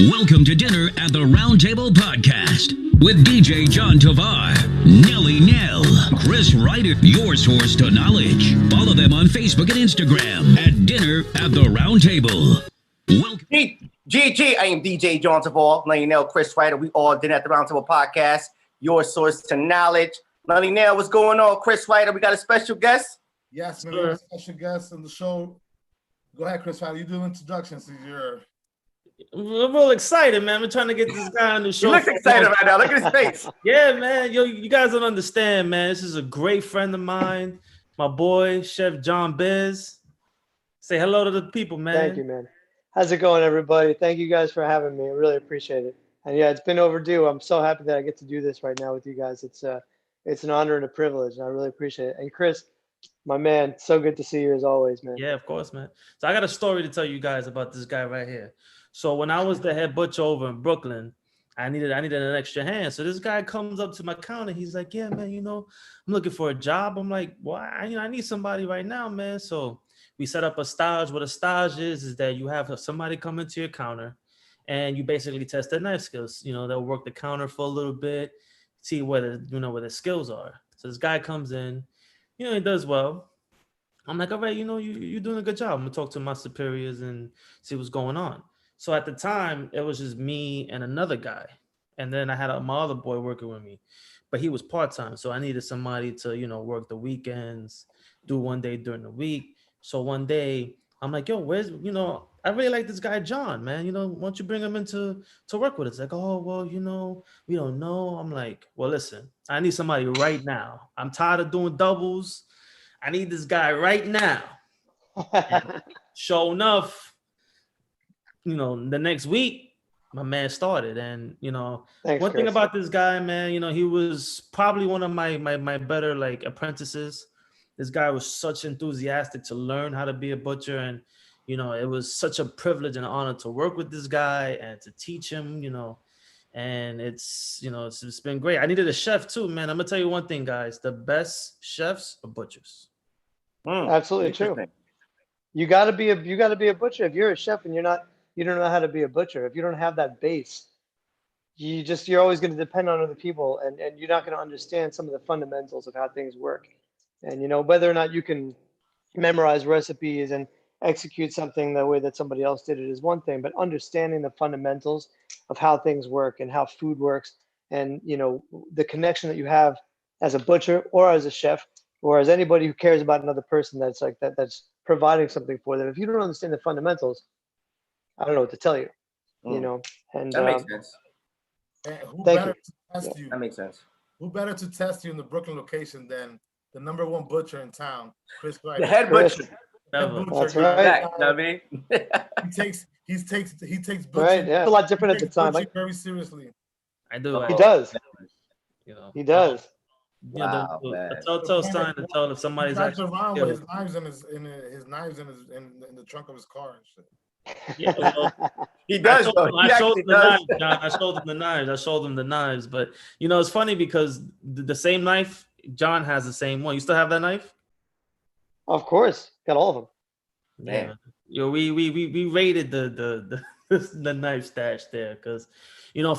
Welcome to dinner at the Round Table Podcast with DJ John Tovar, Nelly Nell, Chris Ryder, your source to knowledge. Follow them on Facebook and Instagram at Dinner at the Round Table. Welcome. GG, I am DJ John Tovar, Nelly Nell, Chris Ryder. We all Dinner at the Round Table Podcast, your source to knowledge. Nelly Nell, what's going on? Chris Ryder, we got a special guest? Yes, man, we have a special guest on the show. Go ahead, Chris Ryder. You do an introduction since you're... I'm real excited, man. We're trying to get this guy on the show. He looks excited right now. Look at his face. Yeah, man. Yo, you guys don't understand, man. This is a great friend of mine. My boy, Chef John Biz. Say hello to the people, man. Thank you, man. How's it going, everybody? Thank you guys for having me. I really appreciate it. And yeah, it's been overdue. I'm so happy that I get to do this right now with you guys. It's an honor and a privilege, and I really appreciate it. And Chris, my man, so good to see you as always, man. Yeah, of course, man. So I got a story to tell you guys about this guy right here. So when I was the head butcher over in Brooklyn, I needed an extra hand. So this guy comes up to my counter. He's like, "Yeah, man, I'm looking for a job." I'm like, "Well, I need somebody right now, man." So we set up a stage. What a stage is that you have somebody come into your counter, and you basically test their knife skills. They'll work the counter for a little bit, see where where the skills are. So this guy comes in, he does well. I'm like, "All right, you're doing a good job. I'm gonna talk to my superiors and see what's going on." So at the time, it was just me and another guy. And then I had my other boy working with me, but he was part-time. So I needed somebody to, work the weekends, do one day during the week. So one day I'm like, "Yo, where's, I really like this guy, John, man. Why don't you bring him in to work with us?" Like, "Oh, well, we don't know." I'm like, "Well, listen, I need somebody right now. I'm tired of doing doubles. I need this guy right now." Sure enough, the next week, my man started. And, Thanks, one thing Chris. about this guy, man, he was probably one of my better, apprentices. This guy was such enthusiastic to learn how to be a butcher. And, it was such a privilege and honor to work with this guy and to teach him, and it's been great. I needed a chef too, man. I'm going to tell you one thing, guys. The best chefs are butchers. Absolutely true. You gotta be a butcher. If you're a chef and you don't know how to be a butcher, if you don't have that base, you're always going to depend on other people, and you're not going to understand some of the fundamentals of how things work. And whether or not you can memorize recipes and execute something the way that somebody else did it is one thing, but understanding the fundamentals of how things work and how food works, and the connection that you have as a butcher or as a chef or as anybody who cares about another person that's providing something for them. If you don't understand the fundamentals, I don't know what to tell you, and that makes sense. And who Thank better you. to test you? That makes sense. Who better to test you in the Brooklyn location than the number one butcher in town, Chris Ryder? The head Chris. butcher. Head butcher. That's He- right. You know what I mean? He takes butchering. Right, yeah. It's a lot different at the time. butchering very seriously. I do. He does. You He does. Wow, the man. telltale sign to tell if He somebody's drives actually around with skilled. his knives in the trunk of his car and shit. Yeah, well, He does, though. He I showed actually them the does. knives, John. I showed them the knives. But it's funny because the same knife, John has the same one. You still have that knife? Of course, got all of them. Yeah. We raided the the knife stash there because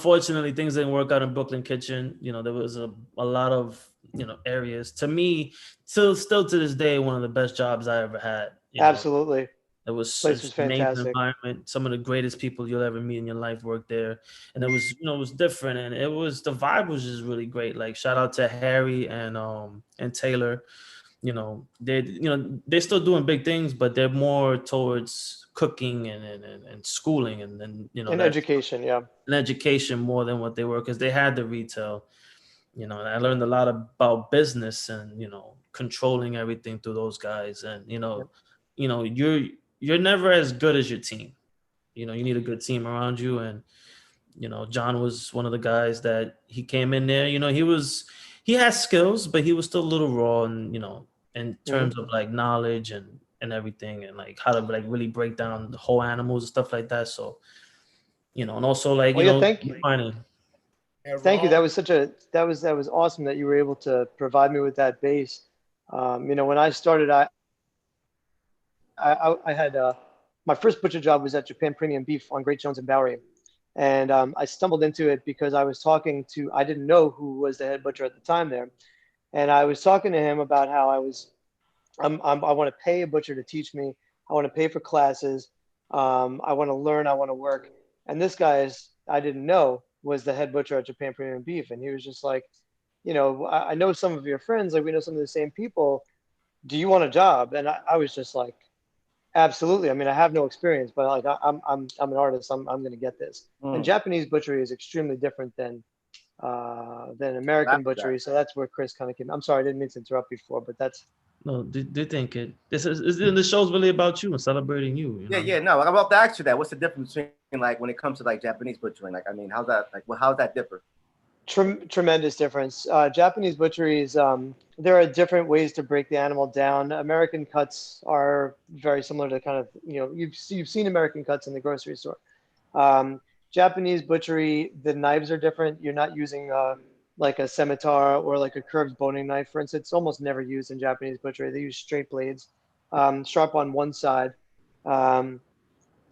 fortunately things didn't work out in Brooklyn Kitchen. There was a lot of areas. To me, still to this day, one of the best jobs I ever had. Absolutely. It was Place such was an amazing fantastic. environment. Some of the greatest people you'll ever meet in your life worked there, and it was it was different, and the vibe was just really great. Like, shout out to Harry and Taylor. They're still doing big things, but they're more towards cooking and schooling In education, yeah. and education more than what they were, because they had the retail. And I learned a lot about business and controlling everything through those guys. And you're never as good as your team. You need a good team around you. And John was one of the guys that he came in there. He has skills, but he was still a little raw, and in terms of like knowledge and everything, and like how to like really break down the whole animals and stuff like that. So and also like Thank you. finding. Thank you. That was awesome that you were able to provide me with that base. When I started, I had my first butcher job was at Japan Premium Beef on Great Jones and Bowery, And I stumbled into it because I was talking to, I didn't know who was the head butcher at the time there. And I was talking to him about how I want to pay a butcher to teach me. I want to pay for classes. I want to learn. I want to work. And this guy I didn't know was the head butcher at Japan Premium Beef. And he was just like, I know some of your friends, like we know some of the same people. Do you want a job? And I was just like, absolutely. I mean, I have no experience, but like I'm an artist. I'm going to get this. And Japanese butchery is extremely different than American butchery. So that's where Chris kind of came. I'm sorry, I didn't mean to interrupt before, but that's. No, do think it. This show's really about you and celebrating you. You know? Yeah. No, I'm about to ask you that. What's the difference between like when it comes to like Japanese butchering? Like, I mean, how's that differ? Tremendous difference. Japanese butcheries, there are different ways to break the animal down. American cuts are very similar to kind of, you've seen American cuts in the grocery store. Japanese butchery, the knives are different. You're not using like a scimitar or like a curved boning knife, for instance. It's almost never used in Japanese butchery. They use straight blades, sharp on one side.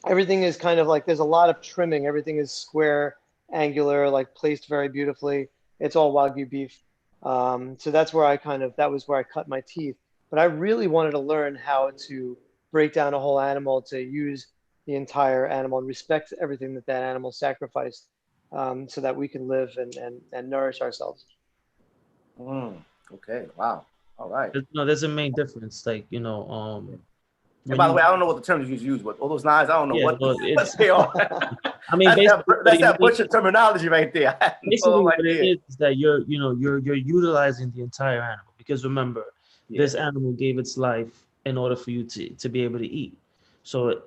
Everything is kind of like, there's a lot of trimming. Everything is square, angular, like placed very beautifully. It's all Wagyu beef. So that's where that was where I cut my teeth. But I really wanted to learn how to break down a whole animal, to use the entire animal and respect everything that animal sacrificed, so that we can live and nourish ourselves. Okay. Wow. All right. No, there's a main difference. Like, and by the way, I don't know what the terms you use, but all those knives, I don't know what they are. I mean, that's that butcher terminology right there. Basically, what it is that you're utilizing the entire animal, because remember, this animal gave its life in order for you to be able to eat. So,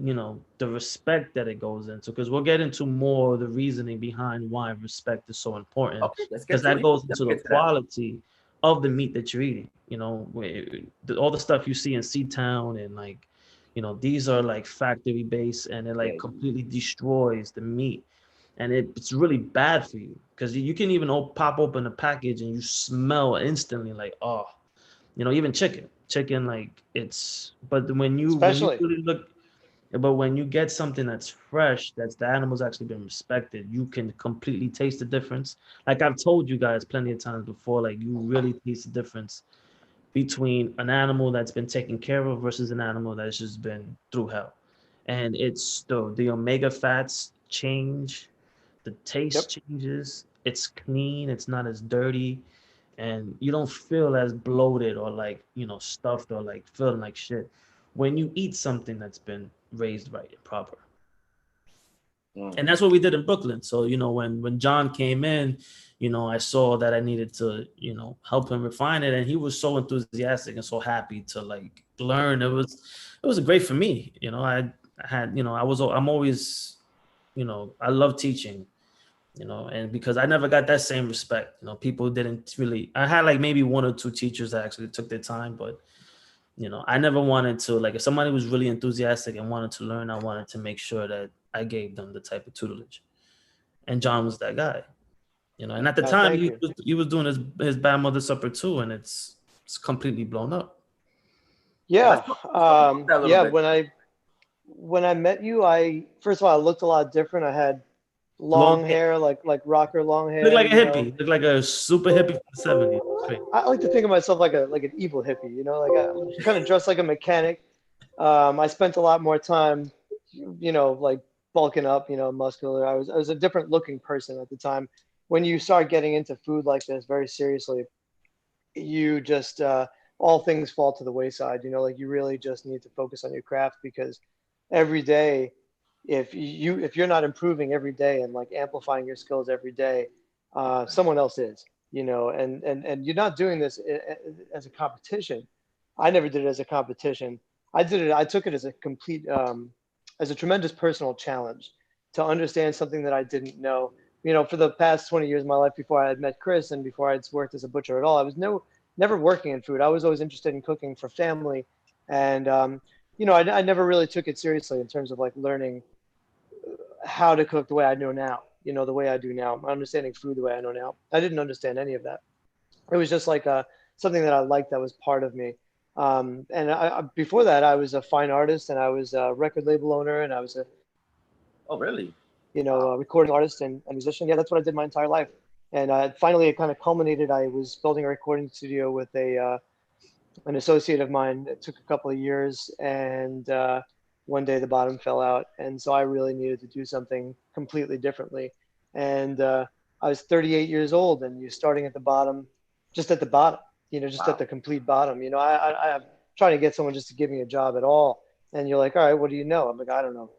the respect that it goes into, because we'll get into more of the reasoning behind why respect is so important, because that goes into the quality of the meat that you're eating. All the stuff you see in C-Town and like, these are like factory based, and it like completely destroys the meat. And it's really bad for you, because you can even pop open a package and you smell instantly like, oh, even chicken, like but when you really look, but when you get something that's fresh, that's the animal's actually been respected, you can completely taste the difference. Like I've told you guys plenty of times before, like you really taste the difference between an animal that's been taken care of versus an animal that's just been through hell. And it's the omega fats change, the taste changes, it's clean, it's not as dirty, and you don't feel as bloated or like, stuffed or like feeling like shit when you eat something that's been raised right and proper. And that's what we did in Brooklyn. So, when John came in, I saw that I needed to, help him refine it. And he was so enthusiastic and so happy to like learn. It was great for me. I'm always, I love teaching, and because I never got that same respect, people didn't really, I had like maybe one or two teachers that actually took their time, but I never wanted to, like, if somebody was really enthusiastic and wanted to learn, I wanted to make sure that I gave them the type of tutelage. And John was that guy, and at the time he was doing his Bad Mother Supper too, and it's completely blown up. Yeah. When I met you, first of all, I looked a lot different. I had long hair, like rocker long hair. Look like a hippie. Look like a super hippie from the 70s. I like to think of myself like an evil hippie, like I kind of dressed like a mechanic. I spent a lot more time, like bulking up, muscular. I was a different looking person at the time. When you start getting into food like this very seriously, you just all things fall to the wayside. Like you really just need to focus on your craft, because every day, if you're not improving every day and like amplifying your skills every day, someone else is, and you're not doing this as a competition. I never did it as a competition. I took it as a complete, as a tremendous personal challenge to understand something that I didn't know. For the past 20 years of my life, before I had met Chris and before I'd worked as a butcher at all, I was never working in food. I was always interested in cooking for family. And, I never really took it seriously in terms of like learning how to cook the way I know now, the way I do now, understanding food the way I know now. I didn't understand any of that. It was just like something that I liked that was part of me. And before that, I was a fine artist, and I was a record label owner, and I was Oh, really? recording artist and musician. Yeah, that's what I did my entire life. And finally, it kind of culminated. I was building a recording studio with an associate of mine. It took a couple of years, and one day the bottom fell out, and so I really needed to do something completely differently. And I was 38 years old, and you're starting at the bottom, just at the bottom, just at the complete bottom. I'm trying to get someone just to give me a job at all, and you're like, all right, what do you know? I'm like, I don't know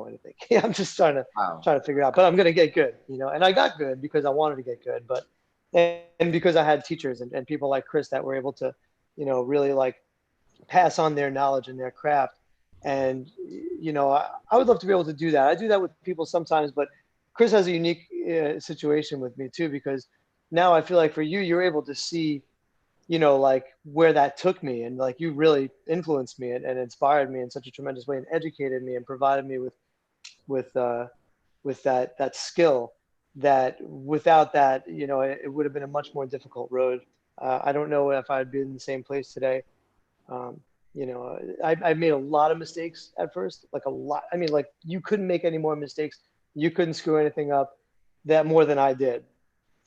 anything. I'm just trying to figure it out, but I'm gonna get good, and I got good because I wanted to get good, but and because I had teachers and people like Chris that were able to really like pass on their knowledge and their craft. And, I would love to be able to do that. I do that with people sometimes, but Chris has a unique situation with me too, because now I feel like for you, you're able to see, like where that took me, and like you really influenced me and inspired me in such a tremendous way and educated me and provided me with that skill that without that, it would have been a much more difficult road. I don't know if I'd be in the same place today. Um, I made a lot of mistakes at first, like a lot. I mean, like you couldn't make any more mistakes. You couldn't screw anything up that more than I did.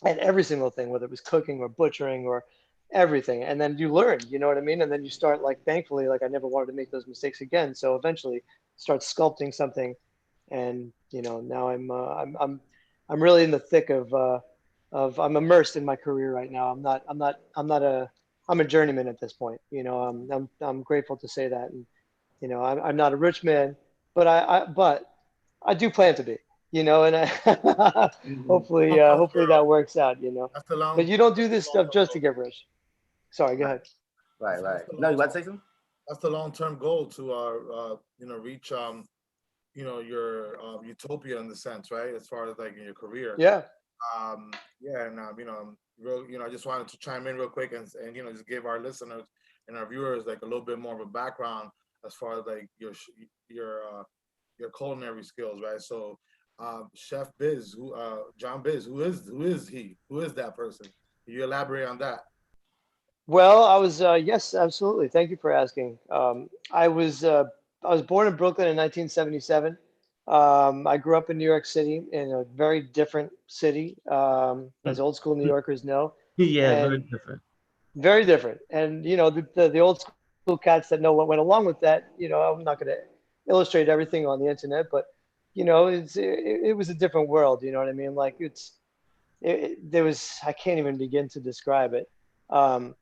And every single thing, whether it was cooking or butchering or everything. And then you learn, you know what I mean? And then you start like, thankfully, like I never wanted to make those mistakes again. So eventually start sculpting something. And, now I'm really in the thick I'm immersed in my career right now. I'm a journeyman at this point. I'm grateful to say that. And, I'm not a rich man, but I do plan to be, and hopefully that works out, That's the long. but you don't do this stuff just to get rich. Sorry, go ahead. Right. No, you want to say something? That's the long-term goal to reach your utopia in the sense, right? As far as like in your career. Yeah. Yeah, and I just wanted to chime in real quick and just give our listeners and our viewers like a little bit more of a background as far as like your culinary skills, right? So, Chef Biz, John Biz, who is he? Who is that person? Can you elaborate on that? Well, I was yes, absolutely. Thank you for asking. I was born in Brooklyn in 1977. I grew up in New York City, in a very different city, as old school New Yorkers know, Yeah, very and different. very different. And the old school cats that know what went along with that. I'm not going to illustrate everything on the internet, but it was a different world. You know what I mean? Like there was, I can't even begin to describe it. Um,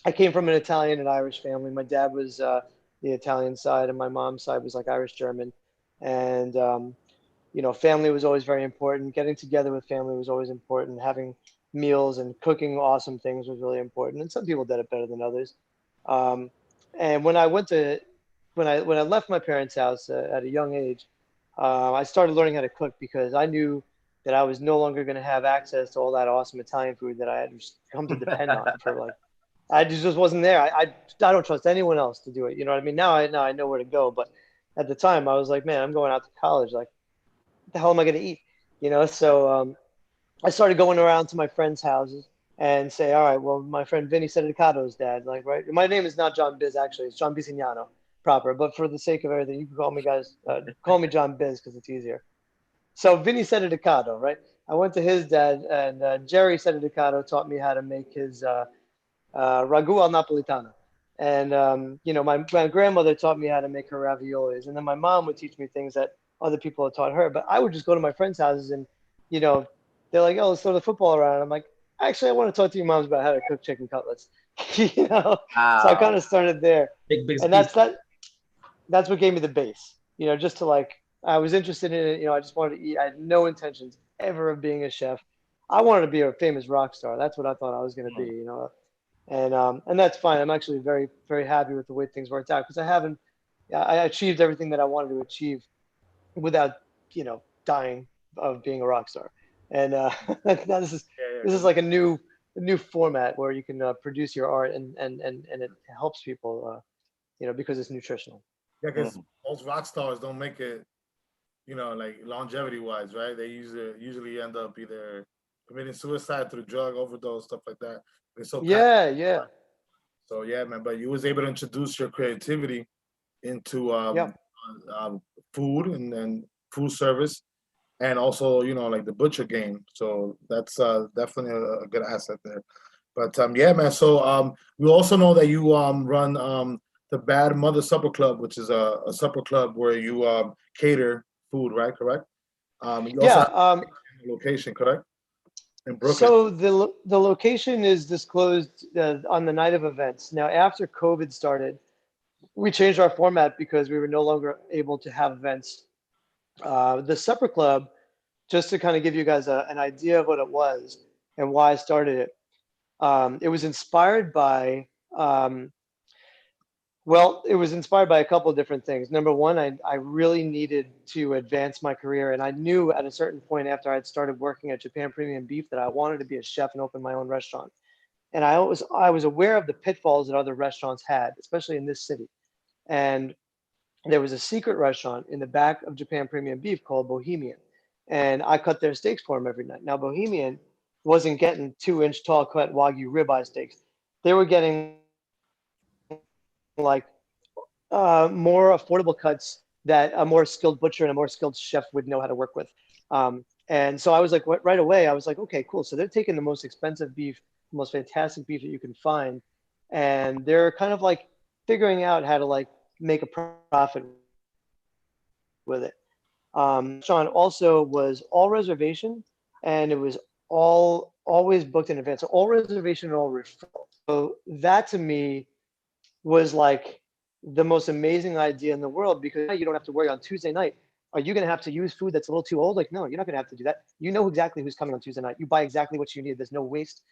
I came from an Italian and Irish family. My dad was the Italian side, and my mom's side was like Irish German. And family was always very important. Getting together with family was always important. Having meals and cooking awesome things was really important. And some people did it better than others. Um, and when I left my parents' house at a young age, I started learning how to cook because I knew that I was no longer going to have access to all that awesome Italian food that I had just come to depend on for like I just wasn't there. I don't trust anyone else to do it. You know what I mean? Now I know where to go, but at the time I was like, man, I'm going out to college. Like, what the hell am I going to eat? So I started going around to my friends' houses and say, all right, well, my friend Vinny Sedicato's dad, like, right? My name is not John Biz, actually. It's John Bisignano proper. But for the sake of everything, you can call me John Biz because it's easier. So Vinny Sedicato's, right? I went to his dad, and Jerry Sedicato's taught me how to make his ragu al napolitano. And, my grandmother taught me how to make her raviolis. And then my mom would teach me things that other people had taught her. But I would just go to my friends' houses and, they're like, oh, let's throw the football around. I'm like, actually, I want to talk to your moms about how to cook chicken cutlets. So I kind of started there. Big And that's what gave me the base, just to like, I was interested in it. I just wanted to eat. I had no intentions ever of being a chef. I wanted to be a famous rock star. That's what I thought I was going to be, and that's fine. I'm actually very, very happy with the way things worked out because I achieved everything that I wanted to achieve without, dying of being a rock star. And this is like a new format where you can produce your art and it helps people, because it's nutritional. Yeah, because most rock stars don't make it, like longevity wise, right? They usually end up either committing suicide through drug overdose, stuff like that. They're so Yeah. So yeah, man. But you was able to introduce your creativity into Yeah. food and food service, and also, you know, like the butcher game. So that's definitely a good asset there. But yeah, man. So we also know that you run the Bad Mother Supper Club, which is a supper club where you cater food, right? Correct. You also Yeah. have a location, correct, in Brooklyn. So the location is disclosed on the night of events. Now, after COVID started, we changed our format because we were no longer able to have events. The Supper Club, just to kind of give you guys an idea of what it was and why I started it. It was inspired by, well, it was inspired by a couple of different things. Number one, I really needed to advance my career. And I knew at a certain point after I'd started working at Japan Premium Beef that I wanted to be a chef and open my own restaurant. And I was aware of the pitfalls that other restaurants had, especially in this city. And there was a secret restaurant in the back of Japan Premium Beef called Bohemian. And I cut their steaks for them every night. Now, Bohemian wasn't getting 2-inch tall cut Wagyu ribeye steaks. They were getting like more affordable cuts that a more skilled butcher and a more skilled chef would know how to work with. And so I was like, right away, I was like, okay, cool. So they're taking the most expensive beef, the most fantastic beef that you can find, and they're kind of like figuring out how to like make a profit with it. Sean also was all reservation, and it was all always booked in advance. So all reservation and all referral. So that to me was like the most amazing idea in the world because now you don't have to worry on Tuesday night. Are you going to have to use food that's a little too old? Like, no, you're not going to have to do that. You know exactly who's coming on Tuesday night. You buy exactly what you need. There's no waste.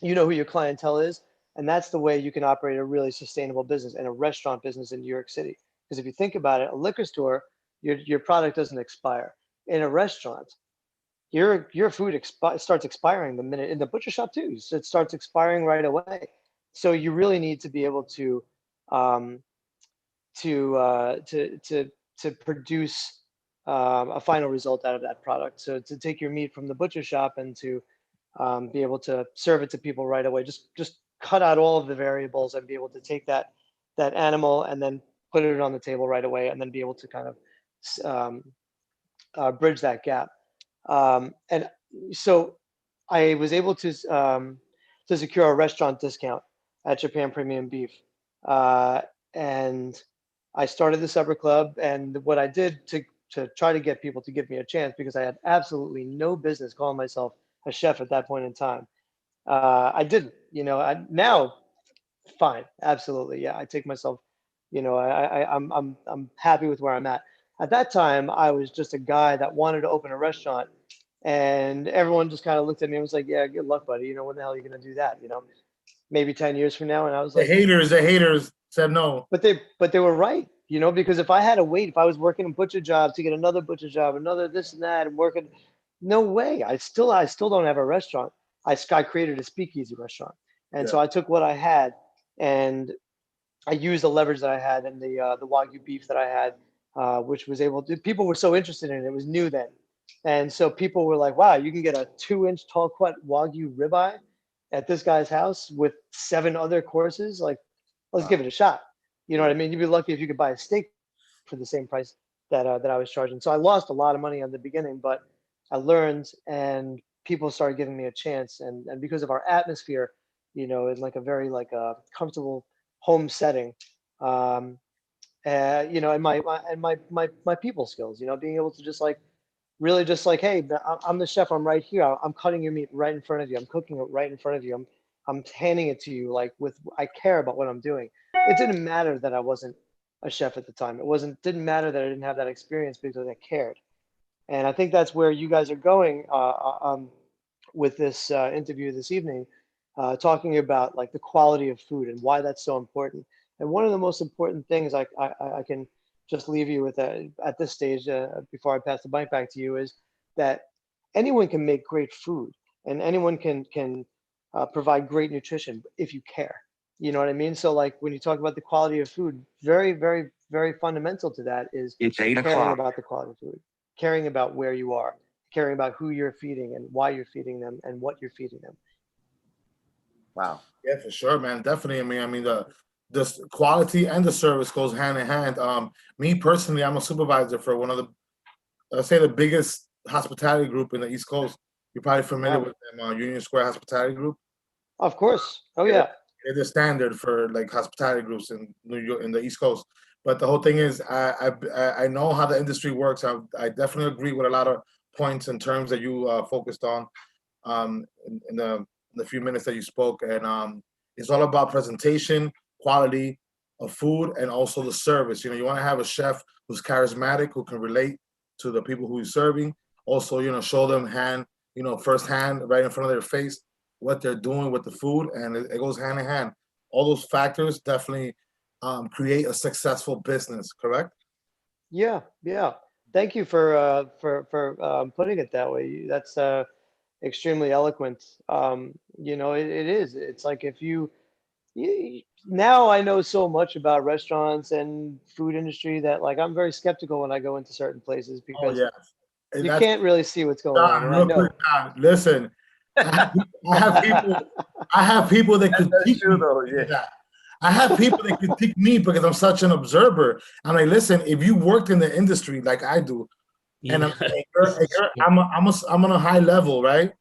You know who your clientele is. And that's the way you can operate a really sustainable business and a restaurant business in New York City. Because if you think about it, a liquor store, your product doesn't expire. In a restaurant, your food starts expiring the minute in the butcher shop too. So it starts expiring right away. So you really need to be able to um, to produce a final result out of that product. So to take your meat from the butcher shop and to be able to serve it to people right away, just cut out all of the variables and be able to take that animal and then put it on the table right away, and then be able to kind of um, bridge that gap. And so I was able to secure a restaurant discount at Japan Premium Beef. And I started the supper club, and what I did to try to get people to give me a chance, because I had absolutely no business calling myself a chef at that point in time. I didn't, now fine, absolutely, yeah. I take myself, I'm happy with where I'm at. At that time, I was just a guy that wanted to open a restaurant, and everyone just kind of looked at me and was like, "Yeah, good luck, buddy. When the hell are you gonna do that? Maybe 10 years from now." And I was like, The haters said no. but they were right, because if I had to wait, if I was working a butcher job to get another butcher job, another this and that, and working, no way. I still don't have a restaurant. I created a speakeasy restaurant, and so Yeah. I took what I had and I used the leverage that I had and the Wagyu beef that I had, which was able to. People were so interested in it. It was new then, and so people were like, "Wow, you can get a 2-inch tall cut Wagyu ribeye at this guy's house with 7 other courses. Like, let's give it a shot." You know what I mean? You'd be lucky if you could buy a steak for the same price that I was charging. So I lost a lot of money on the beginning, but I learned, and people started giving me a chance. And because of our atmosphere, in like a very like a comfortable home setting, um, and my people skills, being able to just like really just like, hey, I'm the chef. I'm right here. I'm cutting your meat right in front of you. I'm cooking it right in front of you. I'm handing it to you like I care about what I'm doing. It didn't matter that I wasn't a chef at the time. Didn't matter that I didn't have that experience because I cared. And I think that's where you guys are going with this interview this evening, talking about like the quality of food and why that's so important. And one of the most important things I can just leave you with at this stage, before I pass the mic back to you, is that anyone can make great food, and anyone can provide great nutrition if you care. You know what I mean? So like when you talk about the quality of food, very, very, very fundamental to that is It's 8 caring o'clock. about the quality of food, caring about where you are, caring about who you're feeding and why you're feeding them and what you're feeding them. Wow. Yeah, for sure, man. Definitely. I mean, the quality and the service goes hand in hand. Me personally, I'm a supervisor for one of the, let's say, the biggest hospitality group in the East Coast. You're probably familiar with them, Union Square Hospitality Group. Of course. Oh yeah. They're the standard for like hospitality groups in New York, in the East Coast. But the whole thing is, I know how the industry works. I definitely agree with a lot of points and terms that you focused on in the few minutes that you spoke. And it's all about presentation, quality of food, and also the service. You want to have a chef who's charismatic, who can relate to the people who he's serving. Also, show them firsthand, right in front of their face, what they're doing with the food, and it goes hand in hand. All those factors definitely create a successful business. Correct? Yeah. Yeah. Thank you for putting it that way. That's extremely eloquent. It is. It's like if now I know so much about restaurants and food industry that like I'm very skeptical when I go into certain places Oh because yeah. And you that's can't really see what's going on. Don, And I real quick, know. Don, listen. I have people. I have people that critique me. though, yeah. I have people that critique me because I'm such an observer. I'm like, listen, if you worked in the industry like I do, and I'm on a high level, right?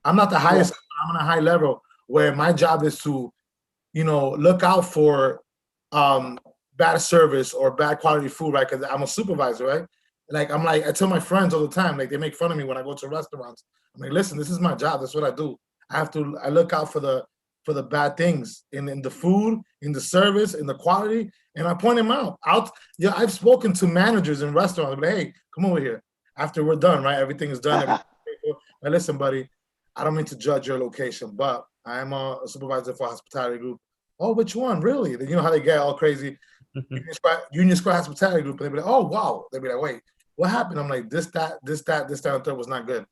I'm not the highest. I'm on a high level where my job is to, look out for bad service or bad quality food, right? Because I'm a supervisor, right? I tell my friends all the time, like they make fun of me when I go to restaurants. I'm like, listen, this is my job. That's what I do. I look out for the bad things in the food, in the service, in the quality, and I point them out. Yeah, I've spoken to managers in restaurants. Like, hey, come over here. After we're done, right? Everything is done. Now, listen, buddy, I don't mean to judge your location, but I am a supervisor for a hospitality group. Oh, which one? Really? You know how they get all crazy? Union Square Hospitality Group. And they'd be like, oh, wow. They'd be like, wait, what happened? I'm like, this, that, and third was not good.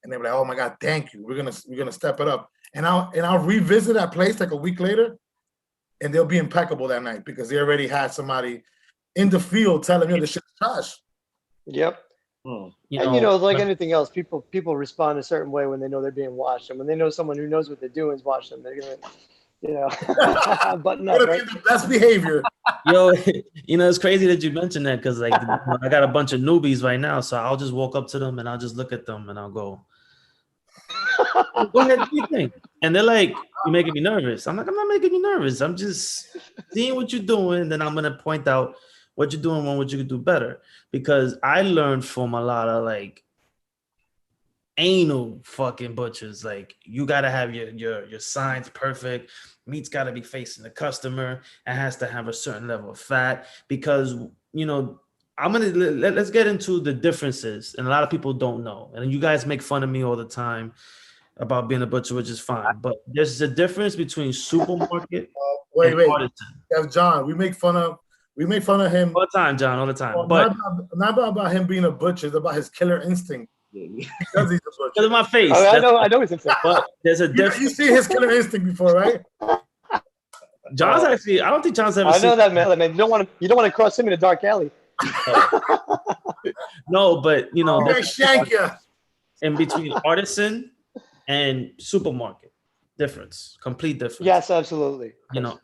And they'd be like, oh my God, thank you. We're gonna step it up. And I'll revisit that place like a week later, and they'll be impeccable that night because they already had somebody in the field telling me this shit's trash. Yep. Like anything else, people respond a certain way when they know they're being watched, and when they know someone who knows what they're doing is watching them, they're gonna, button up, right? The best behavior. Yo, it's crazy that you mentioned that because I got a bunch of newbies right now, so I'll just walk up to them and I'll just look at them and I'll go ahead, do you think? And they're like, you're making me nervous. I'm like, I'm not making you nervous. I'm just seeing what you're doing. Then I'm gonna point out what you're doing and what you could do better. Because I learned from a lot of like anal fucking butchers. Like you gotta have your signs perfect. Meat's gotta be facing the customer. It has to have a certain level of fat because let's get into the differences, and a lot of people don't know. And you guys make fun of me all the time about being a butcher, which is fine. But there's a difference between supermarket wait, artisan. Yes, John, we make fun of him all the time, John, all the time. Well, but not about him being a butcher, it's about his killer instinct. Because he's a butcher. Because of my face. I know his instinct. But there's a difference. You see his killer instinct before, right? John's actually, I don't think John's ever seen. I know that, man. You don't want to cross him in a dark alley. No, but shank you. In between artisan and supermarket, complete difference. Yes, absolutely.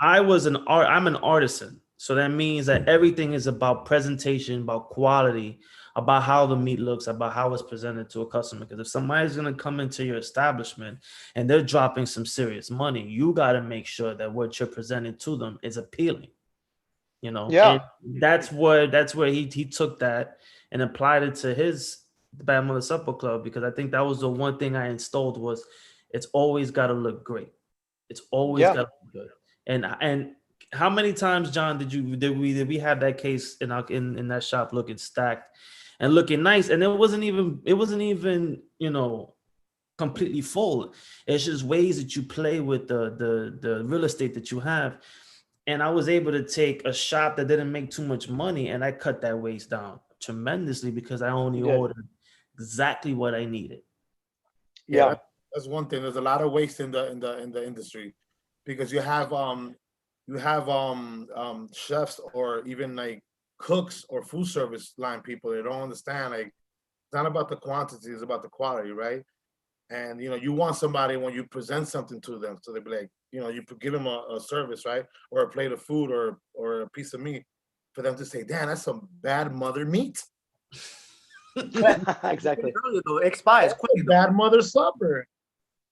I'm an artisan, so that means that everything is about presentation, about quality, about how the meat looks, about how it's presented to a customer. Because if somebody's gonna come into your establishment and they're dropping some serious money, you got to make sure that what you're presenting to them is appealing. Yeah. And that's where he took that and applied it to his Bad Mother Supper Club, because I think that was the one thing I installed was it's always got to look great. It's always got to look good. And how many times, John, did we have that case in that shop looking stacked and looking nice, and it wasn't even completely full. It's just ways that you play with the real estate that you have. And I was able to take a shop that didn't make too much money, and I cut that waste down tremendously because I only ordered exactly what I needed. Yeah, that's one thing. There's a lot of waste in the industry because you have chefs or even like cooks or food service line people that don't understand, like it's not about the quantity, it's about the quality, right? And you want somebody when you present something to them, so they be like, you give them a service, right, or a plate of food or a piece of meat, for them to say, "Damn, that's some bad mother meat." Exactly. Earlier, though, it expires quickly. Though. Bad mother supper.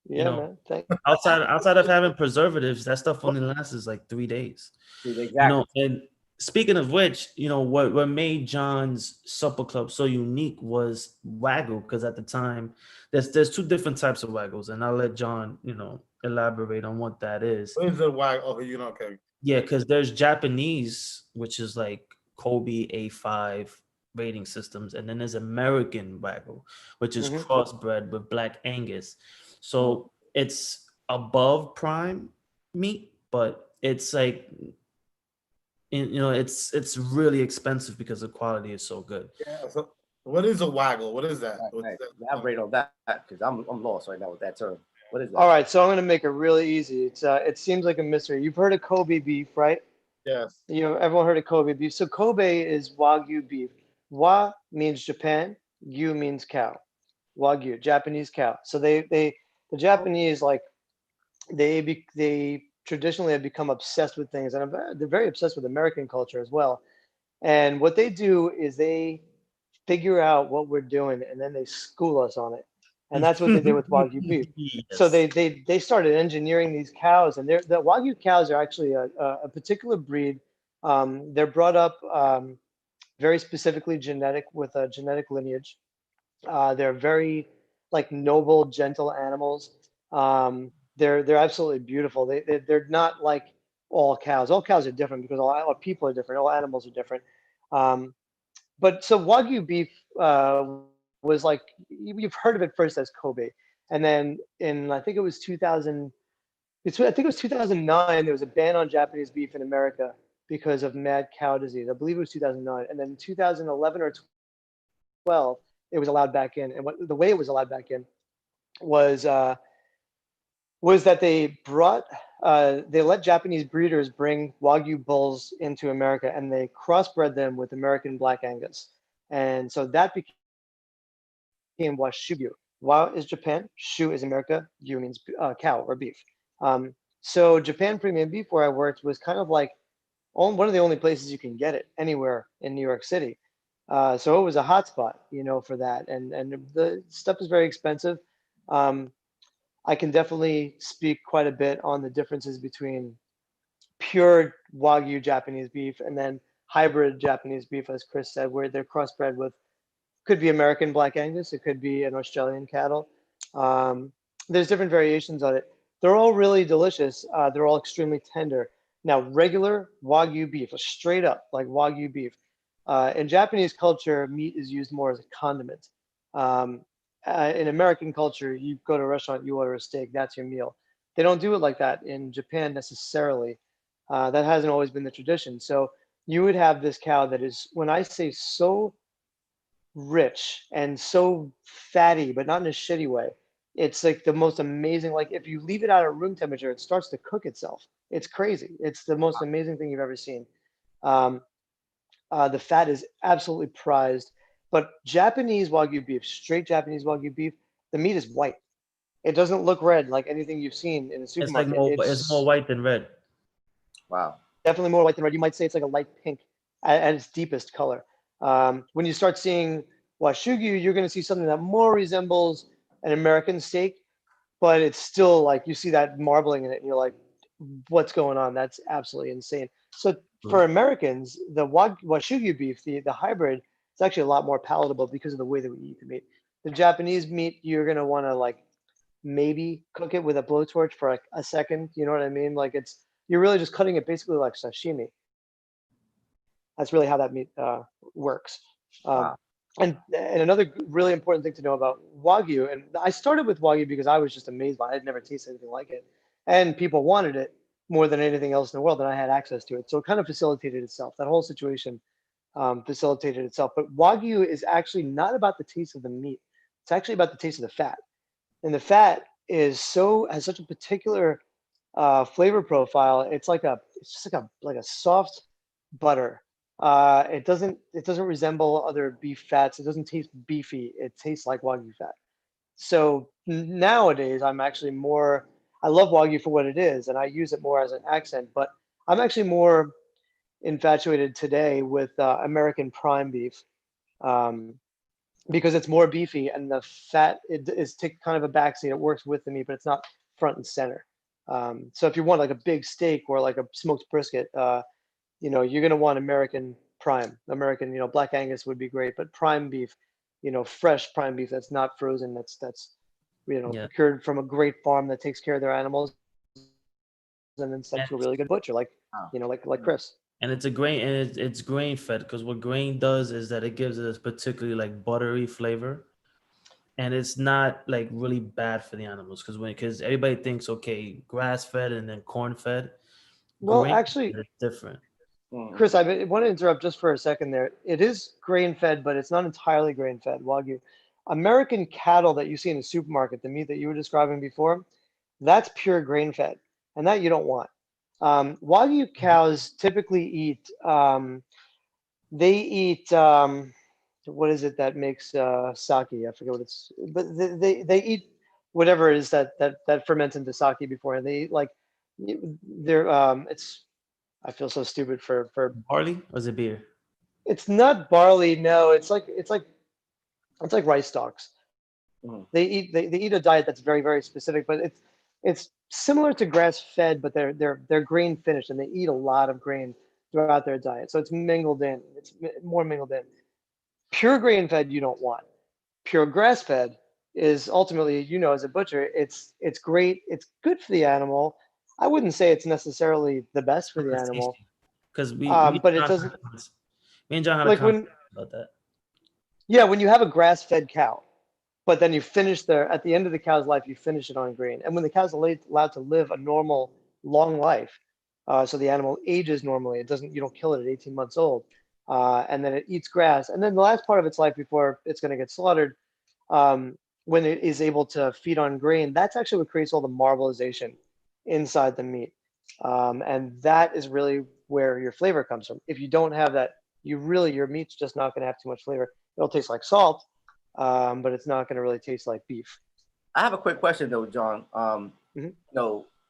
Yeah, know, man. Thank outside of having preservatives, that stuff only lasts like 3 days. Exactly. And speaking of which, what made John's Supper Club so unique was Wagyu, because at the time there's two different types of Wagyus, and I'll let John, elaborate on what that is. What is it? Why? Okay, okay. Yeah, because there's Japanese, which is like Kobe A5 rating systems, and then there's American Wagyu, which is crossbred with Black Angus. So it's above prime meat, but it's like, it's really expensive because the quality is so good. Yeah. So what is a Wagyu? What is that? Right. Elaborate on that because I'm lost right now with that term. What is that? All right, so I'm going to make it really easy. It seems like a mystery. You've heard of Kobe beef, right? Yes. Everyone heard of Kobe beef. So Kobe is Wagyu beef. Wa means Japan, Yu means cow. Wagyu, Japanese cow. So the Japanese, like, they traditionally have become obsessed with things, and they're very obsessed with American culture as well. And what they do is they figure out what we're doing, and then they school us on it. And that's what they did with Wagyu beef. Yes. So they started engineering these cows, and the Wagyu cows are actually a particular breed. They're brought up very specifically genetic with a genetic lineage. They're very like noble, gentle animals. They're absolutely beautiful. They're not like all cows. All cows are different because all people are different. All animals are different. But so Wagyu beef was like, you've heard of it first as Kobe, and then in I think it was 2000. I think it was 2009. There was a ban on Japanese beef in America because of mad cow disease. I believe it was 2009, and then in 2011 or 12, it was allowed back in. And the way it was allowed back in was that they let Japanese breeders bring Wagyu bulls into America, and they crossbred them with American Black Angus, and so that became Washugyu. Wa is Japan, Shu is America, Yu means cow or beef. So Japan Premium Beef, where I worked, was kind of like one of the only places you can get it anywhere in New York City. So it was a hotspot, for that, and the stuff is very expensive. I can definitely speak quite a bit on the differences between pure Wagyu Japanese beef and then hybrid Japanese beef, as Chris said, where they're crossbred with, could be American Black Angus, it could be an Australian cattle. There's different variations on it. They're all really delicious. They're all extremely tender. Now, regular Wagyu beef, straight up like Wagyu beef. In Japanese culture, meat is used more as a condiment. In American culture, you go to a restaurant, you order a steak, that's your meal. They don't do it like that in Japan necessarily. That hasn't always been the tradition. So you would have this cow that is, when I say so rich and so fatty, but not in a shitty way, it's like the most amazing. Like if you leave it out at room temperature, it starts to cook itself. It's crazy. It's the most amazing thing you've ever seen. The fat is absolutely prized. But Japanese Wagyu beef, straight Japanese Wagyu beef, the meat is white. It doesn't look red like anything you've seen in a supermarket. It's more white than red. Wow. Definitely more white than red. You might say it's like a light pink at its deepest color. When you start seeing Washugyu, you're going to see something that more resembles an American steak, but it's still like you see that marbling in it, and you're like, what's going on? That's absolutely insane. So for Americans, the Washugyu beef, the hybrid, it's actually a lot more palatable because of the way that we eat the meat. The Japanese meat, you're going to want to like maybe cook it with a blowtorch for like a second. You know what I mean? Like you're really just cutting it basically like sashimi. That's really how that meat works. Wow. And another really important thing to know about Wagyu, and I started with Wagyu because I was just amazed by it. I had never tasted anything like it. And people wanted it more than anything else in the world, and I had access to it. So it kind of facilitated itself. That whole situation facilitated itself. But Wagyu is actually not about the taste of the meat. It's actually about the taste of the fat. And the fat has such a particular flavor profile. It's just like a soft butter. It doesn't resemble other beef fats. It doesn't taste beefy. It tastes like Wagyu fat. So nowadays, I love Wagyu for what it is, and I use it more as an accent, but I'm actually more infatuated today with American prime beef. because it's more beefy and the fat is take kind of a backseat. It works with the meat, but it's not front and center. So if you want like a big steak or like a smoked brisket, you're going to want American prime. American, Black Angus would be great, but prime beef, fresh prime beef that's not frozen, that's Yeah. procured from a great farm that takes care of their animals and then sent And to a really good butcher, like Wow. like Chris. and it's a grain and it's grain fed because what grain does is that it gives it a particularly like buttery flavor, and it's not like really bad for the animals because everybody thinks okay grass fed and then corn fed, Well, grain actually, is different. Mm. Chris, I want to interrupt just for a second there. It is grain fed, but it's not entirely grain fed. Wagyu. American cattle that you see in the supermarket, the meat that you were describing before, that's pure grain fed, and that you don't want. Wagyu cows typically eat, they eat, what is it that makes sake? I forget what it's, but they eat whatever it is that ferments into sake beforehand. They eat like, they're, I feel so stupid for Barley or is it beer? it's not barley. No, it's like rice stalks. Mm. They eat a diet that's very very specific, but it's similar to grass fed, but they're grain finished and they eat a lot of grain throughout their diet. So it's mingled in. It's more mingled in. Pure grain fed you don't want. Pure grass fed is ultimately, as a butcher, it's great. It's good for the animal. I wouldn't say it's necessarily the best for the It's animal, tasty because we but it doesn't me and John had a like conversation when about that. yeah, when you have a grass fed cow, but then you finish at the end of the cow's life, you finish it on grain. And when the cow's allowed to live a normal, long life, so the animal ages normally, you don't kill it at 18 months old, and then it eats grass. And then the last part of its life before it's going to get slaughtered, when it is able to feed on grain, that's actually what creates all the marbleization inside the meat. And that is really where your flavor comes from. If you don't have that, your meat's just not going to have too much flavor. It'll taste like salt, but it's not going to really taste like beef. I have a quick question though, John. Mhm.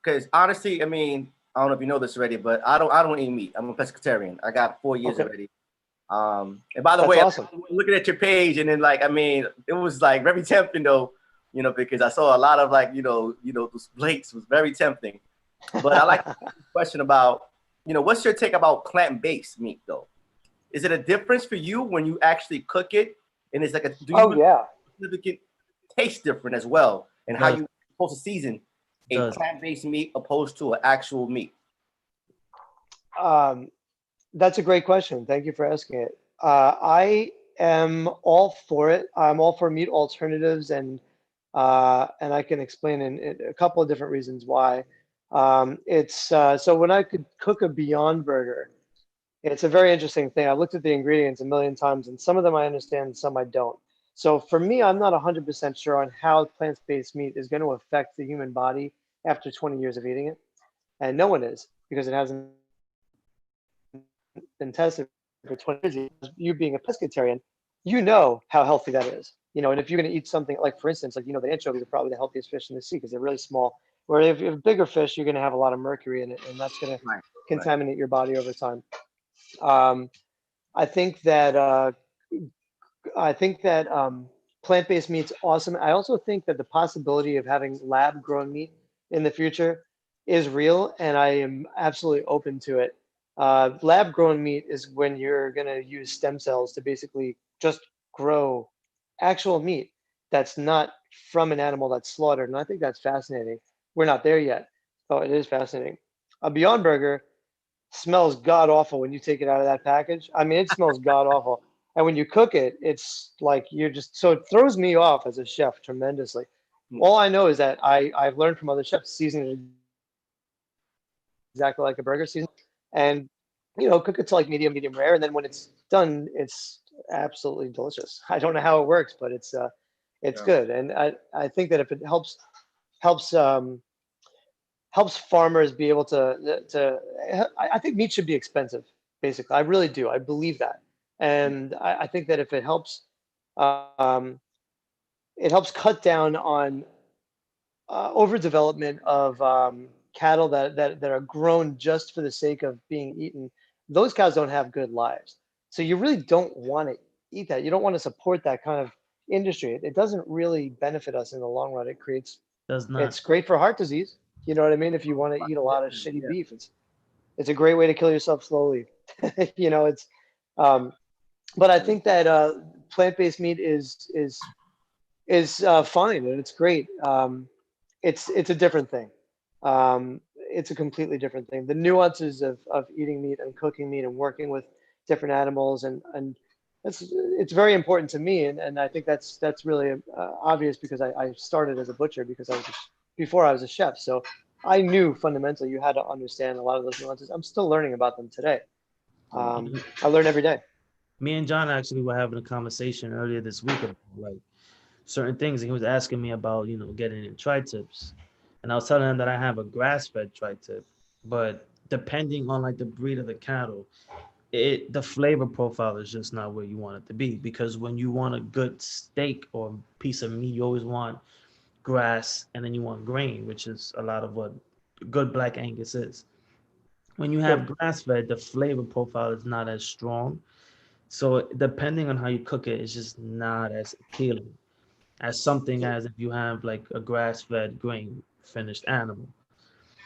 Because honestly, I mean, I don't know if you know this already, but I don't eat meat. I'm a pescatarian. I got 4 years Okay, already. And by the that's way, awesome. I'm looking at your page, and then like, I mean, it was like very tempting though, because I saw a lot of like, those plates was very tempting. But I like the question about, what's your take about plant-based meat though? Is it a difference for you when you actually cook it? And it's like, do you Oh really yeah. significant taste different as well, and how Does you supposed to season a does plant-based meat opposed to an actual meat? Um, that's a great question. Thank you for asking it. I am all for it. I'm all for meat alternatives, and I can explain in a couple of different reasons why. It's so when I could cook a Beyond Burger, it's a very interesting thing. I looked at the ingredients a million times, and some of them I understand, some I don't. So for me, I'm not 100% sure on how plant-based meat is going to affect the human body after 20 years of eating it, and no one is because it hasn't been tested for 20 years. You being a pescatarian, you know how healthy that is. And if you're going to eat something like, for instance, like the anchovies are probably the healthiest fish in the sea because they're really small. Where if you have bigger fish, you're going to have a lot of mercury in it, and that's going to Right, right. contaminate your body over time. Um, I think that plant-based meat's awesome. I also think that the possibility of having lab-grown meat in the future is real, and I am absolutely open to it. Lab-grown meat is when you're going to use stem cells to basically just grow actual meat that's not from an animal that's slaughtered, and I think that's fascinating. We're not there yet, but it is fascinating. A Beyond Burger smells god awful when you take it out of that package. I mean, it smells god awful. And when you cook it, it's like so it throws me off as a chef tremendously. Hmm. All I know is that I've learned from other chefs season it exactly like a burger season, and cook it to like medium rare, and then when it's done, it's absolutely delicious. I don't know how it works, but it's Yeah. good, and I think that if it helps helps farmers be able to I think meat should be expensive, basically. I really do. I believe that. And I think that if um, it helps cut down on overdevelopment of cattle that are grown just for the sake of being eaten. Those cows don't have good lives. So you really don't want to eat that. You don't want to support that kind of industry. It doesn't really benefit us in the long run. Does not. It's great for heart disease. You know what I mean? If you want to eat a lot of shitty Yeah. beef, it's a great way to kill yourself slowly. It's um, but I think that plant-based meat is fine and it's great. It's a different thing. It's a completely different thing. The nuances of eating meat and cooking meat and working with different animals and it's very important to me, and I think that's really obvious because I started as a butcher because before I was a chef, so I knew fundamentally you had to understand a lot of those nuances. I'm still learning about them today. I learn every day. Me and John actually were having a conversation earlier this week about like certain things, and he was asking me about getting in tri-tips, and I was telling him that I have a grass-fed tri-tip, but depending on like the breed of the cattle, the flavor profile is just not where you want it to be, because when you want a good steak or piece of meat, you always want grass and then you want grain, which is a lot of what good black Angus is. When you have grass-fed, the flavor profile is not as strong, so depending on how you cook it, it's just not as appealing as something as if you have like a grass-fed grain finished animal.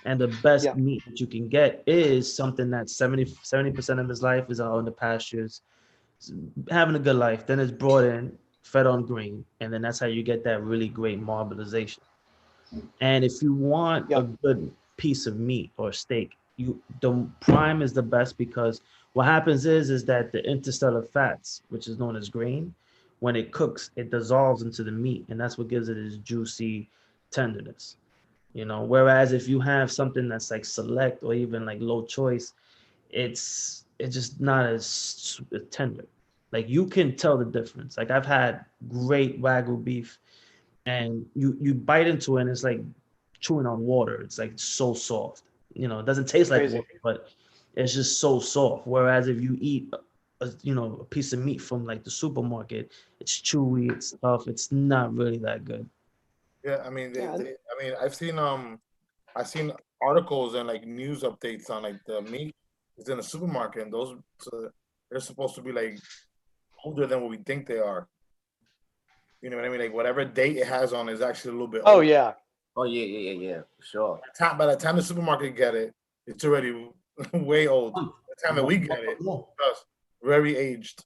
And the best Yeah. meat that you can get is something that 70% of his life is out in the pastures, having a good life. Then it's brought in, fed on grain, and then that's how you get that really great marbleization. And if you want a Yeah. good piece of meat or steak, the prime is the best, because what happens is that the interstellar fats, which is known as grain, when it cooks, it dissolves into the meat, and that's what gives it its juicy tenderness. Whereas if you have something that's like select or even like low choice, it's just not as tender. Like you can tell the difference. Like I've had great wagyu beef, and you bite into it and it's like chewing on water. It's like so soft. It doesn't taste like Crazy. water, but it's just so soft. Whereas if you eat a piece of meat from like the supermarket, it's chewy, it's tough, it's not really that good. Yeah, I mean, Yeah. I mean, I've seen articles and like news updates on like the meat is in the supermarket, and those so they're supposed to be like older than what we think they are. You know what I mean? Like whatever date it has on is actually a little bit Oh old. yeah. Oh yeah, for sure. By the time the supermarket get it, it's already way old. By the time that we get it, it's very aged.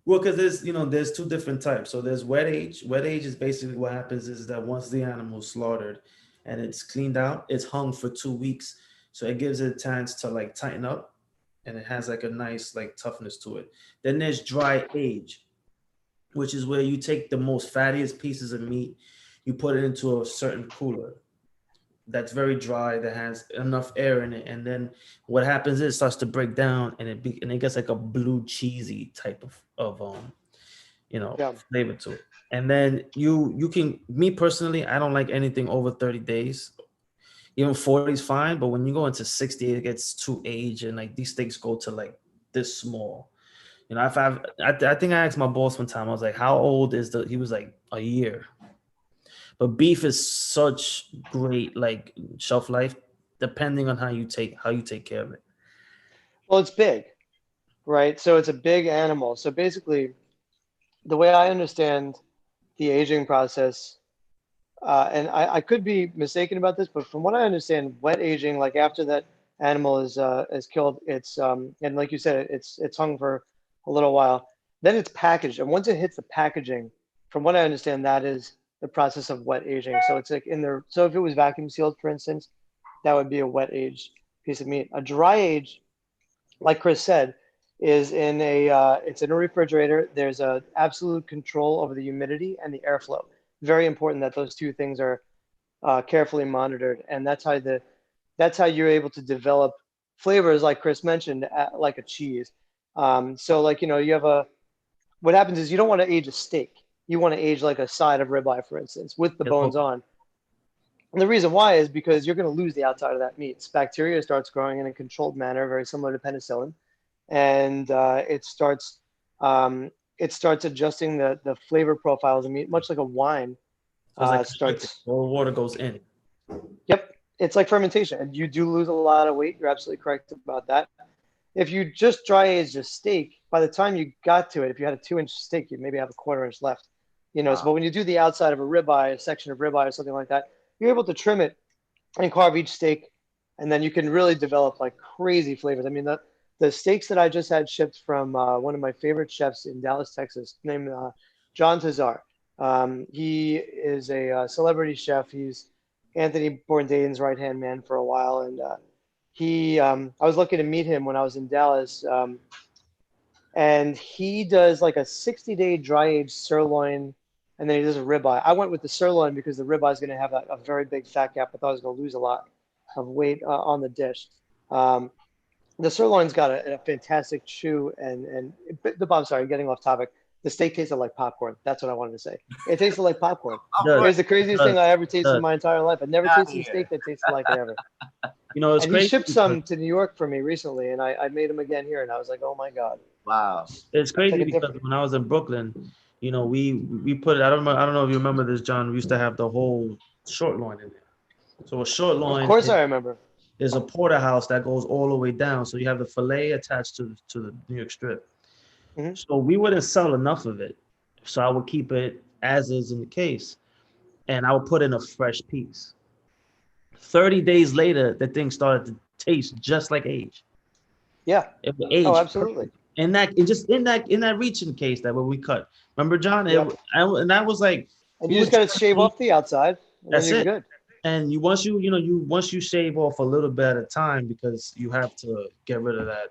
Well, because there's two different types. So there's wet age. Wet age is basically what happens is that once the animal's slaughtered and it's cleaned out, it's hung for 2 weeks. So it gives it a chance to like tighten up, and it has like a nice like toughness to it. Then there's dry age, which is where you take the most fattiest pieces of meat, you put it into a certain cooler that's very dry, that has enough air in it, and then what happens is it starts to break down, and it gets like a blue cheesy type of Yeah. flavor to it. And then you can, me personally, I don't like anything over 30 days. Even 40 is fine, but when you go into 60, it gets too aged, and like these steaks go to like this small. If I think I asked my boss one time, I was like, how old is he was like, a year. But beef is such great like shelf life, depending on how you take care of it. Well, it's big, right? So it's a big animal. So basically, the way I understand the aging process, and I could be mistaken about this, but from what I understand, wet aging, like after that animal is killed, it's and like you said, it's hung for a little while. Then it's packaged, and once it hits the packaging, from what I understand, that is the process of wet aging. So it's like in there. So if it was vacuum sealed, for instance, that would be a wet aged piece of meat. A dry age, like Chris said, is in a it's in a refrigerator. There's a absolute control over the humidity and the airflow. Very important that those two things are carefully monitored, and that's how you're able to develop flavors, like Chris mentioned, like a cheese. So like you have what happens is you don't want to age a steak. You want to age like a side of ribeye, for instance, with the bones on. And the reason why is because you're going to lose the outside of that meat. Bacteria starts growing in a controlled manner, very similar to penicillin, and it starts adjusting the flavor profile of the meat, much like a wine. So it's like Starts. all water goes in. Yep, it's like fermentation, and you do lose a lot of weight. You're absolutely correct about that. If you just dry age a steak, by the time you got to it, if you had a 2-inch steak, you'd maybe have a 1/4 inch left. You know, so but when you do the outside of a ribeye, a section of ribeye or something like that, you're able to trim it and carve each steak, and then you can really develop like crazy flavors. I mean, the steaks that I just had shipped from one of my favorite chefs in Dallas, Texas, named John Tazar. He is a celebrity chef. He's Anthony Bourdain's right-hand man for a while, and I was lucky to meet him when I was in Dallas, and he does like a 60-day dry-aged sirloin, and then he does a ribeye. I went with the sirloin because the ribeye is going to have a very big fat gap. I thought I was going to lose a lot of weight on the dish. The sirloin's got a fantastic chew, I'm sorry, getting off topic. The steak tasted like popcorn. That's what I wanted to say. It tasted like popcorn. It was the craziest thing I ever tasted in my entire life. I've never tasted a steak that tasted like it ever. You know, it's and crazy. He shipped some to New York for me recently, and I made them again here, and I was like, oh my God. Wow. It's crazy because when I was in Brooklyn, you know, we put it. I don't know if you remember this, John. We used to have the whole short loin in there. So a short loin. Of course, I remember. There's a porterhouse that goes all the way down. So you have the fillet attached to the New York strip. Mm-hmm. So we wouldn't sell enough of it. So I would keep it as is in the case. And I would put in a fresh piece. 30 days later, the thing started to taste just like age. Yeah. It would age. Oh, absolutely. In that reaching case that when we cut. Remember, John? Yep. And that was like. And you just got to shave off the outside. And that's then you're it. good. And once you shave off a little bit at a time because you have to get rid of that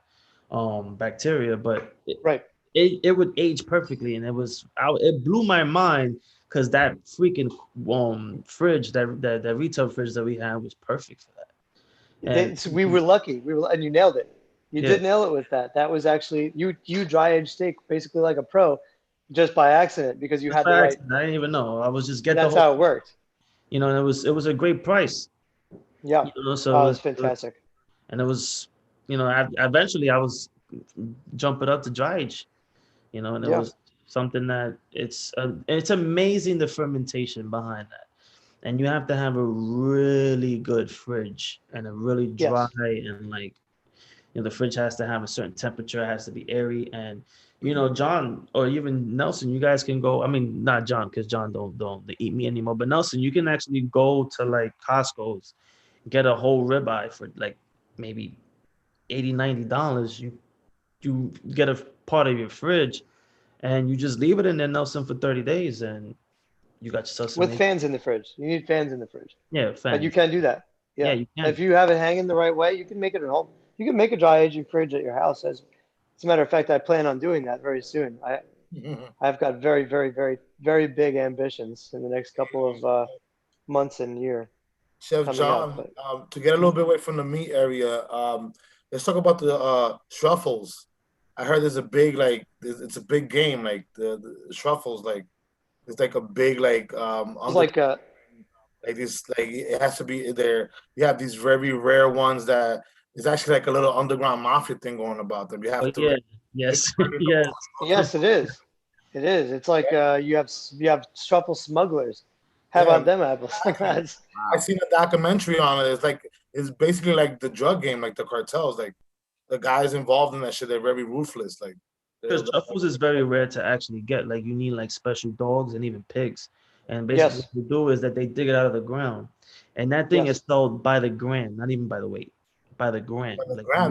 bacteria, but it would age perfectly, and it blew my mind because that freaking fridge, that retail fridge that we had was perfect for that. We were lucky. And you nailed it. You did nail it with that. That was actually you dry aged steak basically like a pro, just by accident because you had the right. I didn't even know. I was just That's how it worked. You know, and it was a great price. Yeah. You know, so it was fantastic. And it was, you know, eventually I was jumping up to dry age, you know, and it was something that it's amazing the fermentation behind that. And you have to have a really good fridge and a really dry and like, you know, the fridge has to have a certain temperature, it has to be airy. And you know, John or even Nelson, you guys can go. I mean, not John, because John don't eat me anymore. But Nelson, you can actually go to like Costco's, get a whole ribeye for like maybe $80-$90. You get a part of your fridge, and you just leave it in there, Nelson, for 30 days, and you got yourself some. With fans in the fridge, you need fans in the fridge. Yeah, fans. But you can do that. Yeah, you can. If you have it hanging the right way, you can make it at home. You can make a dry aging fridge at your house. As a matter of fact, I plan on doing that very soon. I've got very, very, very, very big ambitions in the next couple of months and year. Chef John, to get a little bit away from the meat area, let's talk about the truffles. I heard there's a big it's a big game like the truffles it's like a big this it has to be there. You have these very rare ones that. It's actually like a little underground mafia thing going about them. You have to. Yes, yes, it is. It is. It's like you have truffle smugglers. How about them apples? I've seen a documentary on it. It's basically like the drug game, like the cartels. Like the guys involved in that shit, they're very ruthless. Like because truffles is very rare to actually get. Like you need like special dogs and even pigs. And basically what they do is that they dig it out of the ground, and that thing is sold by the gram, not even by the weight. By the gram,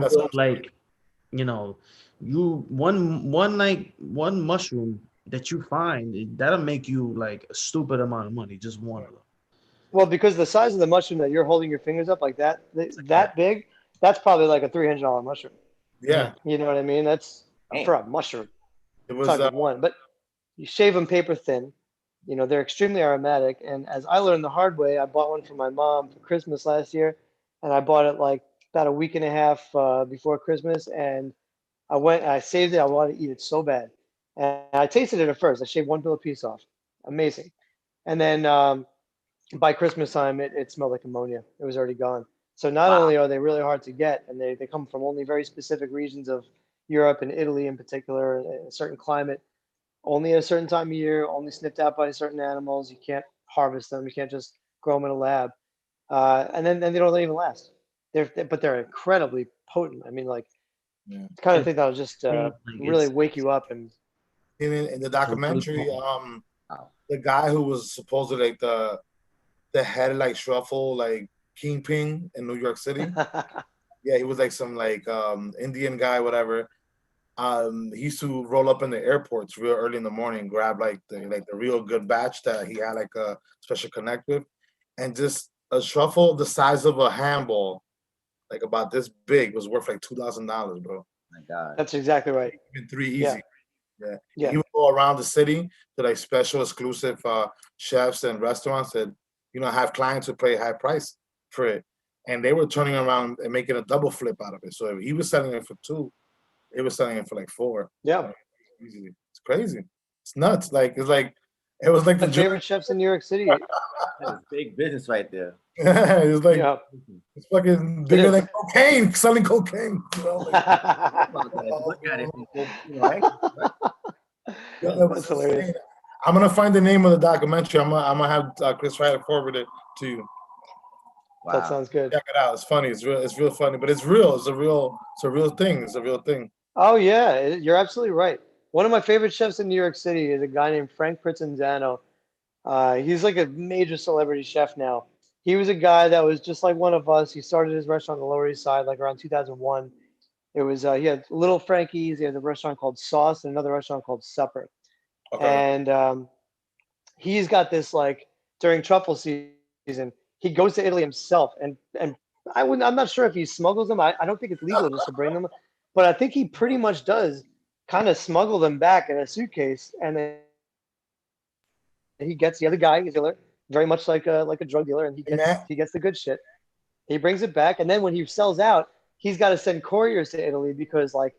that's like you know, one mushroom that you find that'll make you like a stupid amount of money, just one of them. Well, because the size of the mushroom that you're holding your fingers up like that, that big, that's probably like a $300 mushroom. Yeah, you know what I mean. That's for a mushroom. It was one, but you shave them paper thin. You know they're extremely aromatic, and as I learned the hard way, I bought one for my mom for Christmas last year, and I bought it like about a week and a half before Christmas, and I saved it. I wanted to eat it so bad, and I tasted it at first. I shaved one little piece off, amazing, and then by Christmas time, it smelled like ammonia. It was already gone. So not only are they really hard to get, and they come from only very specific regions of Europe and Italy in particular, a certain climate, only at a certain time of year, only sniffed out by certain animals. You can't harvest them. You can't just grow them in a lab, and then they don't even last. They're incredibly potent. I mean, like, the kind of thing that will just really wake you up. And in the documentary, Wow. The guy who was supposedly like the head like Shuffle like kingpin in New York City. Yeah, he was like some like Indian guy, whatever. He used to roll up in the airports real early in the morning, grab like the real good batch that he had like a special connect with, and just a truffle the size of a handball, like about this big, was worth like $2,000, bro. My God. That's exactly right. Even three Yeah. easy. Yeah. Yeah. He would go around the city to like special exclusive chefs and restaurants that have clients who pay high price for it, and they were turning around and making a double flip out of it. So if he was selling it for two, it was selling it for like four. Yeah. Easily. It's crazy. It's nuts. Like it was like My the favorite chefs in New York City. That's big business right there. it's like Yeah. it's fucking It bigger is. than cocaine, selling cocaine. About that. Look at it. Right? Yeah, that was That's hilarious. insane. I'm gonna find the name of the documentary. I'm gonna have Chris Ryder forward it to you. That Wow. sounds good. Check it out. It's funny. It's real. It's real funny, but it's real. It's a real thing. It's a real thing. Oh yeah, you're absolutely right. One of my favorite chefs in New York City is a guy named Frank Bisignano. He's like a major celebrity chef now. He was a guy that was just like one of us. He started his restaurant on the Lower East Side like around 2001. It was he had Little Frankie's. He had a restaurant called Sauce and another restaurant called Supper. Okay. And he's got this like during truffle season, he goes to Italy himself, and I'm not sure if he smuggles them. I don't think it's legal just to bring them, but I think he pretty much does kind of smuggle them back in a suitcase, and then he gets the other guy, he's a dealer, very much like a drug dealer, and he gets the good shit. He brings it back, and then when he sells out, he's got to send couriers to Italy because like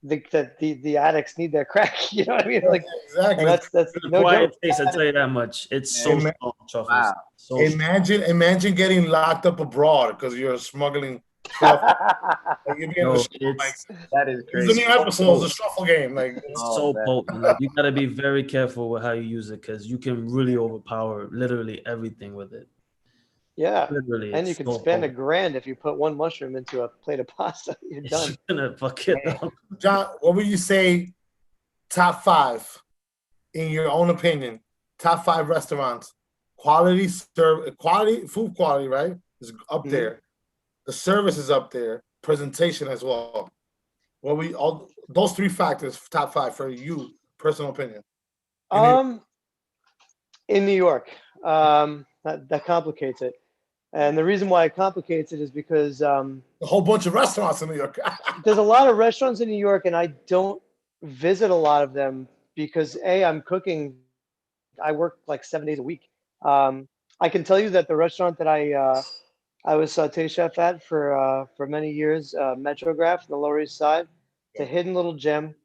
the addicts need their crack. You know what I mean? Like exactly. that's no Quiet joke. taste, I tell you that much. It's so Amen. strong, truffles. Wow. So strong. Imagine getting locked up abroad because you're smuggling stuff. Like, you're being No, like That is the crazy. new episodes, the shuffle game. Like It's Oh, so man. potent. Like, you gotta be very careful with how you use it because you can really overpower literally everything with it. Yeah. Literally, And you it's can so spend potent. $1,000 if you put one mushroom into a plate of pasta. You're done. It's gonna fuck it up. John, what would you say? Top 5, in your own opinion, top 5 restaurants, quality food quality, right? Is up there. The service is up there. Presentation as well. What we all those 3 factors, top 5 for you, personal opinion. In New York, that complicates it. And the reason why it complicates it is because A whole bunch of restaurants in New York. there's a lot of restaurants in New York, and I don't visit a lot of them because I'm cooking. I work like 7 days a week. I can tell you that the restaurant that I was saute chef at for many years, Metrograph, on the Lower East Side. It's a hidden little gem.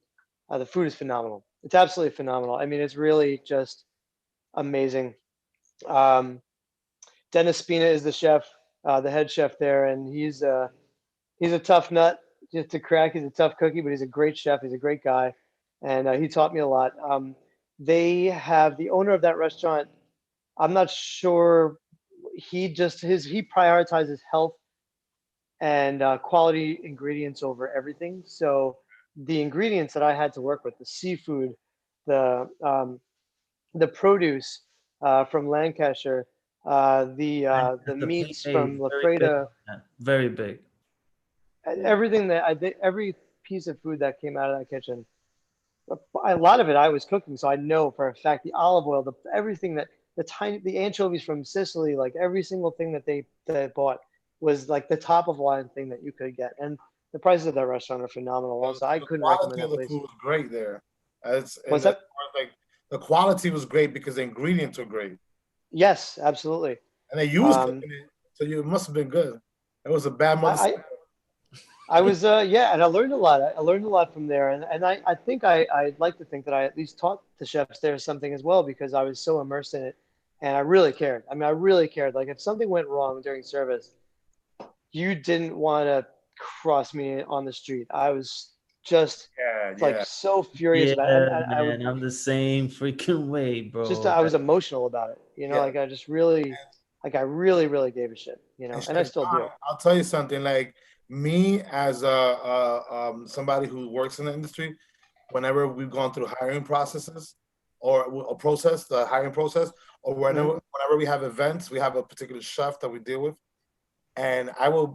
The food is phenomenal. It's absolutely phenomenal. I mean, it's really just amazing. Dennis Spina is the chef, the head chef there, and he's a tough nut just to crack. He's a tough cookie, but he's a great chef. He's a great guy, and he taught me a lot. They have the owner of that restaurant. I'm not sure. He prioritizes health and quality ingredients over everything. So the ingredients that I had to work with, the seafood, the produce from Lancashire, the The meats pay, from La very big. Freda, Very big. everything that I did, every piece of food that came out of that kitchen, a lot of it I was cooking, so I know for a fact the olive oil, everything that the anchovies from Sicily, like every single thing that they bought was like the top of line thing that you could get, and the prices of that restaurant are phenomenal. Also, I couldn't recommend that The place. food was great there. What's that? Like the quality was great because the ingredients were great, Yes, absolutely. and they used it, so it must have been good. It was a bad mother. I was yeah, and I learned a lot. I learned a lot from there, and I think I'd like to think that I at least taught the chefs there something as well because I was so immersed in it, and I really cared. I mean, I really cared. Like if something went wrong during service, you didn't want to cross me on the street. I was just like so furious Yeah, about it, and I would man, I'm the same freaking way, bro. just I was emotional about it. You know, like I just really, like I really gave a shit. You know, and I still do. I'll tell you something. Like me as somebody who works in the industry, whenever we've gone through hiring processes, or a process, the hiring process, or whenever we have events, we have a particular chef that we deal with, and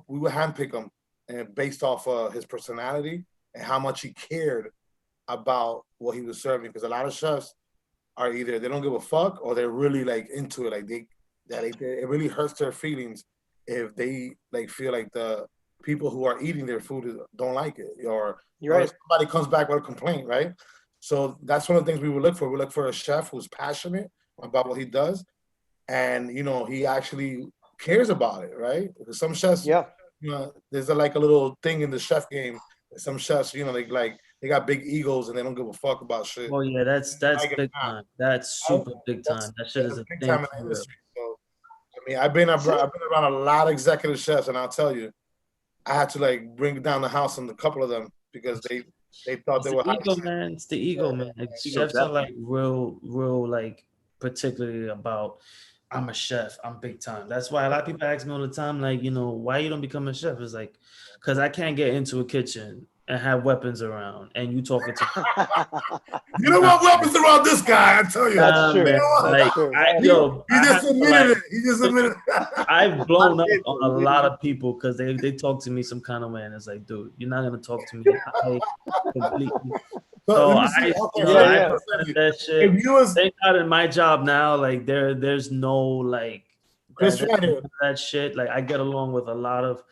we will handpick him and based off his personality and how much he cared about what he was serving. Because a lot of chefs are either they don't give a fuck or they're really like into it, like it really hurts their feelings if they like feel like the people who are eating their food don't like it, or somebody comes back with a complaint, right? So that's one of the things we would look for. We look for a chef who's passionate about what he does, and he actually cares about it, right? Because some chefs, there's like a little thing in the chef game. Some chefs, they got big egos and they don't give a fuck about shit. Oh yeah, that's big time. That's super big time. That shit is a big thing time in the industry. So I mean, I've been around a lot of executive chefs, and I'll tell you, I had to like bring down the house on a couple of them because they thought they were high. Ego, man. It's the ego, man. Like, chefs are like real, like particularly about. I'm a chef. I'm big time. That's why a lot of people ask me all the time, like, why you don't become a chef? It's like, because I can't get into a kitchen and have weapons around, and you talking to me. You don't want weapons around this guy, I tell you. That's true. Like, he just admitted it. He just admitted it. I've blown up on a lot of people because they talk to me some kind of way, and it's like, dude, you're not gonna talk to me completely. So that shit. Thank God in my job now, like there's no like that shit. Like I get along with a lot of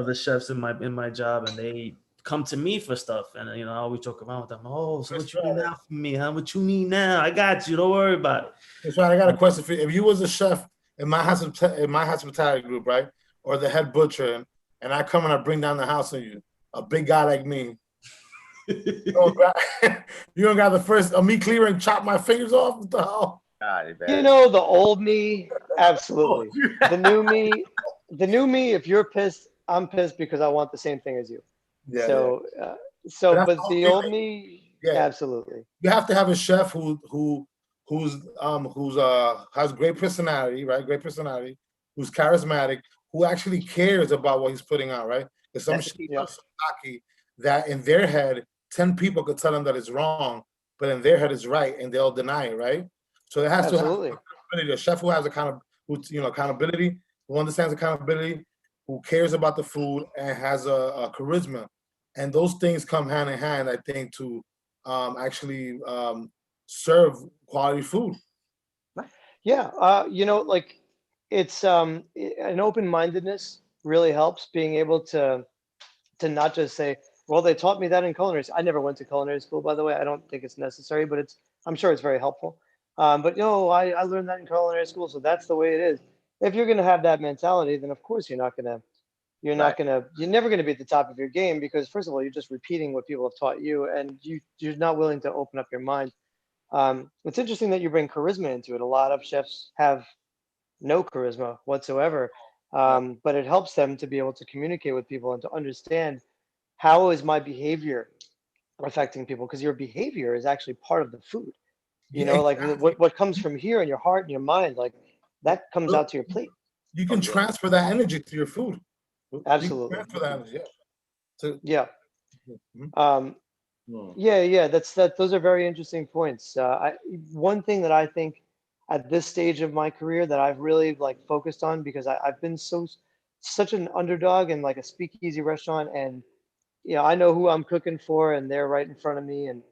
the chefs in my job, and they come to me for stuff, and I always joke around with them. Oh, so what you need now from me, huh? What you need now? I got you. Don't worry about it. That's right. I got a question for you. If you was a chef in my hospitality group, right, or the head butcher, and I come and I bring down the house on you, a big guy like me. You don't got the first meat cleaver and chop my fingers off? What the hell? The old me, absolutely. The new me, if you're pissed, I'm pissed because I want the same thing as you. Yeah, but the old me, absolutely. You have to have a chef who's has great personality, right? Great personality, who's charismatic, who actually cares about what he's putting out, right? Because some chefs are so cocky that in their head, 10 people could tell them that it's wrong, but in their head it's right, and they'll deny it, right? So it has to have accountability. A chef who has accountability, who understands accountability, who cares about the food, and has a charisma. And those things come hand in hand, I think, to actually serve quality food. Yeah, like it's an open-mindedness really helps, being able to not just say, well, they taught me that in culinary. I never went to culinary school, by the way. I don't think it's necessary, but I'm sure it's very helpful. But I learned that in culinary school, so that's the way it is. If you're going to have that mentality, then of course you're never going to be at the top of your game, because first of all, you're just repeating what people have taught you, and you're not willing to open up your mind. It's interesting that you bring charisma into it. A lot of chefs have no charisma whatsoever, but it helps them to be able to communicate with people and to understand how is my behavior affecting people, because your behavior is actually part of the food. Like what comes from here in your heart and your mind, like that comes out to your plate. You can transfer that energy to your food. Absolutely. Transfer that energy, Those are very interesting points. One thing that I think at this stage of my career that I've really like focused on, because I've been such an underdog in like a speakeasy restaurant, and I know who I'm cooking for, and they're right in front of me, and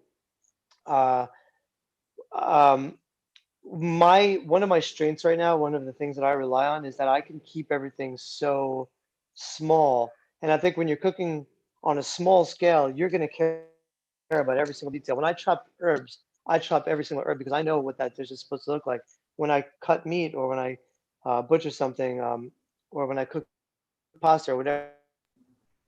one of my strengths right now, one of the things that I rely on, is that I can keep everything so small. And I think when you're cooking on a small scale, you're going to care about every single detail. When I chop herbs, I chop every single herb because I know what that dish is supposed to look like. When I cut meat, or when I butcher something, or when I cook pasta or whatever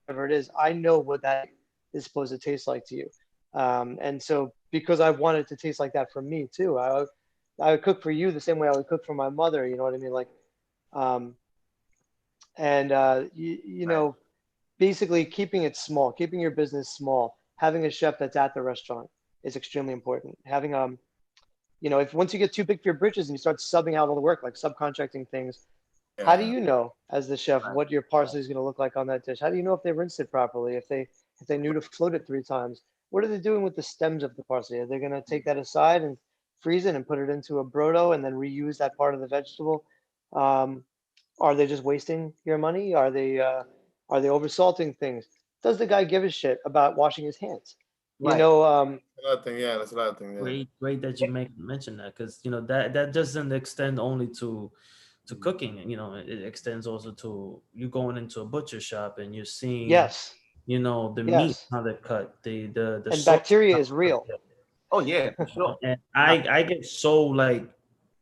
it is, I know what that is supposed to taste like to you. And so because I want it to taste like that for me too, I would cook for you the same way I would cook for my mother. You know what I mean? Like, basically keeping it small, keeping your business small, having a chef that's at the restaurant is extremely important. Having, if once you get too big for your britches and you start subbing out all the work, like subcontracting things, how do you know as the chef what your parsley is going to look like on that dish? How do you know if they rinsed it properly? If they knew to float it 3 times? What are they doing with the stems of the parsley? Are they going to take that aside and freeze it and put it into a brodo and then reuse that part of the vegetable, are they just wasting your money? Are they oversalting things? Does the guy give a shit about washing his hands? You Right. know, Another thing, yeah, that's another thing. Yeah. Great that you mention that, because that doesn't extend only to cooking. It extends also to you going into a butcher shop and you're seeing yes, the meat, yes, how they're cut, the and sauce, bacteria how is they're real. cut. Oh yeah, for sure. And I get so like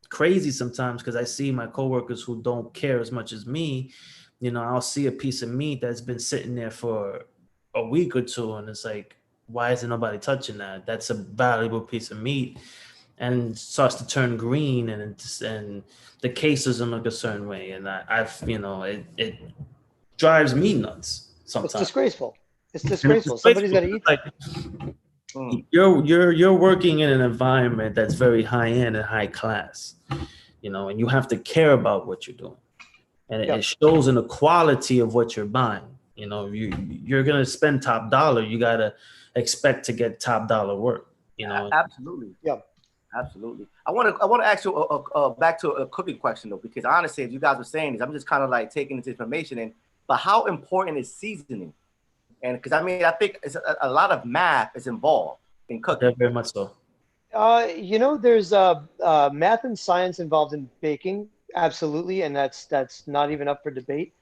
crazy sometimes because I see my coworkers who don't care as much as me. I'll see a piece of meat that's been sitting there for a week or two, and it's like, why isn't nobody touching that? That's a valuable piece of meat, and it starts to turn green, and the case doesn't look a certain way, and it drives me nuts It's sometimes. disgraceful. It's And it's disgraceful. Somebody's disgraceful. got to eat Like, that. you're working in an environment that's very high end and high class, and you have to care about what you're doing, and it Yep. shows in the quality of what you're buying. You're gonna spend top dollar. You gotta expect to get top dollar work. Absolutely. Yep. Absolutely. I want to ask you back to a cooking question though, because honestly, as you guys were saying this, I'm just kind of like taking this information in. But how important is seasoning? And because I mean, I think it's a lot of math is involved in cooking. Very much so. There's math and science involved in baking, absolutely, and that's not even up for debate.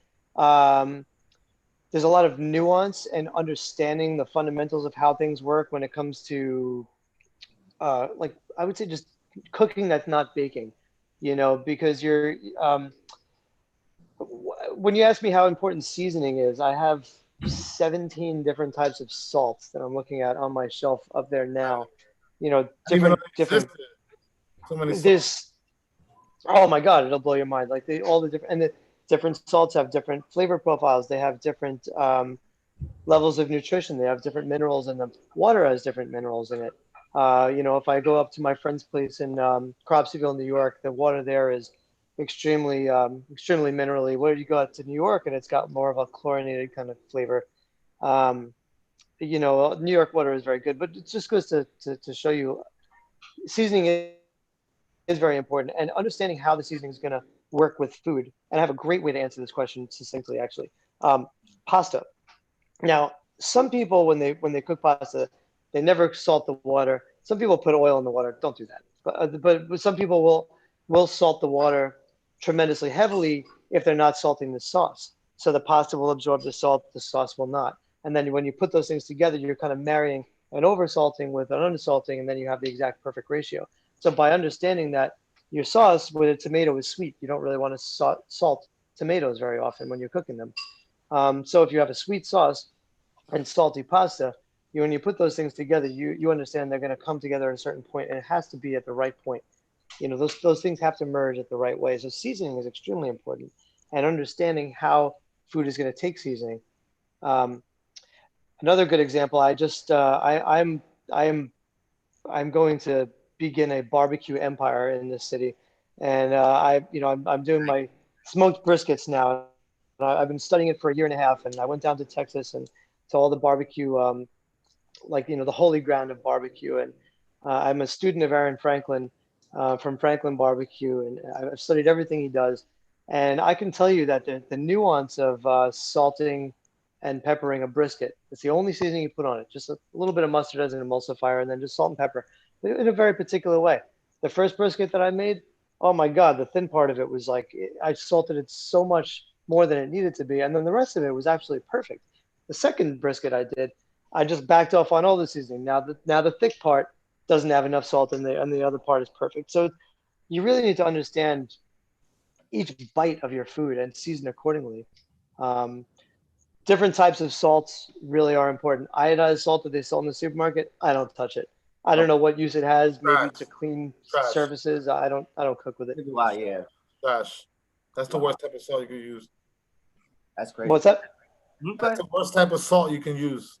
There's a lot of nuance and understanding the fundamentals of how things work when it comes to, like I would say, just cooking that's not baking. Because when you ask me how important seasoning is, I have 17 different types of salts that I'm looking at on my shelf up there now. Even Different. so many This, oh my God, it'll blow your mind. Like all the different, and the different salts have different flavor profiles. They have different levels of nutrition. They have different minerals in them. Water has different minerals in it. If I go up to my friend's place in Cropseyville, New York, the water there is extremely minerally. Where you go out to New York and it's got more of a chlorinated kind of flavor. New York water is very good, but it just goes to show you seasoning is very important, and understanding how the seasoning is going to work with food. And I have a great way to answer this question succinctly, actually. Pasta. Now, some people when they cook pasta, they never salt the water. Some people put oil in the water. Don't do that. But some people will salt the water tremendously heavily if they're not salting the sauce. So the pasta will absorb the salt, the sauce will not. And then when you put those things together, you're kind of marrying an oversalting with an undersalting, and then you have the exact perfect ratio. So by understanding that your sauce with a tomato is sweet, you don't really want to salt tomatoes very often when you're cooking them. So if you have a sweet sauce and salty pasta, when you put those things together, you understand they're going to come together at a certain point, and it has to be at the right point. Those things have to merge at the right way. So seasoning is extremely important, and understanding how food is going to take seasoning. Another good example, I'm going to begin a barbecue empire in this city, and I'm doing my smoked briskets now. I've been studying it for a year and a half, and I went down to Texas and to all the barbecue, the holy ground of barbecue. And I'm a student of Aaron Franklin from Franklin Barbecue, and I've studied everything he does. And I can tell you that the nuance of salting and peppering a brisket, it's the only seasoning you put on it. Just a little bit of mustard as an emulsifier, and then just salt and pepper in a very particular way. The first brisket that I made, oh my God, the thin part of it was like, I salted it so much more than it needed to be. And then the rest of it was absolutely perfect. The second brisket I did, I just backed off on all the seasoning. Now the thick part doesn't have enough salt, and the other part is perfect. So you really need to understand each bite of your food and season accordingly. Different types of salts really are important. Iodized salt that they sell in the supermarket, I don't touch it. I don't know what use it has. Maybe to clean surfaces. I don't cook with it. Wow, yeah. Trash. That's the worst type of salt you can use. That's crazy. What's that? That's the worst type of salt you can use.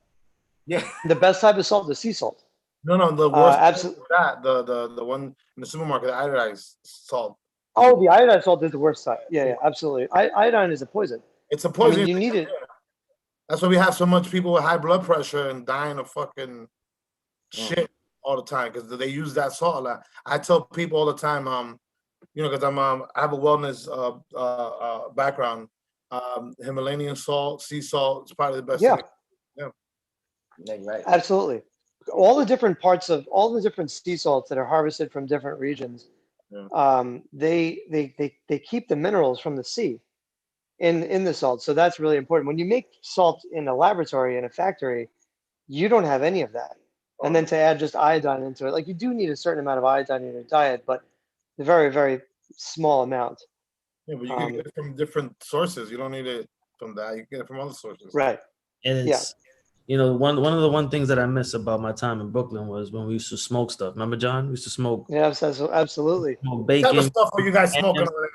Yeah. The best type of salt, the sea salt. No, the worst. Absolutely. The one in the supermarket, the iodized salt. Oh, the iodine salt is the worst type. Yeah, absolutely. Iodine is a poison. It's a poison. I mean, you need it. That's why we have so much people with high blood pressure and dying of fucking shit all the time because they use that salt a lot. I tell people all the time, because I have a wellness background. Himalayan salt, sea salt, is probably the best Yeah. thing. Yeah. Yeah, right. Absolutely. All the different sea salts that are harvested from different regions, they keep the minerals from the sea in the salt. So that's really important. When you make salt in a laboratory in a factory, you don't have any of that. And then to add just iodine into it, like you do need a certain amount of iodine in your diet, but a very, very small amount. Yeah, but you can get it from different sources. You don't need it from that. You can get it from other sources. Right. And it's one of the things that I miss about my time in Brooklyn was when we used to smoke stuff. Remember, John? We used to smoke. Yeah, absolutely. Smoke What type of bacon. stuff are you guys smoking over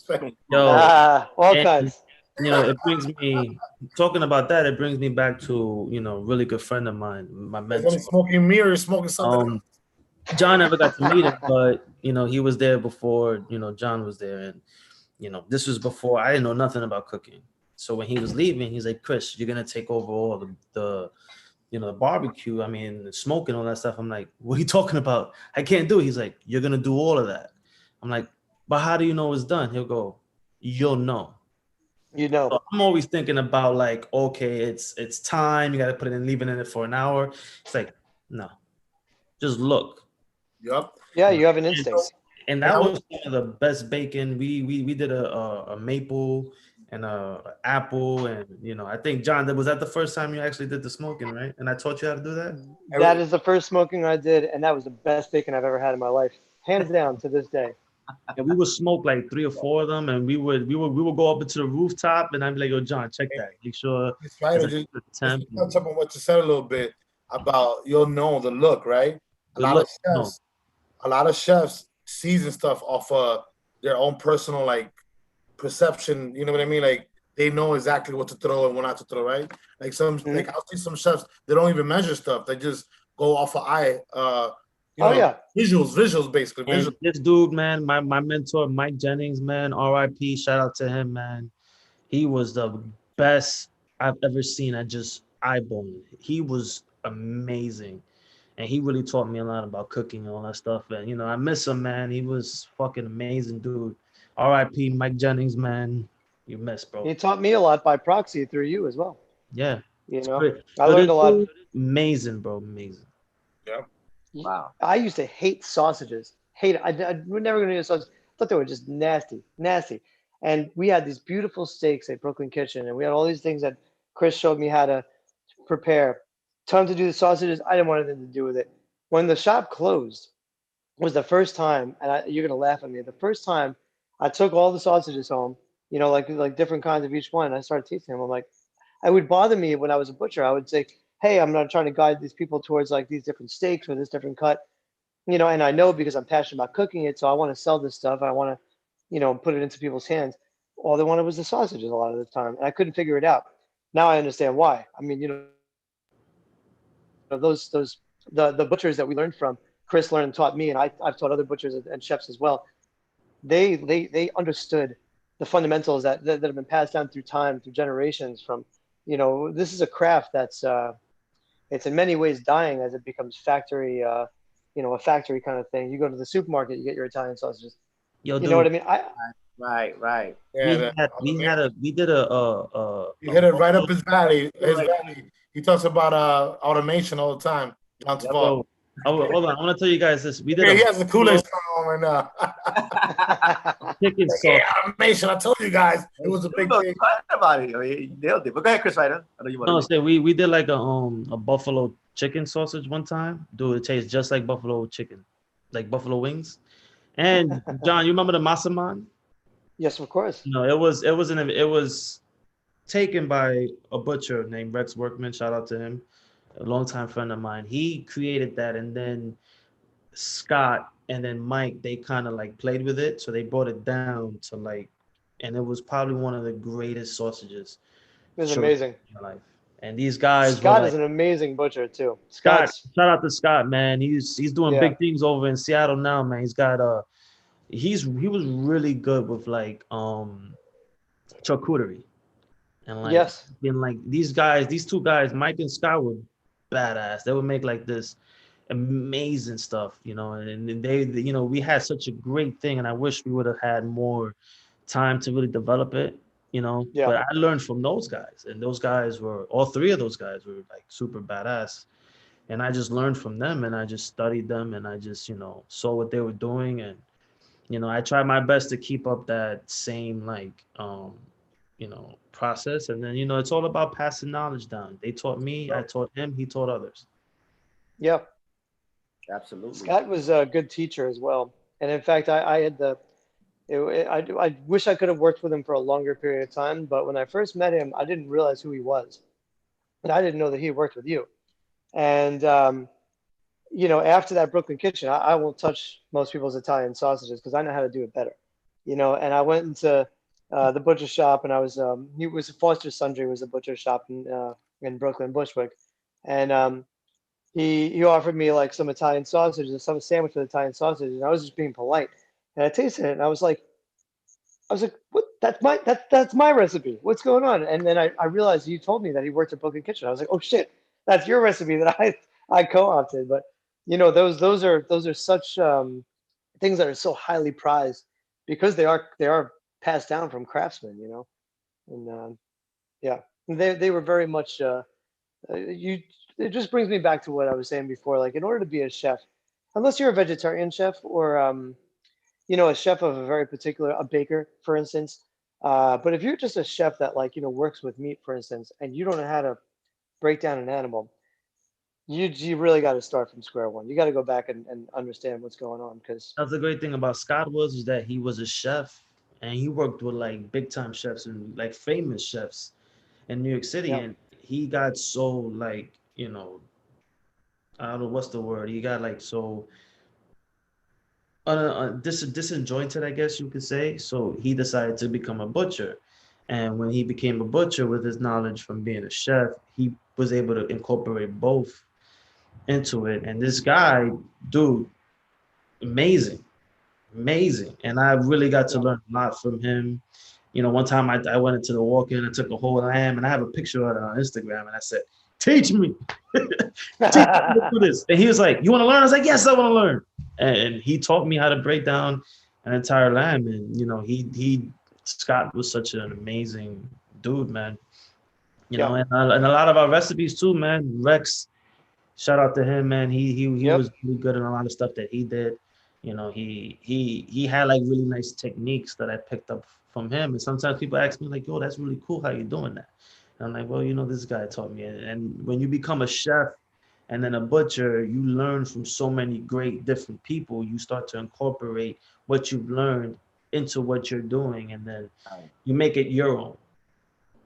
there? Yo, All and, kinds. it brings me talking about that. It brings me back to a really good friend of mine, my Is mentor. only smoking me or is smoking something else? John never got to meet him, but he was there before. John was there, and this was before I didn't know nothing about cooking. So when he was leaving, he's like, "Chris, you're gonna take over all the the barbecue. I mean, smoking, all that stuff." I'm like, "What are you talking about? I can't do it." He's like, "You're gonna do all of that." I'm like, "But how do you know it's done?" He'll go, "You'll know." So I'm always thinking about like, okay, it's time. You got to put it in, leave it in it for an hour. It's like, no, just look. Yep. Yeah, you have an instinct. And that was one of the best bacon. We did a maple and a apple, and I think John, was that the first time you actually did the smoking, right? And I taught you how to do that. That is the first smoking I did, and that was the best bacon I've ever had in my life, hands down to this day. And we would smoke like 3 or 4 of them, and we would go up into the rooftop, and I'd be like, "Yo, John, check that. Make sure." It's right. Just touch up on what you said a little bit about you'll know the look, right? A lot of chefs season stuff off of their own personal like perception. You know what I mean? Like they know exactly what to throw and what not to throw, right? Like like I'll see some chefs they don't even measure stuff. They just go off of eye. Visuals basically. And this dude, man, my mentor, Mike Jennings, man, R.I.P. Shout out to him, man. He was the best I've ever seen at just eyeballing. He was amazing. And he really taught me a lot about cooking and all that stuff. And, I miss him, man. He was fucking amazing, dude. R.I.P. Mike Jennings, man. You miss, bro. He taught me a lot by proxy through you as well. Yeah. I learned a lot. Amazing, bro. Amazing. Yeah. Wow. I used to hate sausages. Hate it. I would never going to eat a sausage. I thought they were just nasty. And we had these beautiful steaks at Brooklyn Kitchen, and we had all these things that Chris showed me how to prepare. Time to do the sausages. I didn't want anything to do with it. When the shop closed, was the first time, and you're gonna laugh at me. The first time I took all the sausages home, like different kinds of each one. And I started tasting them. I'm like, it would bother me when I was a butcher. I would say, hey, I'm not trying to guide these people towards like these different steaks or this different cut, and I know because I'm passionate about cooking it, so I want to sell this stuff. I want to, put it into people's hands. All they wanted was the sausages a lot of the time, and I couldn't figure it out. Now I understand why. I mean, the butchers that we learned from, Chris learned and taught me, and I've taught other butchers and chefs as well. They understood the fundamentals that have been passed down through time, through generations. From, this is a craft that's it's in many ways dying as it becomes factory, a factory kind of thing. You go to the supermarket, you get your Italian sausages. Yo, you know what I mean? Right. Yeah, we did a you hit it right up his valley. He talks about automation all the time. John Tavares. Hold on, I want to tell you guys this. We did. He has the Kool-Aid on right now. Chicken sauce. Yeah, automation. I told you guys it was a big thing. About it. He nailed it. But go ahead, Chris Ryder. I know you want to. We did like a buffalo chicken sausage one time. Dude, it tastes just like buffalo chicken, like buffalo wings. And John, you remember the Masaman? Yes, of course. No, it was taken by a butcher named Rex Workman. Shout out to him, a longtime friend of mine. He created that, and then Scott and then Mike, they kind of like played with it, so they brought it down to like, and it was probably one of the greatest sausages. It was amazing. In my life. And these guys. Scott is an amazing butcher too. Shout out to Scott, man. He's doing big things over in Seattle now, man. He's got he was really good with like charcuterie. And like these two guys, Mike and Scott, were badass. They would make like this amazing stuff, you know, and they, you know, we had such a great thing, and I wish we would have had more time to really develop it, you know. Yeah. But I learned from those guys, and those guys were, all three of those guys were like super badass, and I just learned from them, and I just studied them, and I just, you know, saw what they were doing, and you know, I tried my best to keep up that same like you know, process, and then, you know, it's all about passing knowledge down. They taught me, I taught him, he taught others. Yeah. Absolutely. Scott was a good teacher as well. And in fact, I had I wish I could have worked with him for a longer period of time. But when I first met him, I didn't realize who he was. And I didn't know that he worked with you. And, you know, after that Brooklyn Kitchen, I won't touch most people's Italian sausages because I know how to do it better. You know, and I went into the butcher shop, and I was, he was Foster Sundry was a butcher shop in Brooklyn, Bushwick. And he offered me like some Italian sausages, some sandwich with Italian sausages, and I was just being polite. And I tasted it, and I was like, what? That's my recipe. What's going on? And then I realized you told me that he worked at Brooklyn Kitchen. I was like, oh shit, that's your recipe that I co-opted. But you know, those are such things that are so highly prized because they are passed down from craftsmen. You know, and yeah, they were very much you. It just brings me back to what I was saying before. Like, in order to be a chef, unless you're a vegetarian chef or you know, a chef of a very particular, a baker, for instance. But if you're just a chef that, like, you know, works with meat, for instance, and you don't know how to break down an animal, you really got to start from square one. You got to go back and understand what's going on because That's the great thing about Scott was that he was a chef, and he worked with like big time chefs and like famous chefs in New York City, yeah, and he got so like, you know, I don't know what's the word. He got like so disjointed, I guess you could say. So he decided to become a butcher. And when he became a butcher with his knowledge from being a chef, he was able to incorporate both into it. And this guy, dude, amazing, amazing. And I really got to yeah. learn a lot from him. You know, one time I went into the walk-in and took a whole lamb, and I have a picture of it on Instagram, and I said, teach me. Teach me how to do this. And he was like, you want to learn? I was like, yes, I want to learn. And he taught me how to break down an entire lamb. And, you know, Scott was such an amazing dude, man. You know, Yep. and a lot of our recipes too, man. Rex, shout out to him, man. He Yep. was really good in a lot of stuff that he did. You know, he had like really nice techniques that I picked up from him. And sometimes people ask me like, "Yo, that's really cool. How you doing that?" And I'm like, "Well, you know, this guy taught me." And when you become a chef and then a butcher, you learn from so many great different people. You start to incorporate what you've learned into what you're doing, and then you make it your own.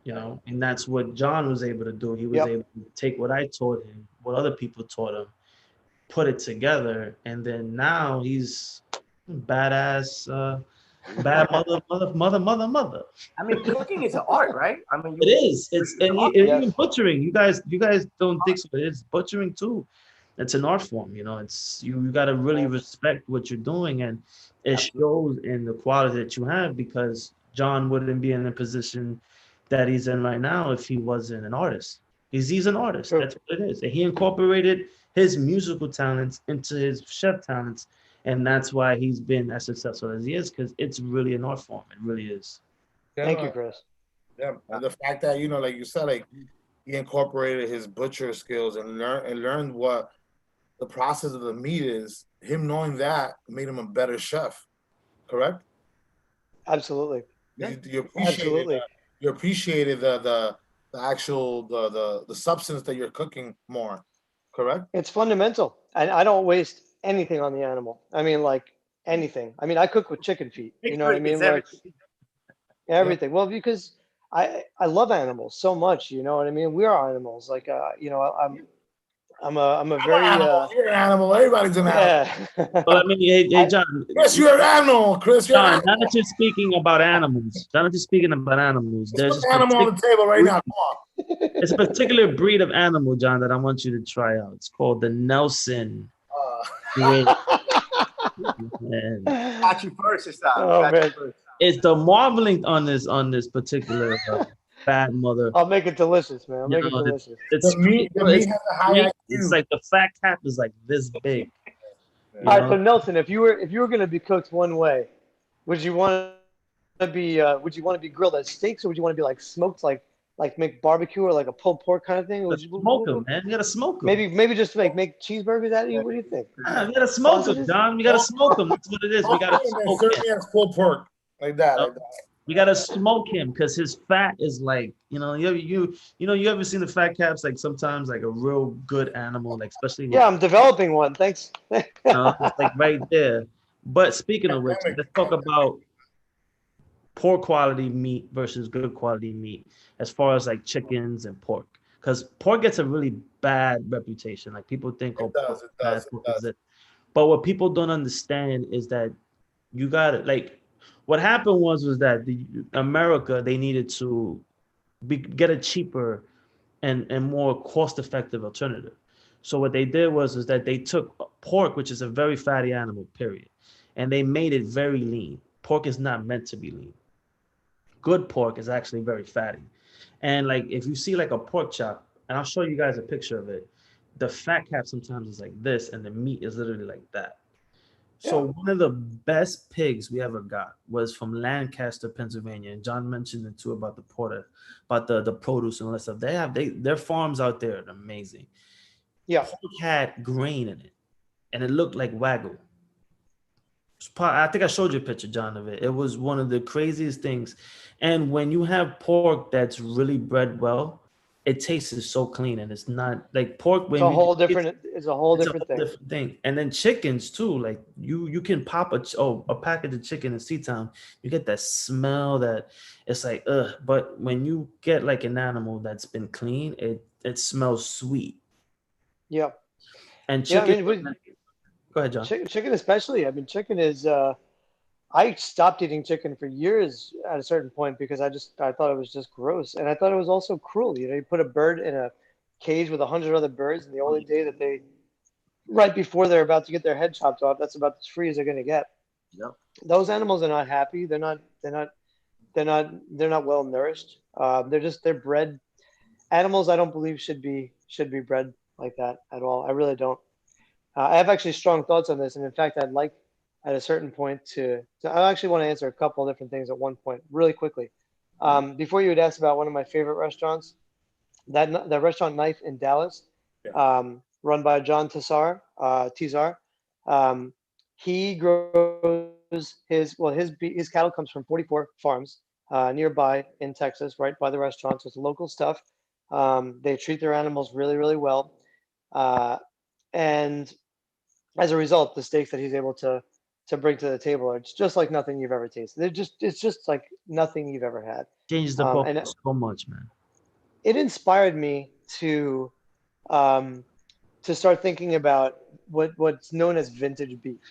You know, and that's what John was able to do. He was Yep. able to take what I taught him, what other people taught him, put it together, and then now he's badass, bad mother. I mean, cooking is an art, right? I mean, It is. It's it's an art. and Yes. even butchering. You guys don't think so. It's butchering too. It's an art form. You know, it's you got to really Yes. respect what you're doing, and it Absolutely. shows in the quality that you have because John wouldn't be in the position that he's in right now if he wasn't an artist. He's an artist. True. That's what it is. And he incorporated his musical talents into his chef talents, and that's why he's been as successful as he is because it's really an art form. It really is. Yeah, Thank no, you, Chris. yeah. And the fact that, you know, like you said, like he incorporated his butcher skills and learned what the process of the meat is. Him knowing that made him a better chef. Correct? Absolutely. You appreciated Absolutely. you appreciated the actual the substance that you're cooking more. Correct? It's fundamental. And I don't waste anything on the animal. I mean, like anything. I mean, I cook with chicken feet. You know what I It's mean? Like everything. Yeah. everything. Well, because I love animals so much. You know what I mean? We are animals. Like you know, I'm a I'm an very animal. You're an animal. Everybody's an animal. yeah. Well, I mean, hey, I, John, Chris, you're an animal. Chris, you're an John, now animal. that you're speaking about animals, now that you're speaking about animals, Let's put the animal on the table right now. Come on. there's a particular breed of animal, John, that I want you to try out. It's called the Nelson. Breed. And Got you first this time. Oh Got you man. first. it's the marveling on this particular bad mother. I'll make it delicious, man. I'll You make it know, delicious. it's The meat has a high it's IQ. like the fat cap is like this big. You All right, so know? Nelson, if you were gonna be cooked one way, would you want to be grilled as steaks, or would you want to be like smoked, like make barbecue or like a pulled pork kind of thing? Would Gotta you, smoke them, man. You gotta smoke them. maybe just make cheeseburgers out of you? What do you think? You gotta smoke them, Sausages? John. We gotta smoke them. That's what it is. We gotta And then smoke serve him. me as pulled pork like that, You like know? that. We gotta smoke him because his fat is like, you ever seen the fat caps like sometimes like a real good animal, like especially with Yeah, I'm developing one. Thanks. it's like right there. But speaking of which, let's talk about poor quality meat versus good quality meat as far as like chickens and pork. Because pork gets a really bad reputation. Like people think, oh, It pork does, is it bad, does, it pork is does. it. But what people don't understand is that you got it. Like what happened was that the America they needed to get a cheaper and more cost effective alternative. So what they did was is that they took pork, which is a very fatty animal, period, and they made it very lean. Pork is not meant to be lean. Good pork is actually very fatty. And like if you see like a pork chop, and I'll show you guys a picture of it, the fat cap sometimes is like this, and the meat is literally like that. So Yeah. one of the best pigs we ever got was from Lancaster, Pennsylvania. And John mentioned it too about the porter, about the produce and all that stuff. Their farms out there are amazing. Yeah. Pork had grain in it, and it looked like wagyu. I think I showed you a picture, John, of it. It was one of the craziest things. And when you have pork that's really bred well, it tastes so clean, and it's not like pork It's when a you whole different. It's a whole it's a different whole thing. different thing. And then chickens too. Like you can pop a package of chicken in Seatown. You get that smell that it's like ugh. But when you get like an animal that's been clean, it smells sweet. Yeah. And Yeah. I chicken. mean, Go ahead, John. chicken especially. I mean, chicken is. I stopped eating chicken for years at a certain point because I thought it was just gross, and I thought it was also cruel. You know, you put a bird in a cage with 100 other birds, and the only day that they right before they're about to get their head chopped off, that's about as free as they're going to get. Yep. Those animals are not happy. They're not well nourished. They're bred animals. I don't believe should be bred like that at all. I really don't. I have actually strong thoughts on this, and in fact, I'd like at a certain point I actually want to answer a couple of different things at one point, really quickly. Before you had asked about one of my favorite restaurants, that restaurant Knife in Dallas, run by John Tizar. He grows his cattle comes from 44 farms nearby in Texas, right by the restaurant. So it's local stuff. They treat their animals really, really well, and as a result, the steaks that he's able to bring to the table are just like nothing you've ever tasted. It's just like nothing you've ever had. Changes the And profile so much, man. it inspired me um, to start thinking about what's known as vintage beef,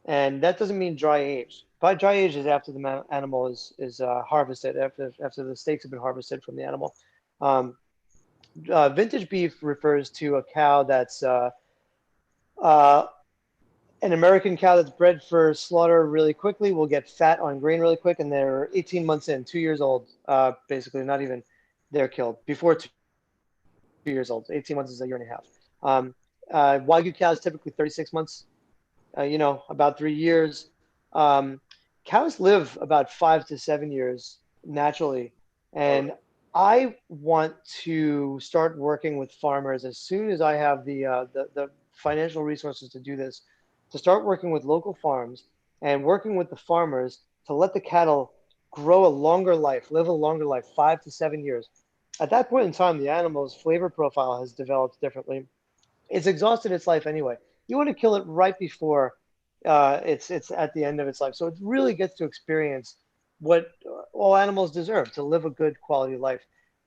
and that doesn't mean dry age. By dry age is after the animal is harvested, after the steaks have been harvested from the animal. Um, Vintage beef refers to a cow that's uh, an American cow that's bred for slaughter really quickly will get fat on grain really quick, and they're 18 months in, 2 years old, basically not even they're killed before 2 years old. 18 months is a year and a half. Wagyu cows typically 36 months, about 3 years. Um, Cows live about 5 to 7 years naturally, and I want to start working with farmers as soon as I have the financial resources to do this, to start working with local farms and working with the farmers to let the cattle grow a longer life, live a longer life, 5 to 7 years. At that point in time, the animal's flavor profile has developed differently. It's exhausted its life anyway. You want to kill it right before it's at the end of its life, so it really gets to experience what all animals deserve, to live a good quality life.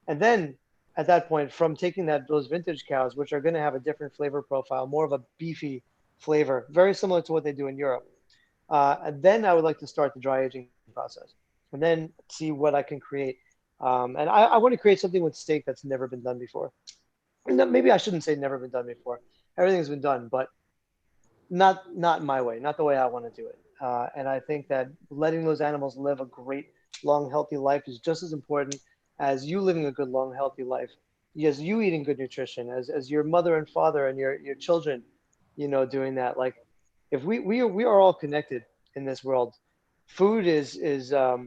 And then at that point, from taking those vintage cows, which are going to have a different flavor profile, more of a beefy flavor, very similar to what they do in Europe. And then I would like to start the dry aging process, and then see what I can create. And I want to create something with steak that's never been done before. No, maybe I shouldn't say never been done before. Everything's been done, but not my way, not the way I want to do it. And I think that letting those animals live a great, long, healthy life is just as important as you living a good, long, healthy life, as you eating good nutrition, as your mother and father and your children, doing that. Like, if we are all connected in this world. Food is I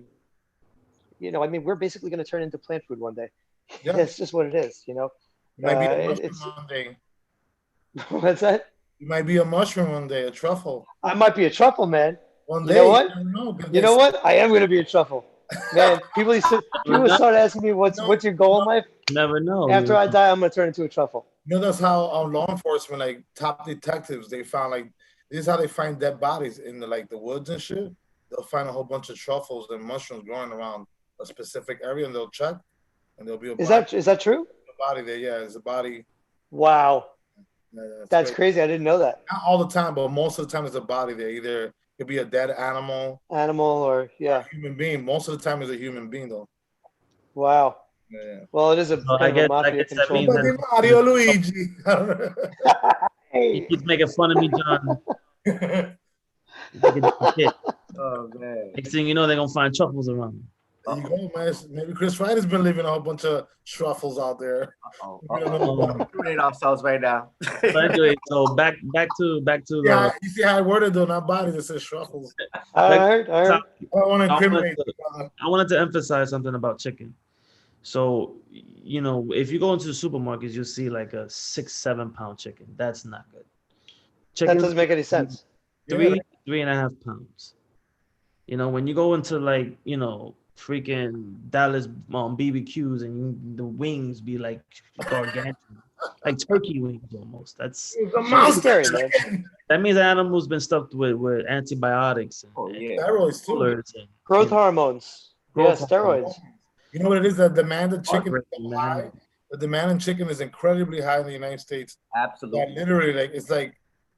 mean, we're basically going to turn into plant food one day. Yeah, It's just what it is. you might be a mushroom It's one day. what's that? You might be a mushroom one day, a truffle. I might be a truffle, man. One You know day, you what? never know. 'Cause You know what? I am going to be a truffle, man. Never People know. start asking me what's No, your goal in life. Never know. After I die, I'm going to turn into a truffle. that's how law enforcement, like top detectives, they found like this is how they find dead bodies in the woods and shit. They'll find a whole bunch of truffles and mushrooms growing around a specific area, and they'll check, and there'll be a Is that true? body there. Yeah, it's a body. Wow, Yeah, that's crazy. I didn't know that. Not all the time, but most of the time, there's a body there. Either it could be a dead animal, Animal or or yeah. a human being. Most of the time, it's a human being, though. Wow. Yeah. Well, it is a So kind of a mafia that control. means Somebody that Mario Luigi. he Hey. keeps making fun of me, John. Oh man. Next thing you know, they're gonna find truffles around me. There you go, man. Maybe Chris Wright has been leaving a whole bunch of truffles out there. We don't know. Um, Incriminate ourselves right now. so anyway, so back to Yeah, the. you see how I worded though, not bodies. It says truffles. All Back right. All right. I don't want to I wanted incriminate. to, I wanted to emphasize something about chicken. So, if you go into the supermarkets, you'll see like a 6-7 pound chicken. That's not good. That Chicken doesn't make any sense. three 3.5 pounds. When you go into freaking Dallas BBQs and the wings be like gargantuan, like turkey wings almost. That's It's a It's mouse scary, man. chicken. that means the animal's been stuffed with antibiotics and, Oh, and yeah. Steroids too. fillers and Growth hormones. growth Yeah, steroids. You know what it is? The demand of chicken is heartbreaking, so high. man. The demand in chicken is incredibly high in the United States. That Absolutely. literally, like, it's like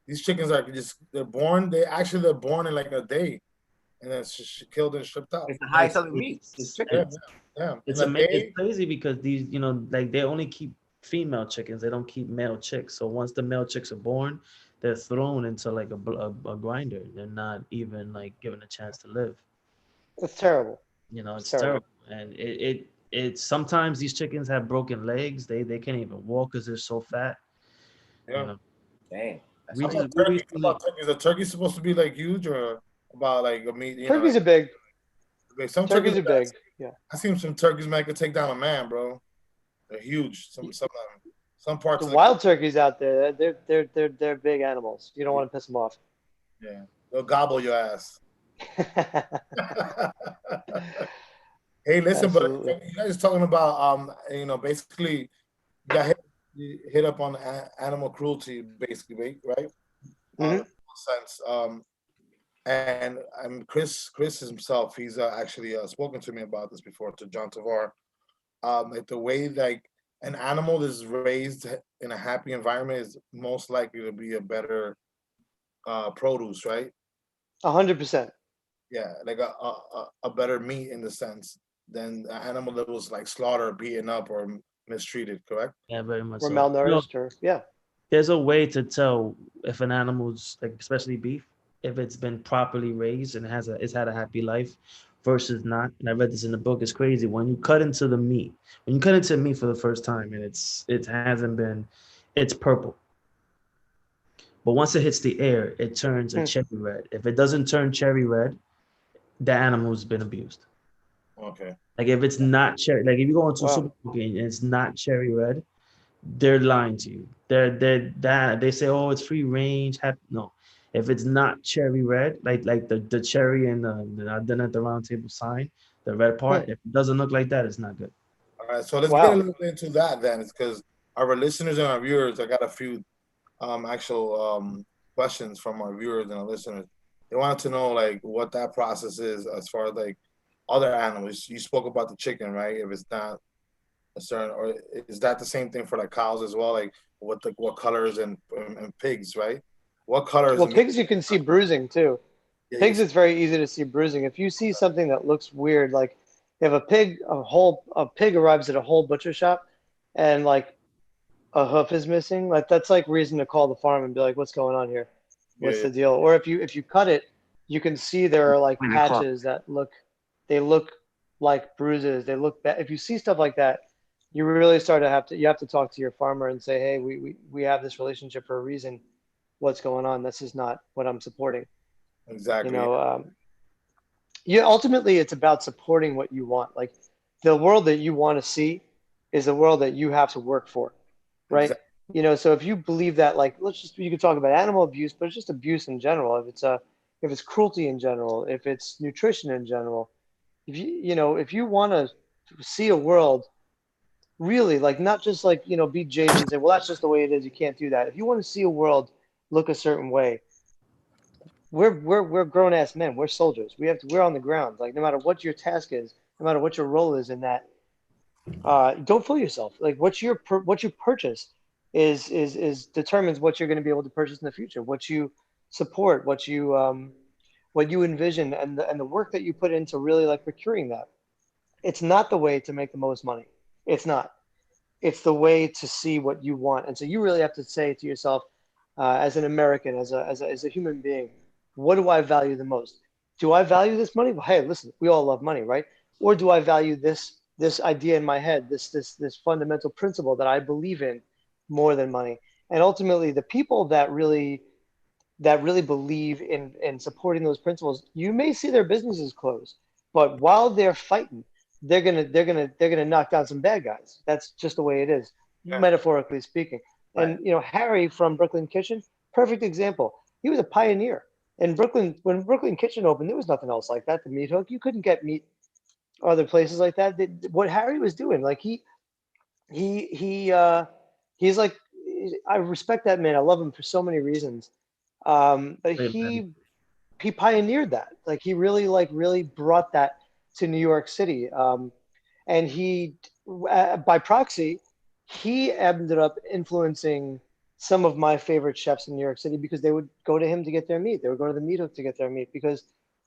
these chickens are they're born in like a day, and then it's killed and shipped out. It's the highest selling meat. It's chicken. Yeah. It's In a it's day, crazy because these, like they only keep female chickens. They don't keep male chicks. So once the male chicks are born, they're thrown into like a grinder. They're not even like given a chance to live. It's terrible. It's Terrible. terrible. And it sometimes these chickens have broken legs. They can't even walk because they're so fat. yeah. You know, Dang. That's we How all. just about we turkey? How recently about turkey? Is a turkey supposed to be like huge or about like a meat? Turkeys are big. Like some Turkeys turkeys are big. Yeah. I seen some turkeys, man, could take down a man, bro. They're huge. Some of them. Some parts The of the wild turkeys out there, they're big animals. You don't want to piss them off. yeah, they'll gobble your ass. Hey, listen, but Absolutely. you guys talking about basically you got hit up on animal cruelty, basically, right? Mhm. Sense. And Chris himself, he's actually spoken to me about this before, to John Tavar. Like the way like an animal is raised in a happy environment is most likely to be a better produce, right? 100%. Yeah, like a better meat in the sense than an animal that was like slaughtered, beaten up, or mistreated. Correct? yeah, very much Or so. malnourished, or yeah. There's a way to tell if an animal's like, especially beef, if it's been properly raised and it's had a happy life versus not. And I read this in the book. It's crazy when you cut into the meat. When you cut into meat for the first time and it's purple. But once it hits the air, it turns a cherry red. If it doesn't turn cherry red, the animal's been abused. Okay. Like if it's not cherry, like if you go into a Wow. supermarket and it's not cherry red, they're lying to you. They say, oh, it's free range. No, if it's not cherry red, like the cherry and the dinner at the round table sign, the red part, if it doesn't look like that, it's not good. All right, so let's Wow. get a little bit into that then. It's because our listeners and our viewers, I got a few actual questions from our viewers and our listeners. They wanted to know like what that process is as far as like other animals. You spoke about the chicken, right? If it's not a certain, or is that the same thing for like cows as well? Like what colors and pigs, right? What colors? Well, pigs you can see bruising too. Yeah, Pigs, it's very easy to see bruising. If you see something that looks weird, like if a pig arrives at a whole butcher shop, and like a hoof is missing, like that's like reason to call the farm and be like, "What's going on here? What's the deal?" Or if you cut it, you can see there are like patches that look like bruises. They look bad. If you see stuff like that, you really start to you have to talk to your farmer and say, hey, we have this relationship for a reason. What's going on? This is not what I'm supporting. You Exactly. know, yeah, ultimately it's about supporting what you want. Like the world that you want to see is the world that you have to work for, right? Exactly. You know, so if you believe that, like, you could talk about animal abuse, but it's just abuse in general. If it's cruelty in general, if it's nutrition in general, if you want to see a world really, like, not just like, be jaded and say, well, that's just the way it is. You can't do that. If you want to see a world look a certain way, we're grown ass men. We're soldiers. We're on the ground. Like no matter what your task is, no matter what your role is in that, don't fool yourself. Like what you purchase is determines what you're going to be able to purchase in the future. What you support, what you envision, and the work that you put into really like procuring that. It's not the way to make the most money. It's not. It's the way to see what you want. And so you really have to say to yourself, as an American, as a human being, what do I value the most? Do I value this money? Well, hey, listen, we all love money, right? Or do I value this idea in my head, this fundamental principle that I believe in more than money? And ultimately, the people that really believe in supporting those principles, you may see their businesses close, but while they're fighting, they're gonna knock down some bad guys. That's just the way it is, Yeah. metaphorically speaking. Right. And Harry from Brooklyn Kitchen, perfect example. He was a pioneer in Brooklyn. When Brooklyn Kitchen opened, there was nothing else like that. The meat hook, you couldn't get meat other places like that. What Harry was doing, like he's like, I respect that man. I love him for so many reasons. But Amen. he pioneered that. Like he really brought that to New York City. And he, by proxy, he ended up influencing some of my favorite chefs in New York City because they would go to him to get their meat. They would go to the meat hook to get their meat because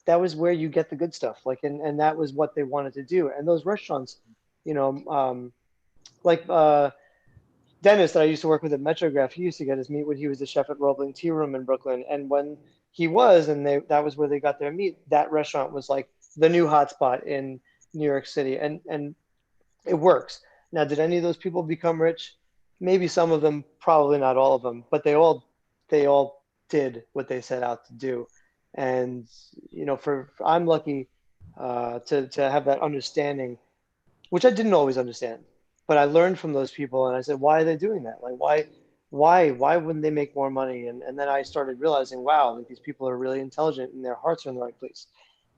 that was where you get the good stuff. Like, and that was what they wanted to do. And those restaurants, you know, like Dennis that I used to work with at Metrograph, he used to get his meat when he was the chef at Roebling Tea Room in Brooklyn. And when he was, and that was where they got their meat, that restaurant was like the new hotspot in New York City. And it works. Now, did any of those people become rich? Maybe some of them, probably not all of them, but they all did what they set out to do. And I'm lucky to have that understanding, which I didn't always understand, but I learned from those people, and I said, why are they doing that? Like, why wouldn't they make more money? And then I started realizing, wow, like these people are really intelligent and their hearts are in the right place,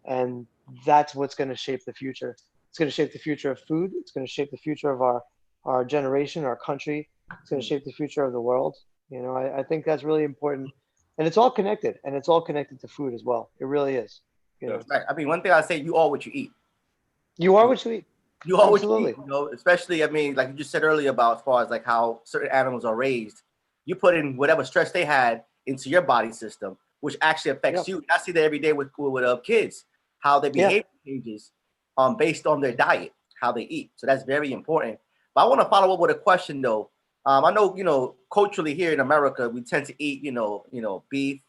and that's what's going to shape the future. It's going to shape the future of food. It's going to shape the future of our generation, our country. It's going to shape the future of the world. I think that's really important, and it's all connected, and it's all connected to food as well. It really is. Yes. Right. I mean, one thing I say, you are what you eat. You are what you eat. You are what you Absolutely. eat. Especially, I mean, like you just said earlier about as far as like how certain animals are raised. You put in whatever stress they had into your body system, which actually affects Yeah. you. I see that every day with kids, how their Yeah. behavior changes based on their diet, how they eat. So that's very important. But I want to follow up with a question though. I know, culturally here in America, we tend to eat, beef,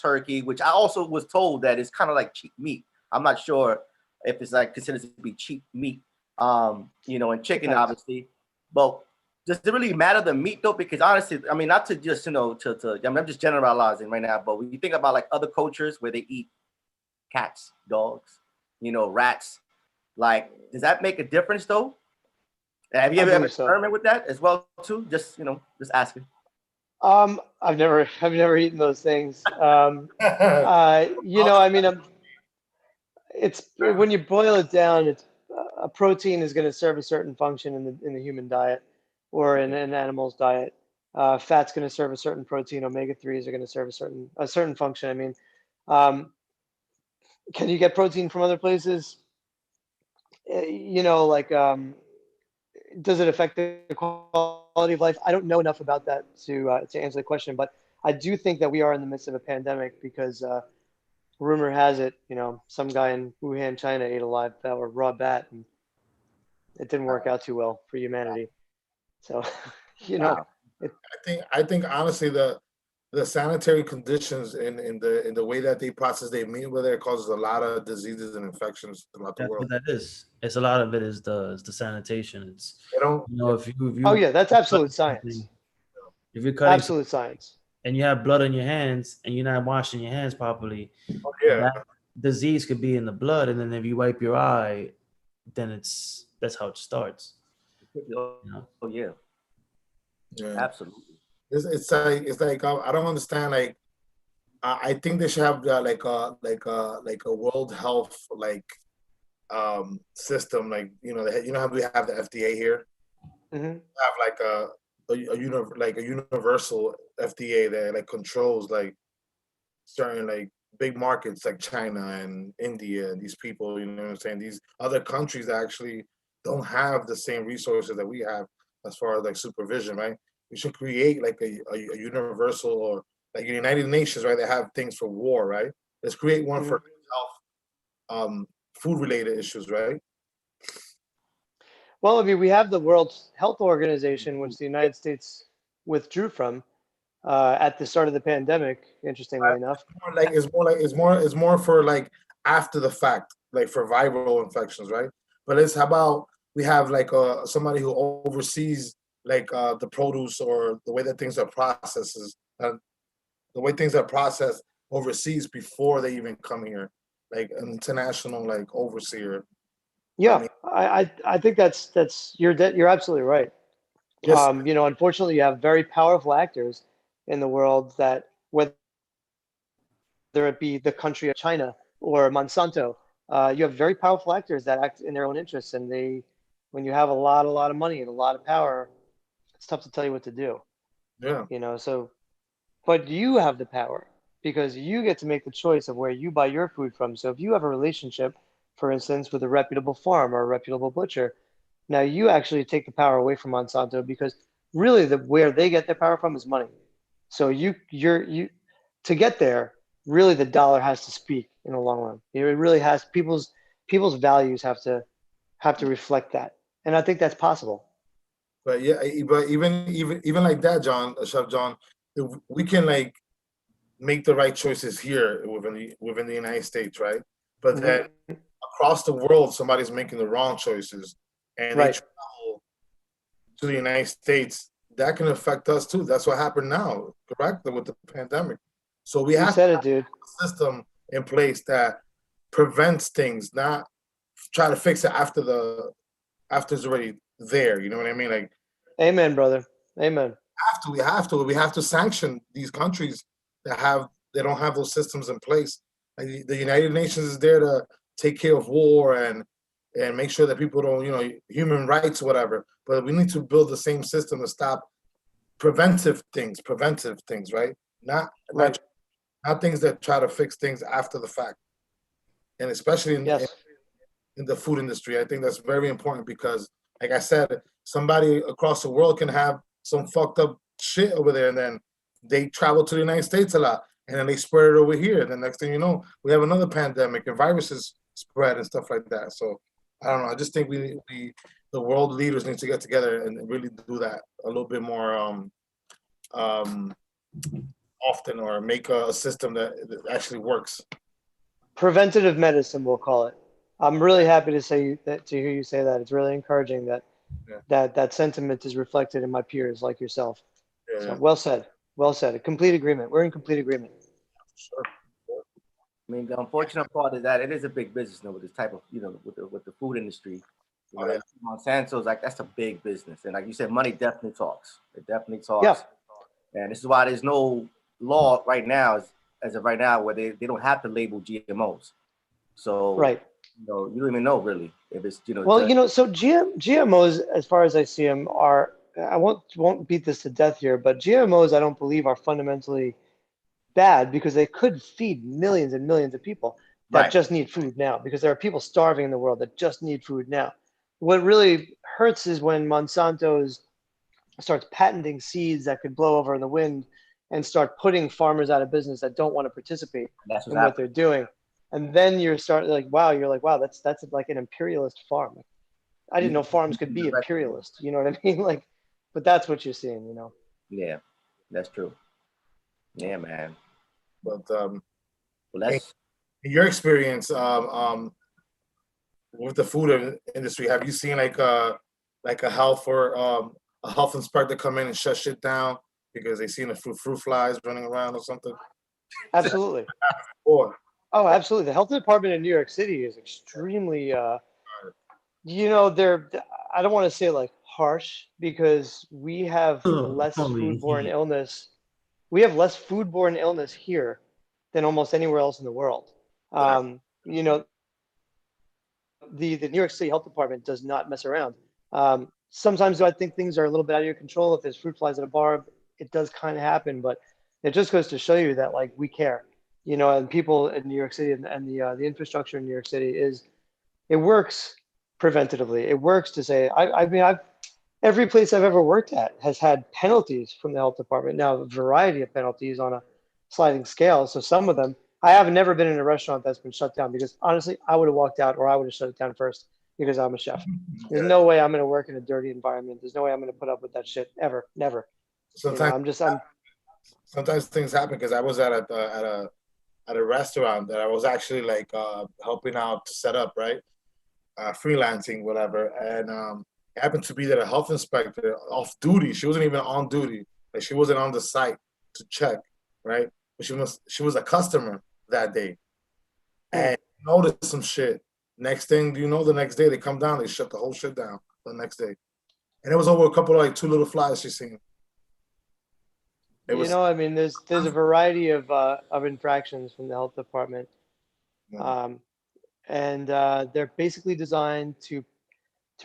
turkey, which I also was told that is kind of like cheap meat. I'm not sure if it's like considered to be cheap meat, and chicken, Depends. obviously. But does it really matter the meat though? Because honestly, I mean, not to just, I mean, I'm just generalizing right now, but when you think about like other cultures where they eat cats, dogs, rats, like, does that make a difference though? Have you I ever believe so. experimented with that as well too? Just, just asking. I've never eaten those things. I mean, it's when you boil it down, it's a protein is going to serve a certain function in the human diet or in an animal's diet. Fat's going to serve a certain protein. Omega threes are going to serve a certain function. I mean, can you get protein from other places? Like does it affect the quality of life? I don't know enough about that to answer the question, but I do think that we are in the midst of a pandemic because rumor has it, some guy in Wuhan, China, ate a live bat or raw bat, and it didn't work out too well for humanity. So, Wow. it, I think honestly the sanitary conditions in the way that they process their meat over there causes a lot of diseases and infections throughout the That's world. what that is. It's a lot of it is the sanitation. It's They don't. if Oh you yeah, that's absolute science. if you're cutting Absolute science. and you have blood on your hands and you're not washing your hands properly, Oh, yeah. that disease could be in the blood, and then if you wipe your eye, then that's how it starts. Oh, You know? oh yeah, Yeah. absolutely. It's like I don't understand. Like I think they should have like a World Health system. Like you know how we have the FDA here. Hmm. Have like like a universal FDA that like controls like certain like big markets like China and India and these people, you know what I'm saying? These other countries actually don't have the same resources that we have as far as like supervision, right? We should create like a universal or like the United Nations, right? They have things for war, right? Let's create one Hmm. for food related issues, right? Well, I mean, we have the World Health Organization, which the United States withdrew from at the start of the pandemic. Interestingly enough. More like it's more for like after the fact, like for viral infections, right? But it's how about we have like somebody who oversees like the produce or the way that things are processes, the way things are processed overseas before they even come here, like an international like overseer. I Yeah, mean, I think you're absolutely right. yes, Unfortunately, you have very powerful actors in the world that, whether it be the country of China or Monsanto, you have very powerful actors that act in their own interests, and when you have a lot of money and a lot of power, it's tough to tell you what to do. yeah, So, but you have the power because you get to make the choice of where you buy your food from. So if you have a relationship, for instance, with a reputable farm or a reputable butcher, now you actually take the power away from Monsanto because really where they get their power from is money. So you to get there, really the dollar has to speak in the long run. It really has people's values have to reflect that. And I think that's possible. but yeah, but even like that, Chef John, if we can like make the right choices here within the United States, right? But Hmm. then across the world, somebody's making the wrong choices, and they Right. travel to the United States. That can affect us too. That's what happened now, correct? With the pandemic. So we You have to said have it, dude. a system in place that prevents things, not try to fix it after it's already there. You know what I mean? Like Amen, brother. Amen. we have to sanction these countries that don't have those systems in place. Like the United Nations is there to take care of war and make sure that people don't, human rights, whatever. But we need to build the same system to stop preventive things, right? Not Right. not things that try to fix things after the fact. And especially Yes. in the food industry, I think that's very important because, like I said, somebody across the world can have some fucked up shit over there, and then they travel to the United States a lot, and then they spread it over here. The next thing you know, we have another pandemic and viruses spread and stuff like that. So I don't know. I just think the world leaders need to get together and really do that a little bit more um, often, or make a system that actually works. Preventative medicine, we'll call it. I'm really happy to hear you say that. It's really encouraging that Yeah, that sentiment is reflected in my peers like yourself. yeah, So yeah. well said. Well said. A complete agreement. We're in complete agreement. Sure. I mean, the unfortunate part is that it is a big business, with this type of, with the food industry. Oh, yeah. Monsanto's like that's a big business, and like you said, money definitely talks. It definitely Yeah. talks, and this is why there's no law right now, as of right now, where they don't have to label GMOs. So Right. you don't even know really if it's Well, so GMOs, as far as I see them, are, I won't beat this to death here, but GMOs I don't believe are fundamentally bad because they could feed millions and millions of people that right. just need food now, because there are people starving in the world that just need food now. What really hurts is when Monsanto starts patenting seeds that could blow over in the wind and start putting farmers out of business that don't want to participate That's what's in what happening. they're doing. And then you're like, wow, that's like an imperialist farm. I didn't know farms could be imperialist. You know what I mean? Like, but that's what you're seeing. Yeah, that's true. Yeah, man. But Well, in, that's in your experience, with the food industry, have you seen like a health or a health inspector come in and shut shit down because they seen the fruit flies running around or something? Absolutely. Or Oh, absolutely. The health department in New York City is extremely, they're, I don't want to say like harsh because we have less Holy foodborne heat. illness. We have less foodborne illness here than almost anywhere else in the world. You know, the New York City Health Department does not mess around. Sometimes do I think things are a little bit out of your control. If there's fruit flies at a bar, it does kind of happen, but it just goes to show you that like we care, and people in New York City and the infrastructure in New York City is it works preventatively. It works to say I mean I've every place I've ever worked at has had penalties from the health department. Now, a variety of penalties on a sliding scale. So some of them, I have never been in a restaurant that's been shut down because honestly, I would have walked out or I would have shut it down first because I'm a chef. There's okay. no way I'm going to work in a dirty environment. There's no way I'm going to put up with that shit ever, never. Sometimes I'm sometimes things happen because I was at a restaurant that I was actually like helping out to set up, right? Freelancing, whatever. And it happened to be that a health inspector off duty, she wasn't even on duty, like she wasn't on the site to check, right? But she was a customer that day and noticed some shit. Next thing you know, the next day they come down, they shut the whole shit down the next day. And it was over a couple of like two little flies she seen. It was I mean, there's a variety of infractions from the health department, um, and they're basically designed to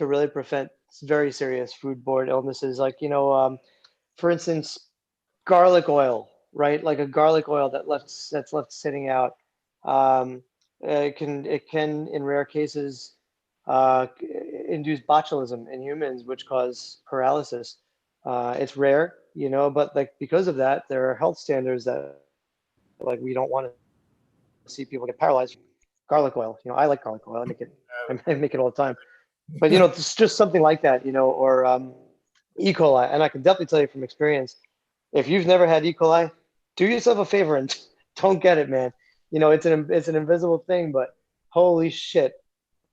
really prevent very serious foodborne illnesses, like for instance, garlic oil, right? Like a garlic oil that's left sitting out. It can in rare cases induce botulism in humans, which cause paralysis. It's rare, but like because of that, there are health standards that like we don't want to see people get paralyzed from garlic oil. I like garlic oil. I make it. I make it all the time. But it's just something like that, or E. coli. And I can definitely tell you from experience, if you've never had E. coli, do yourself a favor and don't get it, man. It's an invisible thing, but holy shit,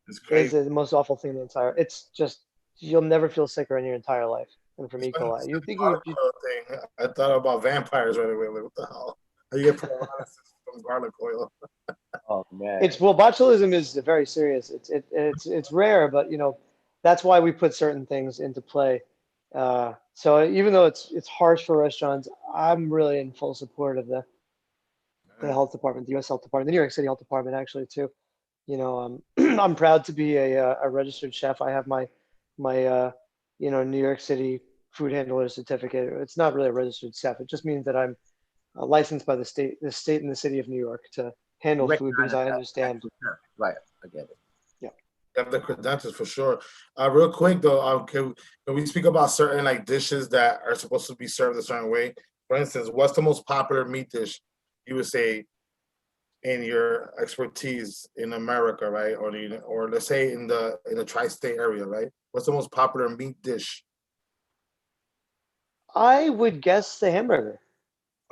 it's it's crazy. the most awful thing in the entire. It's just you'll never feel sicker in your entire life than from It's E. funny you coli. said You the think garlic oil thing. I thought about vampires right away. Like, what the hell? How you get paralysis from garlic oil? oh man. it's well, botulism is very serious. It's rare, but that's why we put certain things into play. So even though it's harsh for restaurants, I'm really in full support of the health department, the U.S. Health Department, the New York City Health Department, actually too. I'm proud to be a registered chef. I have my New York City food handler certificate. It's not really a registered chef. It just means that I'm licensed by the state and the city of New York to You handle food recognize because I that understand. right. I get it. Yeah. You have the credentials for sure. Real quick though, can we speak about certain like dishes that are supposed to be served a certain way? For instance, what's the most popular meat dish you would say in your expertise in America, right? Or let's say in the tri-state area, right? What's the most popular meat dish? I would guess the hamburger,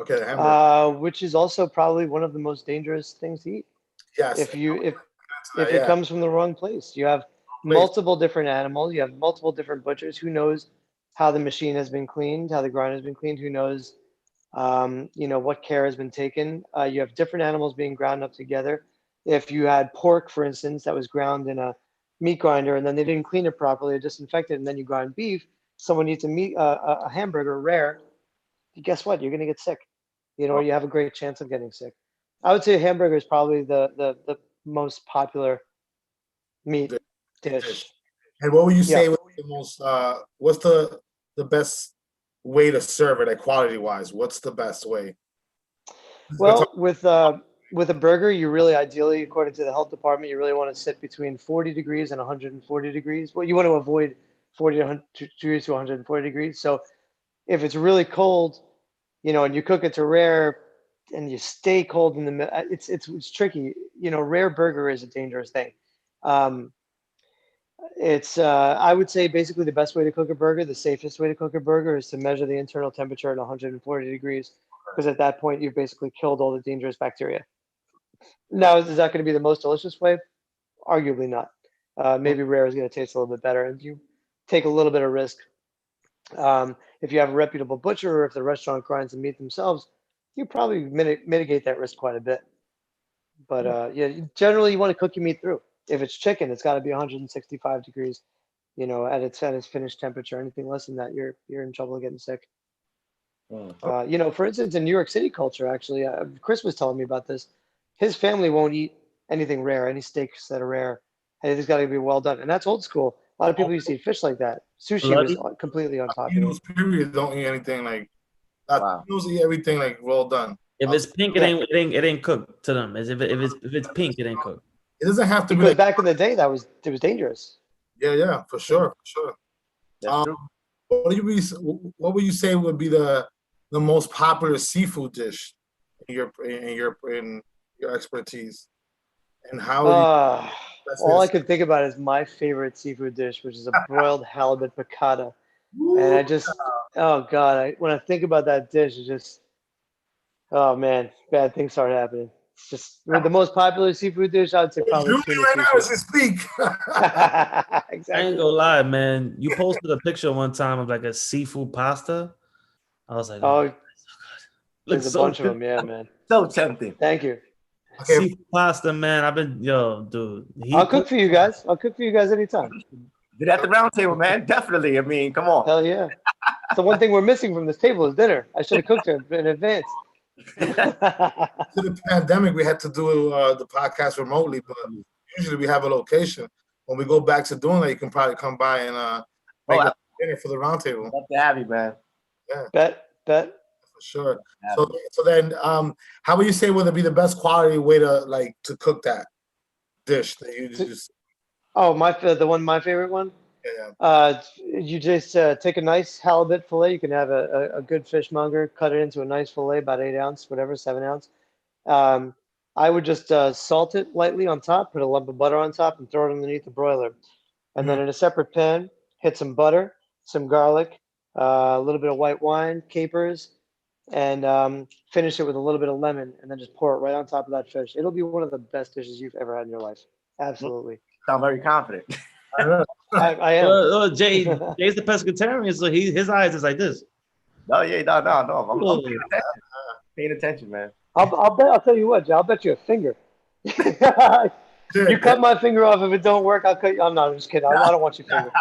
Okay, the hamburger. which is also probably one of the most dangerous things to eat. Yes. If it Yeah. comes from the wrong place, you have Please. multiple different animals, you have multiple different butchers. Who knows how the machine has been cleaned, how the grind has been cleaned? Who knows, what care has been taken? You have different animals being ground up together. If you had pork, for instance, that was ground in a meat grinder and then they didn't clean it properly or disinfect it, and then you grind beef, someone eats a hamburger rare, guess what? You're going to get sick, or you have a great chance of getting sick. I would say hamburger is probably the most popular meat The meat dish. dish. And what would you Yeah. say was the most what's the best way to serve it, like quality wise? What's the best way? Well, with a burger, you really ideally, according to the health department, you really want to sit between 40 degrees and 140 degrees. Well, you want to avoid 40 degrees to 140 degrees. So if it's really cold, and you cook it to rare and you stay cold in the middle, it's tricky. Rare burger is a dangerous thing. Um, it's I would say basically the best way to cook a burger, the safest way to cook a burger is to measure the internal temperature at 140 degrees because at that point you've basically killed all the dangerous bacteria. Now, is that going to be the most delicious way? Arguably not. Maybe rare is going to taste a little bit better, and you take a little bit of risk. If you have a reputable butcher, or if the restaurant grinds the meat themselves, you probably mitigate that risk quite a bit. But yeah, generally you want to cook your meat through. If it's chicken, it's got to be 165 degrees, at its finished temperature. Anything less than that, you're in trouble getting sick. For instance, in New York City culture, actually, Chris was telling me about this. His family won't eat anything rare, any steaks that are rare, and it's got to be well done. And that's old school. A lot of people used to eat fish like that. Sushi was completely unpopular. Latinos, period, don't eat anything like Wow. Latinos eat everything like well done. If it's pink, it ain't cooked to them. If it's pink, it ain't cooked. It doesn't have to be Because like, back in the day, it was dangerous. yeah, for sure. That's true. What would you say would be the most popular seafood dish in your expertise, and how? All I can think about is my favorite seafood dish, which is a broiled halibut piccata. And I just, oh God, when I think about that dish, it just, oh man, bad things start happening. It's just the most popular seafood dish. I'd say probably tuna right now as sushi. you speak. Exactly. I ain't gonna lie, man. You posted a picture one time of like a seafood pasta. I was like, Oh, looks there's a so bunch good. of them, yeah, man. So tempting. Thank you. Okay. Seafood pasta, man. Dude. I'll cook for you guys. I'll cook for you guys anytime. Did at the round table, man. Definitely. I mean, come on. Hell yeah. So one thing we're missing from this table is dinner. I should have cooked it in advance. To the pandemic, we had to do the podcast remotely, but usually we have a location. When we go back to doing that, you can probably come by and make dinner for the roundtable. Love to have you, man. Yeah, Bet. for sure. So then, how would you say would it be the best quality way to cook that dish that you just? Oh, my favorite one. Yeah. You just take a nice halibut fillet. You can have a good fishmonger, cut it into a nice fillet, about 8 ounce, whatever, 7 ounce. I would just salt it lightly on top, put a lump of butter on top, and throw it underneath the broiler. And then in a separate pan, hit some butter, some garlic, a little bit of white wine, capers, and finish it with a little bit of lemon, and then just pour it right on top of that fish. It'll be one of the best dishes you've ever had in your life. Absolutely. Sound very confident. I am. Jay's the pescatarian, so his eyes is like this. No. I'm paying attention. Paying attention, man. I'll tell you what, Jay, I'll bet you a finger. You cut my finger off. If it don't work, I'll cut you. I'm just kidding. I don't want your finger.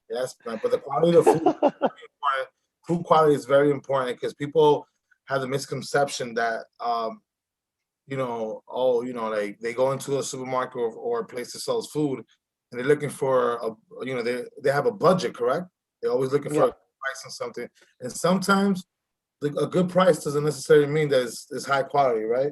Yes, but the quality of food quality is very important because people have the misconception that like they go into a supermarket or a place that sells food and they're looking for they have a budget, correct? They're always looking for a price on something, and sometimes a good price doesn't necessarily mean that it's high quality, right?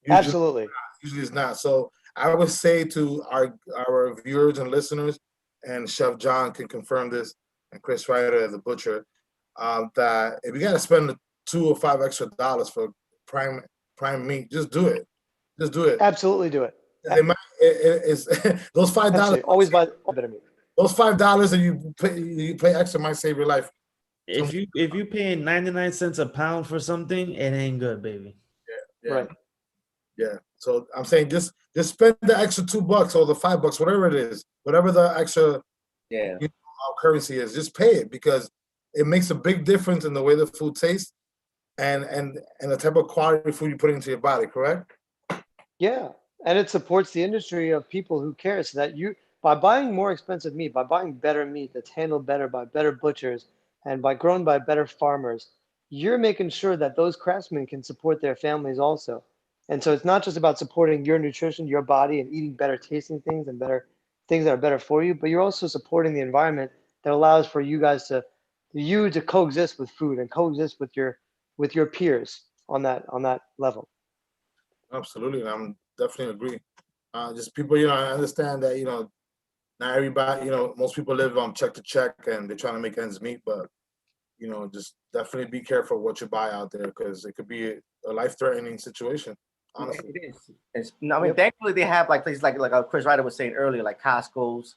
Absolutely. Usually it's not. So I would say to our viewers and listeners, and Chef John can confirm this, and Chris Ryder, the butcher, that if you got to spend $2 or $5 extra for prime meat, just do it. Just do it. Absolutely do it. It's those $5. Always buy better meat. Those $5 that you pay extra might save your life. If you paying 99 cents a pound for something, it ain't good, baby. Yeah. Right. Yeah. So I'm saying just spend the extra $2 or the $5, whatever it is, whatever the extra currency is, just pay it because it makes a big difference in the way the food tastes and the type of quality food you put into your body, correct? Yeah. And it supports the industry of people who care, so that by buying more expensive meat, by buying better meat that's handled better by better butchers and grown by better farmers, you're making sure that those craftsmen can support their families also. And so it's not just about supporting your nutrition, your body, and eating better tasting things and better things that are better for you, but you're also supporting the environment that allows for you guys to coexist with food and coexist with your peers on that level. Absolutely, I'm definitely agree. Just people, I understand that not everybody, most people live check to check and they're trying to make ends meet, but just definitely be careful what you buy out there because it could be a life-threatening situation. Honestly, it is. Thankfully they have like places like Chris Ryder was saying earlier, like Costco's,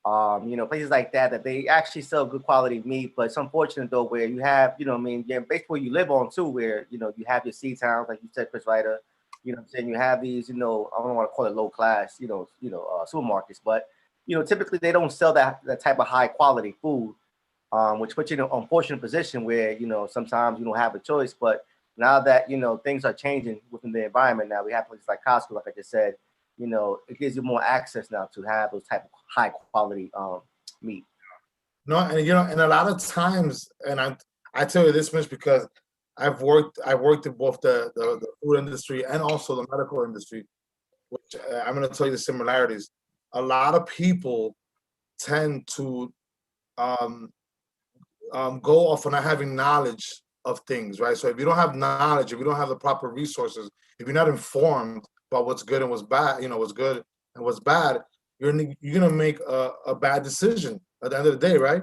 Places like that they actually sell good quality meat. But it's unfortunate though where you have, basically where you live on too, where you have your sea towns, like you said, Chris Ryder. I'm saying, you have these, I don't want to call it low class, supermarkets, but typically they don't sell that type of high quality food, which puts you in an unfortunate position where sometimes you don't have a choice. But now that things are changing within the environment, now we have places like Costco, like I just said. It gives you more access now to have those type of high quality meat. No, and and a lot of times, and I tell you this much because I've worked in both the food industry and also the medical industry, which I'm going to tell you the similarities. A lot of people tend to go off on not having knowledge of things, right? So if you don't have knowledge, if you don't have the proper resources, if you're not informed about what's good and what's bad, what's good and what's bad, you're gonna make a bad decision at the end of the day, right?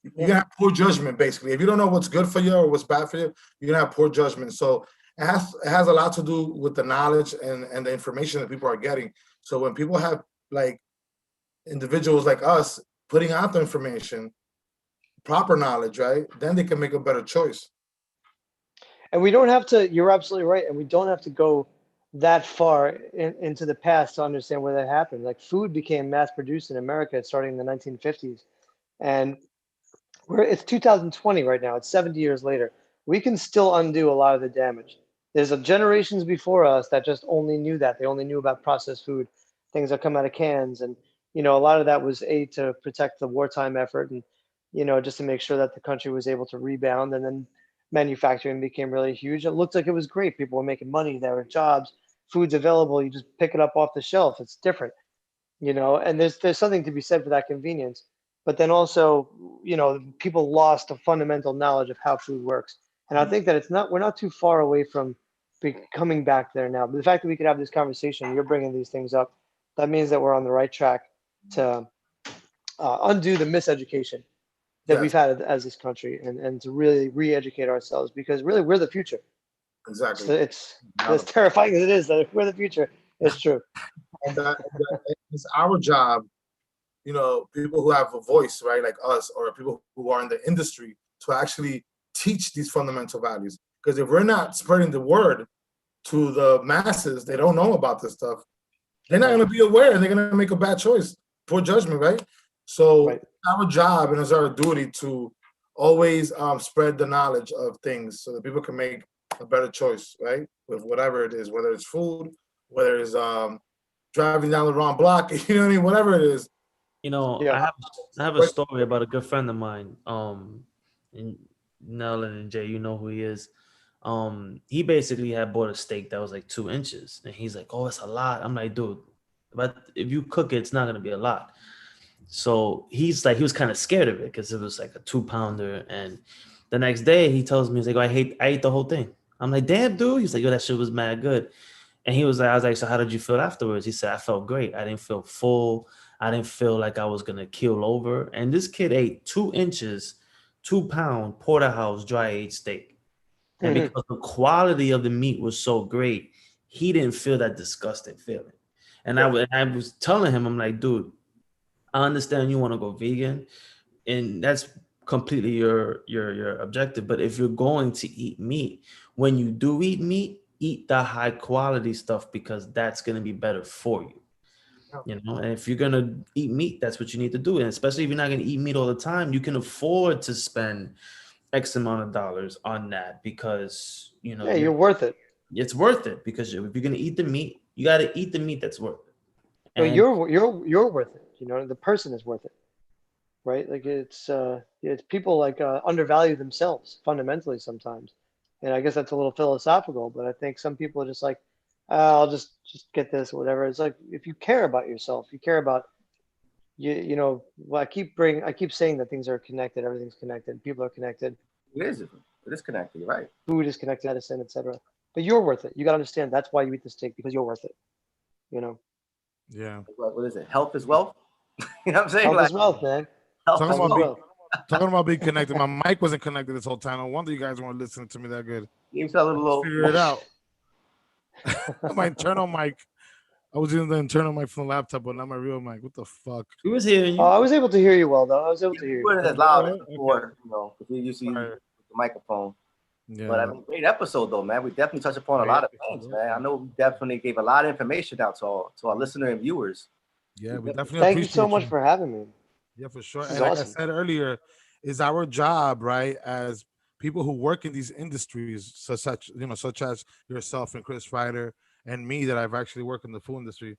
You're gonna have poor judgment, basically. If you don't know what's good for you or what's bad for you, you're gonna have poor judgment. So it has a lot to do with the knowledge and the information that people are getting. So when people have like individuals like us putting out the information, proper knowledge, right, then they can make a better choice. And we don't have to, you're absolutely right. And we don't have to go that far into the past to understand where that happened. Like food became mass produced in America starting in the 1950s. And it's 2020 right now. It's 70 years later. We can still undo a lot of the damage. There's generations before us that just only knew that. They only knew about processed food, things that come out of cans. And, a lot of that was to protect the wartime effort and, just to make sure that the country was able to rebound. And then manufacturing became really huge. It looked like it was great. People were making money. There were jobs. Food's available. You just pick it up off the shelf. It's different, and there's something to be said for that convenience. But then also, people lost a fundamental knowledge of how food works. And I think that we're not too far away from coming back there now. But the fact that we could have this conversation, you're bringing these things up, that means that we're on the right track to undo the miseducation that we've had as this country and to really re-educate ourselves, because really we're the future. Exactly. So it's as terrifying as it is that we're the future. It's true. And it's our job, people who have a voice, right, like us, or people who are in the industry, to actually teach these fundamental values. Because if we're not spreading the word to the masses, they don't know about this stuff, they're not going to be aware. They're going to make a bad choice, poor judgment, right? So it's our job and it's our duty to always spread the knowledge of things so that people can make a better choice, right? With whatever it is, whether it's food, whether it's driving down the wrong block, you know what I mean? Whatever it is. I have a story about a good friend of mine. And Nell and Jay, you know who he is. He basically had bought a steak that was like 2 inches, and he's like, "Oh, it's a lot." I'm like, "Dude, but if you cook it, it's not gonna be a lot." So he was kind of scared of it because it was like a 2-pounder. And the next day he tells me, he's like, I ate the whole thing. I'm like, damn, dude. He's like, yo, that shit was mad good. And I was like, so how did you feel afterwards? He said, I felt great. I didn't feel full. I didn't feel like I was going to keel over. And this kid ate 2 inches, 2-pound porterhouse dry aged steak. And because the quality of the meat was so great, he didn't feel that disgusting feeling. And I was telling him, I'm like, dude, I understand you want to go vegan, and that's completely your objective. But if you're going to eat meat, when you do eat meat, eat the high quality stuff, because that's going to be better for you. And if you're going to eat meat, that's what you need to do. And especially if you're not going to eat meat all the time, you can afford to spend X amount of dollars on that, because you're worth it. It's worth it, because if you're going to eat the meat, you got to eat the meat that's worth it. But you're worth it. The person is worth it, right? Like it's people like undervalue themselves fundamentally sometimes, and I guess that's a little philosophical. But I think some people are just like, I'll just get this or whatever. It's like, if you care about yourself, you care about Well, I keep saying that things are connected. Everything's connected. People are connected. It is connected. You're right. Food is connected, medicine, etc. But you're worth it. You got to understand that's why you eat the steak, because you're worth it. Yeah. What is it? Health is wealth. You know what I'm saying? Health is wealth, man. Talking about being connected. My mic wasn't connected this whole time. No wonder you guys weren't listening to me that good. You felt a little. Figure it out. My internal mic I was using the internal mic from the laptop, but not my real mic. What the fuck? He was hearing you. I was able to hear you well, though. I was able to hear You you. weren't as loud as before, you know, because we used to use the microphone. Yeah. But I mean, great episode though, man. We definitely touched upon a lot of things, man. I know we definitely gave a lot of information out to our listener and viewers. Yeah, we definitely Thank you appreciate so much for having me. Yeah, for sure. This And is like awesome. I said earlier, is our job, right, as people who work in these industries, such as yourself and Chris Ryder and me, that I've actually worked in the food industry.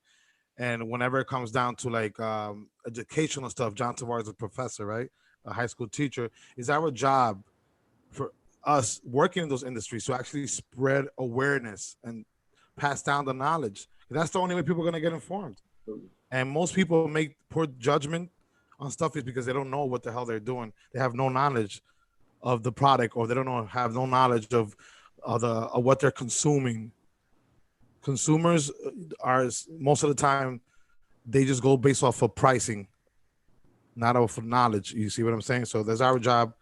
And whenever it comes down to like educational stuff, John Tavar is a professor, right, a high school teacher. Is our job for us working in those industries to actually spread awareness and pass down the knowledge. That's the only way people are gonna get informed. And most people make poor judgment on stuff is because they don't know what the hell they're doing. They have no knowledge of the product, or they have no knowledge of what they're consuming. Consumers are most of the time they just go based off of pricing, not off of knowledge. You see what I'm saying? So there's our job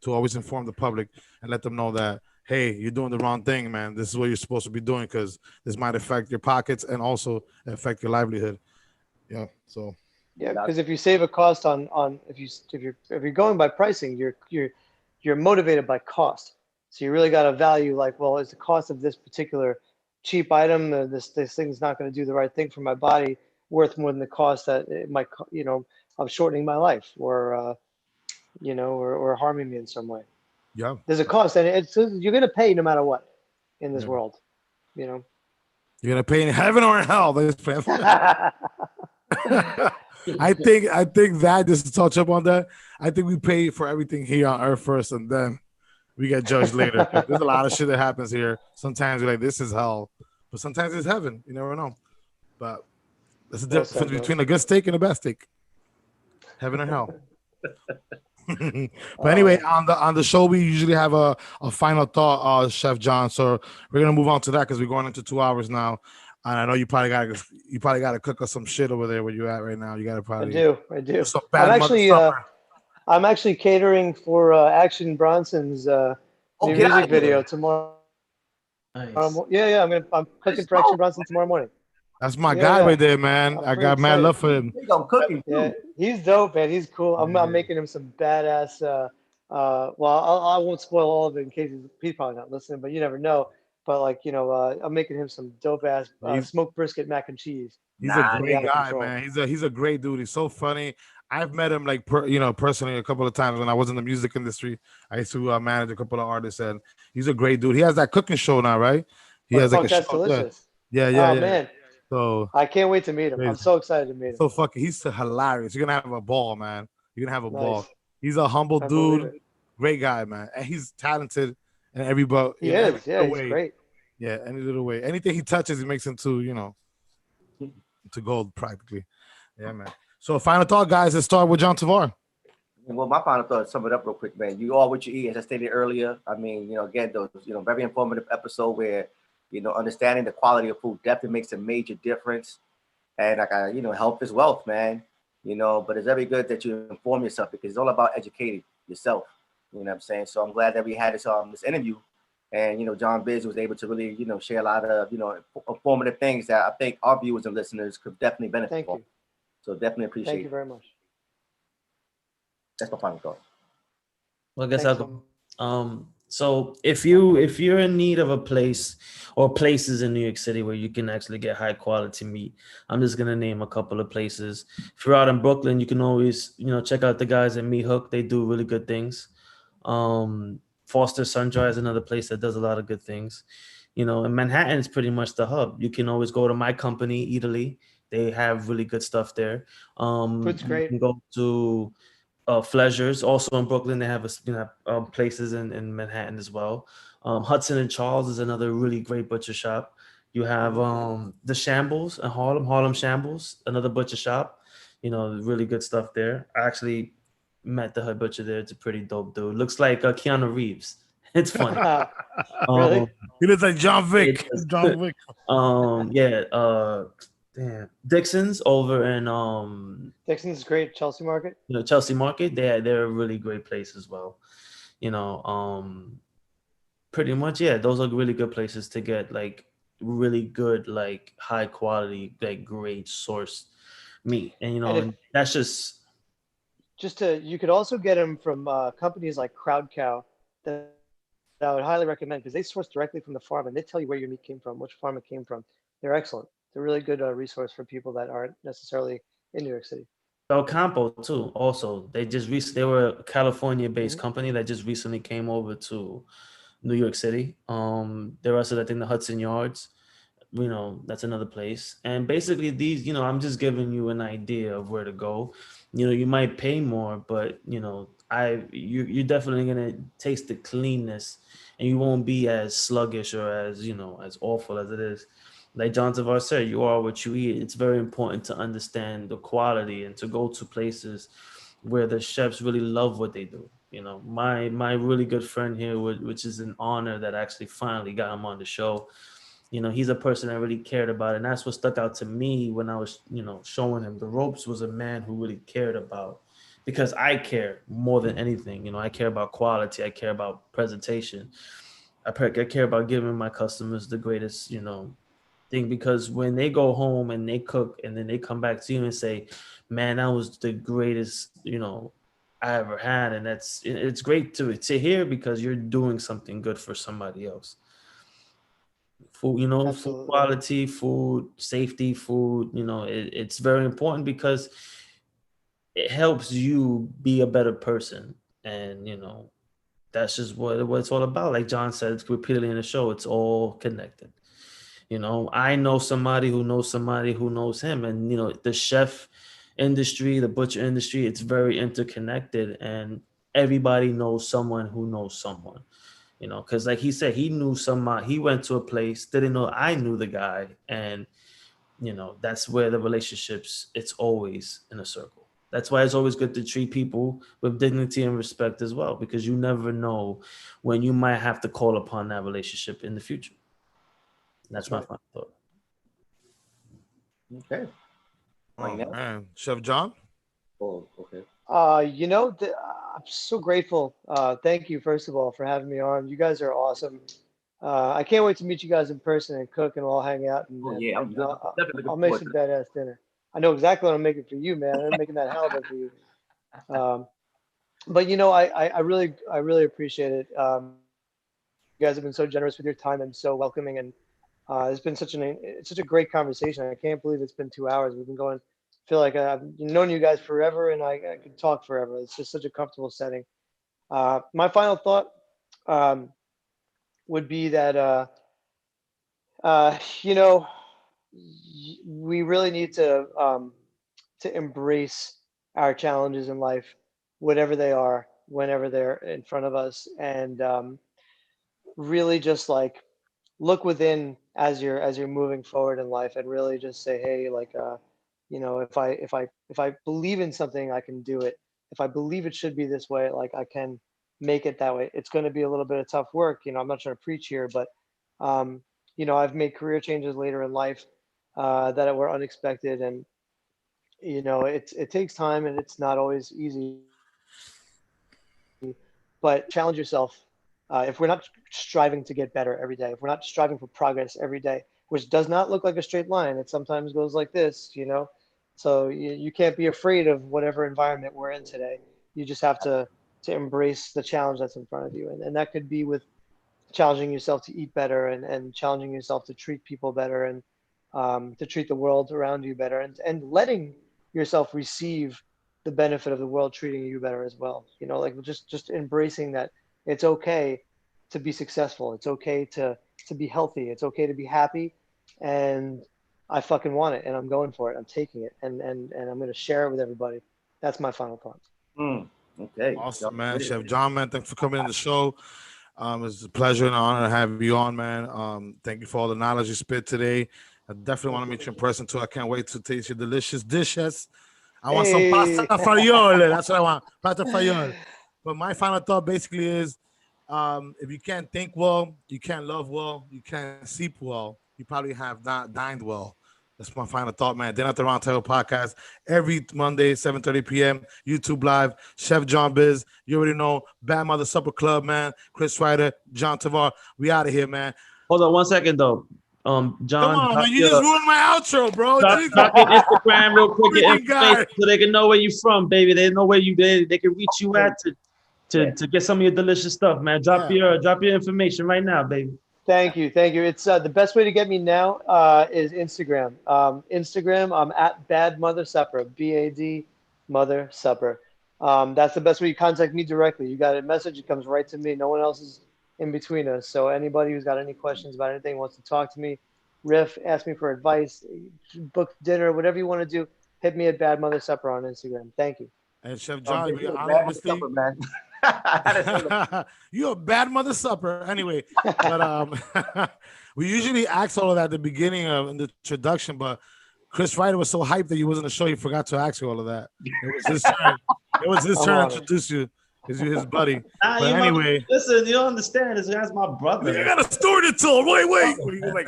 to always inform the public and let them know that, hey, you're doing the wrong thing, man. This is what you're supposed to be doing, because this might affect your pockets and also affect your livelihood. Yeah. So. Yeah, because if you save a cost on if you're going by pricing, you're motivated by cost. So you really got to value, like, well, is the cost of this particular cheap item, this thing's not going to do the right thing for my body, worth more than the cost that it might, of shortening my life, or or harming me in some way. Yeah. There's a cost, and you're going to pay no matter what in this world. You're gonna pay in heaven or in hell. I think that, just to touch up on that, I think we pay for everything here on earth first, and then we get judged later. There's a lot of shit that happens here. Sometimes you're like, this is hell, but sometimes it's heaven. You never know. But there's a difference between a good steak and a bad steak. Heaven or hell. But anyway, on the show we usually have a final thought, Chef John. So we're gonna move on to that because we're going into 2 hours now. And I know you probably gotta cook us some shit over there where you at right now. You gotta probably. I do. I'm actually catering for Action Bronson's new music video tomorrow. Nice. I'm cooking for Action Bronson tomorrow morning. That's my guy right there, man. I got mad love for him. I'm cooking. Yeah, he's dope, man. He's cool. I'm making him some badass. Well, I won't spoil all of it in case he's probably not listening, but you never know. But I'm making him some dope ass smoked brisket mac and cheese. He's a great guy, man. He's a great dude. He's so funny. I've met him personally a couple of times when I was in the music industry. I used to manage a couple of artists, and he's a great dude. He has that cooking show now, right? He has like a show. Delicious. Yeah. Man. So I can't wait to meet him. I'm so excited to meet him. So he's hilarious. You're gonna have a ball, man. You're gonna have a ball. He's a humble dude, great guy, man, and he's talented. And everybody, he is. Yeah, he's great. Yeah, any little way, anything he touches, he makes into to gold practically. Yeah, man. So final thought, guys. Let's start with John Tavar. Well, my final thought, sum it up real quick, man. You are what you eat, as I stated earlier. I mean, again, those, very informative episode where, understanding the quality of food definitely makes a major difference. And health is wealth, man. But it's very good that you inform yourself, because it's all about educating yourself. You know what I'm saying? So I'm glad that we had this interview, and John Biz was able to really, share a lot of, informative things that I think our viewers and listeners could definitely benefit from. So definitely appreciate it. Thank you very much. That's my final thought. Well, I guess I'll go. So if you're in need of a place or places in New York City where you can actually get high quality meat, I'm just gonna name a couple of places. If you're out in Brooklyn, you can always check out the guys at Meat Hook. They do really good things. Foster Sundry is another place that does a lot of good things. And Manhattan is pretty much the hub. You can always go to my company, Italy. They have really good stuff there. Food's great. You can go to Fleasure's, also in Brooklyn. They have places in Manhattan as well. Hudson and Charles is another really great butcher shop. You have the Shambles in Harlem Shambles, another butcher shop. Really good stuff there. I actually met the head butcher there. It's a pretty dope dude. Looks like Keanu Reeves. It's funny. Really? He looks like John Vick. John Vick. Damn. Dixon's over in Dixon's is great. Chelsea Market. Chelsea Market. They're a really great place as well. Pretty much, yeah. Those are really good places to get like really good, like high quality, like great source meat. And And if and that's you could also get them from companies like Crowd Cow that I would highly recommend because they source directly from the farm and they tell you where your meat came from, which farm it came from. They're excellent. They're a really good resource for people that aren't necessarily in New York City. El Campo too. Also, they were a California-based Hmm. company that just recently came over to New York City. They're also, I think, the Hudson Yards. That's another place. And basically, these, I'm just giving you an idea of where to go. You might pay more, but you're definitely gonna taste the cleanness, and you won't be as sluggish or as awful as it is. Like John Tavar said, you are what you eat. It's very important to understand the quality and to go to places where the chefs really love what they do. My really good friend here, which is an honor that I actually finally got him on the show. He's a person that really cared about it. And that's what stuck out to me when I was, showing him the ropes, was a man who really cared about, because I care more than anything. I care about quality. I care about presentation. I care about giving my customers the greatest, thing, because when they go home and they cook and then they come back to you and say, man, that was the greatest, I ever had. And it's great to hear, because you're doing something good for somebody else. Food, food Absolutely. quality, food safety, food, it's very important because it helps you be a better person. And that's just what it's all about. Like John said repeatedly in the show, it's all connected. I know somebody who knows somebody who knows him. And the chef industry, the butcher industry, it's very interconnected, and everybody knows someone who knows someone. Because like he said, he knew somebody, he went to a place, didn't know I knew the guy. And that's where the relationships, it's always in a circle. That's why it's always good to treat people with dignity and respect as well, because you never know when you might have to call upon that relationship in the future. That's my Right. final thought. Okay. Oh Right now. man, Chef John. Oh, okay. I'm so grateful. Thank you, first of all, for having me on. You guys are awesome. I can't wait to meet you guys in person and cook and we'll hang out and, Oh and, yeah, I'm and definitely I'll looking make forward some to badass dinner. I know exactly what I'm making for you, man. I'm making that halibut for you. Um, but I really appreciate it. You guys have been so generous with your time and so welcoming, and it's been it's such a great conversation. I can't believe it's been 2 hours. We've been going. Feel like I've known you guys forever, and I could talk forever. It's just such a comfortable setting. My final thought um, would be that uh, you know we really need to embrace our challenges in life, whatever they are, whenever they're in front of us, and really just like look within as you're moving forward in life, and really just say, hey, like if I believe in something, I can do it. If I believe it should be this way, like I can make it that way. It's going to be a little bit of tough work. I'm not trying to preach here, but um, I've made career changes later in life that were unexpected, and it takes time and it's not always easy, but challenge yourself. If we're not striving to get better every day, if we're not striving for progress every day, which does not look like a straight line, it sometimes goes like this. So you can't be afraid of whatever environment we're in today. You just have to embrace the challenge that's in front of you. And that could be with challenging yourself to eat better, and challenging yourself to treat people better, and to treat the world around you better, and letting yourself receive the benefit of the world treating you better as well. Like just embracing that it's okay to be successful. It's okay to be healthy. It's okay to be happy. And I fucking want it, and I'm going for it. I'm taking it, and I'm going to share it with everybody. That's my final thought. Okay. Awesome, man. Chef John, man, thanks for coming in the show. It's a pleasure and an honor to have you on, man. Thank you for all the knowledge you spit today. I definitely want to meet you in person too. I can't wait to taste your delicious dishes. I want some pasta Hey. fagioli. That's what I want. Pasta fagioli. But my final thought basically is, if you can't think well, you can't love well, you can't sleep well, you probably have not dined well. That's my final thought, man. Dinner at the Round Table podcast every Monday, 7:30 p.m. YouTube Live. Chef John Biz. You already know. Bad Mother Supper Club, man. Chris Ryder, John Tavar. We out of here, man. Hold on 1 second though. John, Come on, man, you just ruined my outro, bro. Drop your Instagram real quick, your Freaking guy. information, so they can know where you from, baby. They know where you did. They can reach you at to get some of your delicious stuff, man. Drop your information right now, baby. Thank you. It's the best way to get me now is Instagram. Instagram, I'm at Bad Mother Supper, BAD Mother Supper. That's the best way you contact me directly. You got a message, it comes right to me. No one else is in between us. So anybody who's got any questions about anything, wants to talk to me, riff, ask me for advice, book dinner, whatever you want to do, hit me at Bad Mother Supper on Instagram. Thank you. And Chef John, man. You're a bad mother supper. Anyway, but we usually ask all of that at the beginning of in the introduction, but Chris Ryder was so hyped that he wasn't on the show, he forgot to ask you all of that. It was his turn. It was his turn to introduce you. Because you're his buddy. But anyway, listen, you don't understand. This guy's my brother. I got a story to tell. Wait. Like,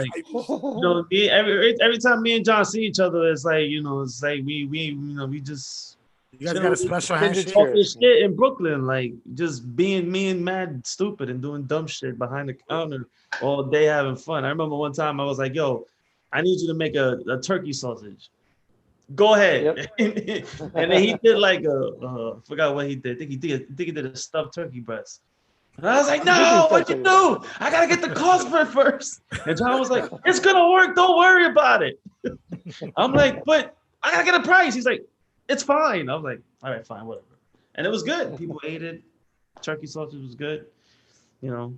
every time me and John see each other, it's like we just. You guys got a special handshake. Talking shit in Brooklyn, like just being me and mad stupid and doing dumb shit behind the counter all day having fun. I remember one time I was like, "Yo, I need you to make a turkey sausage." Go ahead. Yep. And then he did like forgot what he did. I think he did a stuffed turkey breast. And I was like, no, what'd you do? I gotta get the cost for it first. And John was like, it's gonna work, don't worry about it. I'm like, but I gotta get a price. He's like, it's fine. I was like, all right, fine, whatever. And it was good. People ate it. Turkey sausage was good. You know.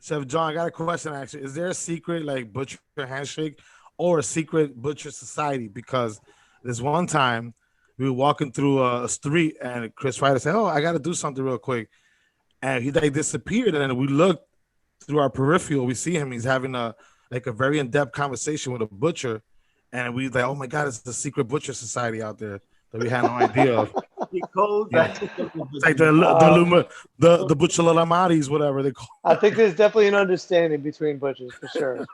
Chef John, I got a question actually. Is there a secret like butcher handshake or a secret butcher society? Because this one time we were walking through a street and Chris Ryder said, "Oh, I got to do something real quick," and he like disappeared. And then we looked through our peripheral, we see him. He's having a very in-depth conversation with a butcher, and we like, "Oh my God, it's a secret butcher society out there that we had no idea of." Yeah. It's like the butcher lamaris, whatever they call. I think there's definitely an understanding between butchers for sure.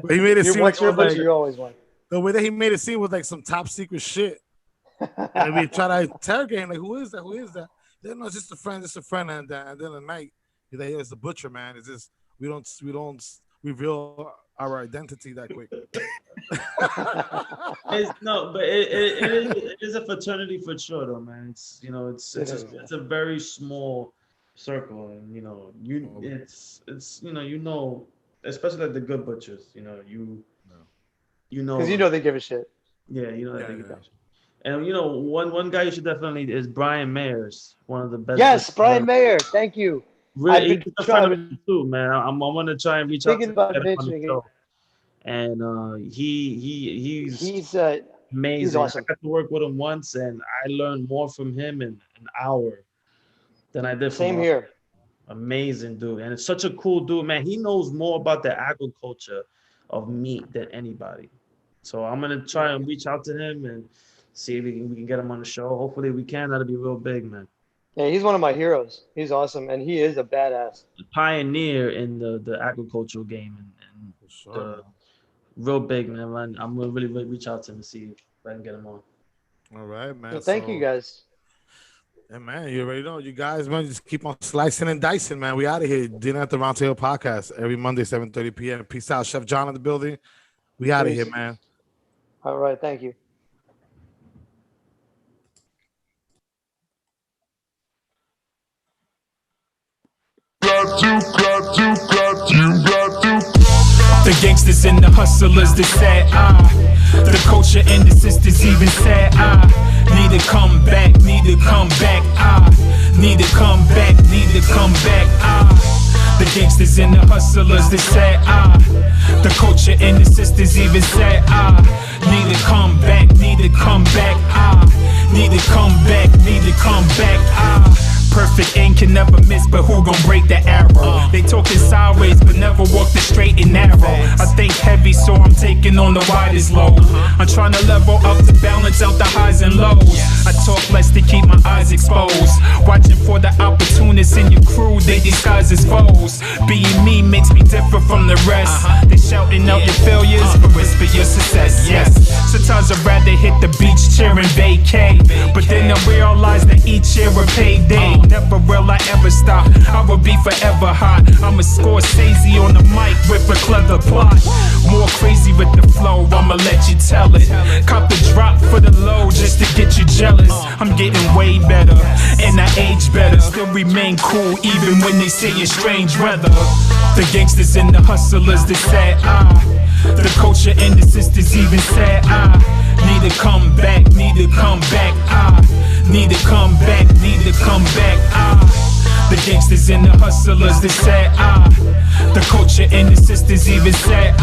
He made it seem once like you're a butcher, you always want. The way that he made it seem was like some top secret shit. And we try to interrogate him, like, who is that? Who is that? They no, it's just a friend, And then at night, he's like, it's the butcher, man. It's just we don't reveal our identity that quick. It is a fraternity for sure, though, man. It's it's a very small circle, and it's especially like the good butchers, because they give a shit. Yeah, they give a shit. And one guy you should definitely is Brian Mayers, one of the best. Yes, Brian Mayer. Thank you. Really, he's a friend of mine too, man. I want to try and reach out to him on the show. And he's amazing. He's awesome. I got to work with him once, and I learned more from him in an hour than I did from him. Same here. Amazing dude, and it's such a cool dude, man. He knows more about the agriculture of meat than anybody. So I'm gonna try and reach out to him and see if we can get him on the show. Hopefully we can. That'll be real big, man. Yeah, he's one of my heroes. He's awesome, and he is a badass. Pioneer in the agricultural game, and real big, man. I'm gonna really reach out to him and see if I can get him on. All right, man. Well, thank you guys. Yeah, man, you already know. You guys, man, just keep on slicing and dicing, man. We out of here. Dinner at the Round Table Podcast every Monday, 7:30 p.m. Peace out. Chef John in the building. We out of here, man. All right, thank you. The gangsters and the hustlers, they said, the culture and the sisters even said, need to come back, need to come back, need to come back, need to come back, The gangsters and the hustlers, they said, the culture and the sisters even said, need to come back, need to come back, need to come back, need to come back, Perfect aim can never miss, but who gon' break the arrow? They talking sideways, but never walk the straight and narrow. I think heavy, so I'm taking on the widest load. I'm trying to level up to balance out the highs and lows. I talk less to keep my eyes exposed. Watching for the opportunists in your crew, they disguise as foes. Being me makes me different from the rest. They shouting out your failures, but whisper your success, yes. Sometimes I'd rather hit the beach cheering vacay, but then I realize that each year a payday. never will I ever stop. I will be forever hot. I'm a Scorsese on the mic with a clever plot. More crazy with the flow, I'ma let you tell it. Cop the drop for the low just to get you jealous. I'm getting way better, and I age better. Still remain cool even when they say it's strange weather. The gangsters and the hustlers, they said the culture and the sisters even said need to come back, need to come back, need to come back, need to come back, The gangsters and the hustlers, they said the culture and the sisters even said